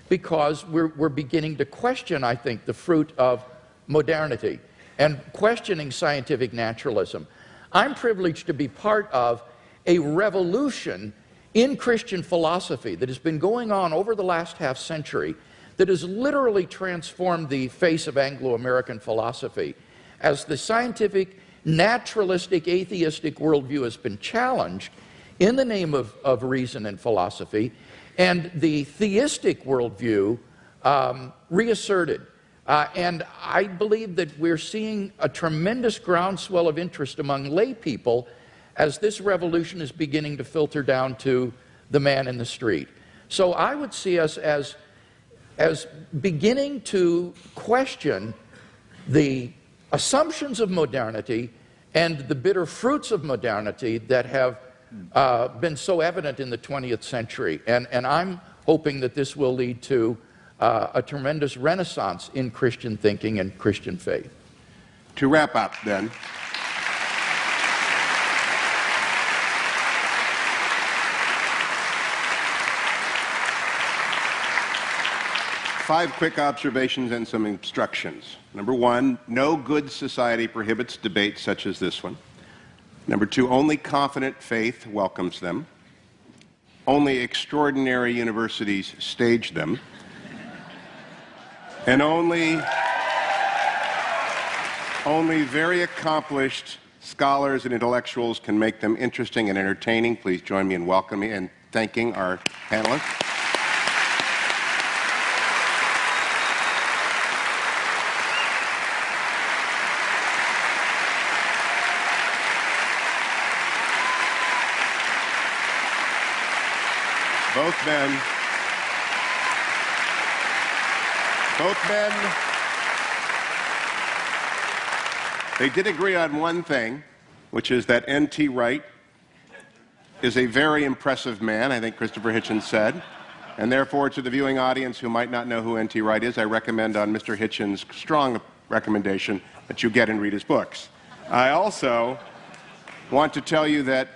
Speaker 4: because we're beginning to question, I think, the fruit of modernity and questioning scientific naturalism. I'm privileged to be part of a revolution in Christian philosophy that has been going on over the last half century that has literally transformed the face of Anglo-American philosophy. As the scientific, naturalistic, atheistic worldview has been challenged in the name of reason and philosophy, and the theistic worldview reasserted. And I believe that we're seeing a tremendous groundswell of interest among lay people as this revolution is beginning to filter down to the man in the street. So I would see us as beginning to question the assumptions of modernity and the bitter fruits of modernity that have been so evident in the 20th century. And I'm hoping that this will lead to a tremendous renaissance in Christian thinking and Christian faith.
Speaker 6: To wrap up, then, five quick observations and some instructions. Number one, no good society prohibits debates such as this one. Number two, only confident faith welcomes them. Only extraordinary universities stage them. And only very accomplished scholars and intellectuals can make them interesting and entertaining. Please join me in welcoming and thanking our panelists. Both men, they did agree on one thing, which is that N.T. Wright is a very impressive man, I think Christopher Hitchens said. And therefore, to the viewing audience who might not know who N.T. Wright is, I recommend on Mr. Hitchens' strong recommendation that you get and read his books. I also want to tell you that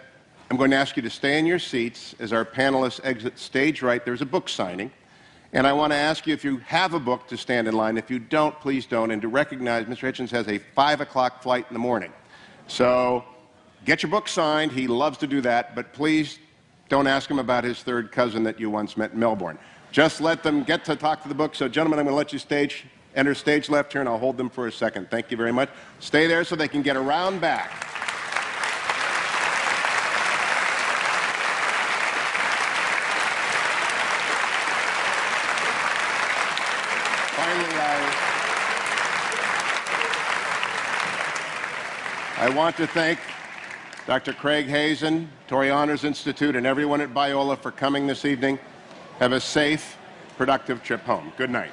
Speaker 6: I'm going to ask you to stay in your seats as our panelists exit stage right. There's a book signing. And I want to ask you, if you have a book, to stand in line. If you don't, please don't. And to recognize Mr. Hitchens has a 5 o'clock flight in the morning. So get your book signed. He loves to do that. But please don't ask him about his third cousin that you once met in Melbourne. Just let them get to talk to the book. So, gentlemen, I'm going to let you enter stage left here, and I'll hold them for a second. Thank you very much. Stay there so they can get around back. I want to thank Dr. Craig Hazen, Torrey Honors Institute, and everyone at Biola for coming this evening. Have a safe, productive trip home. Good night.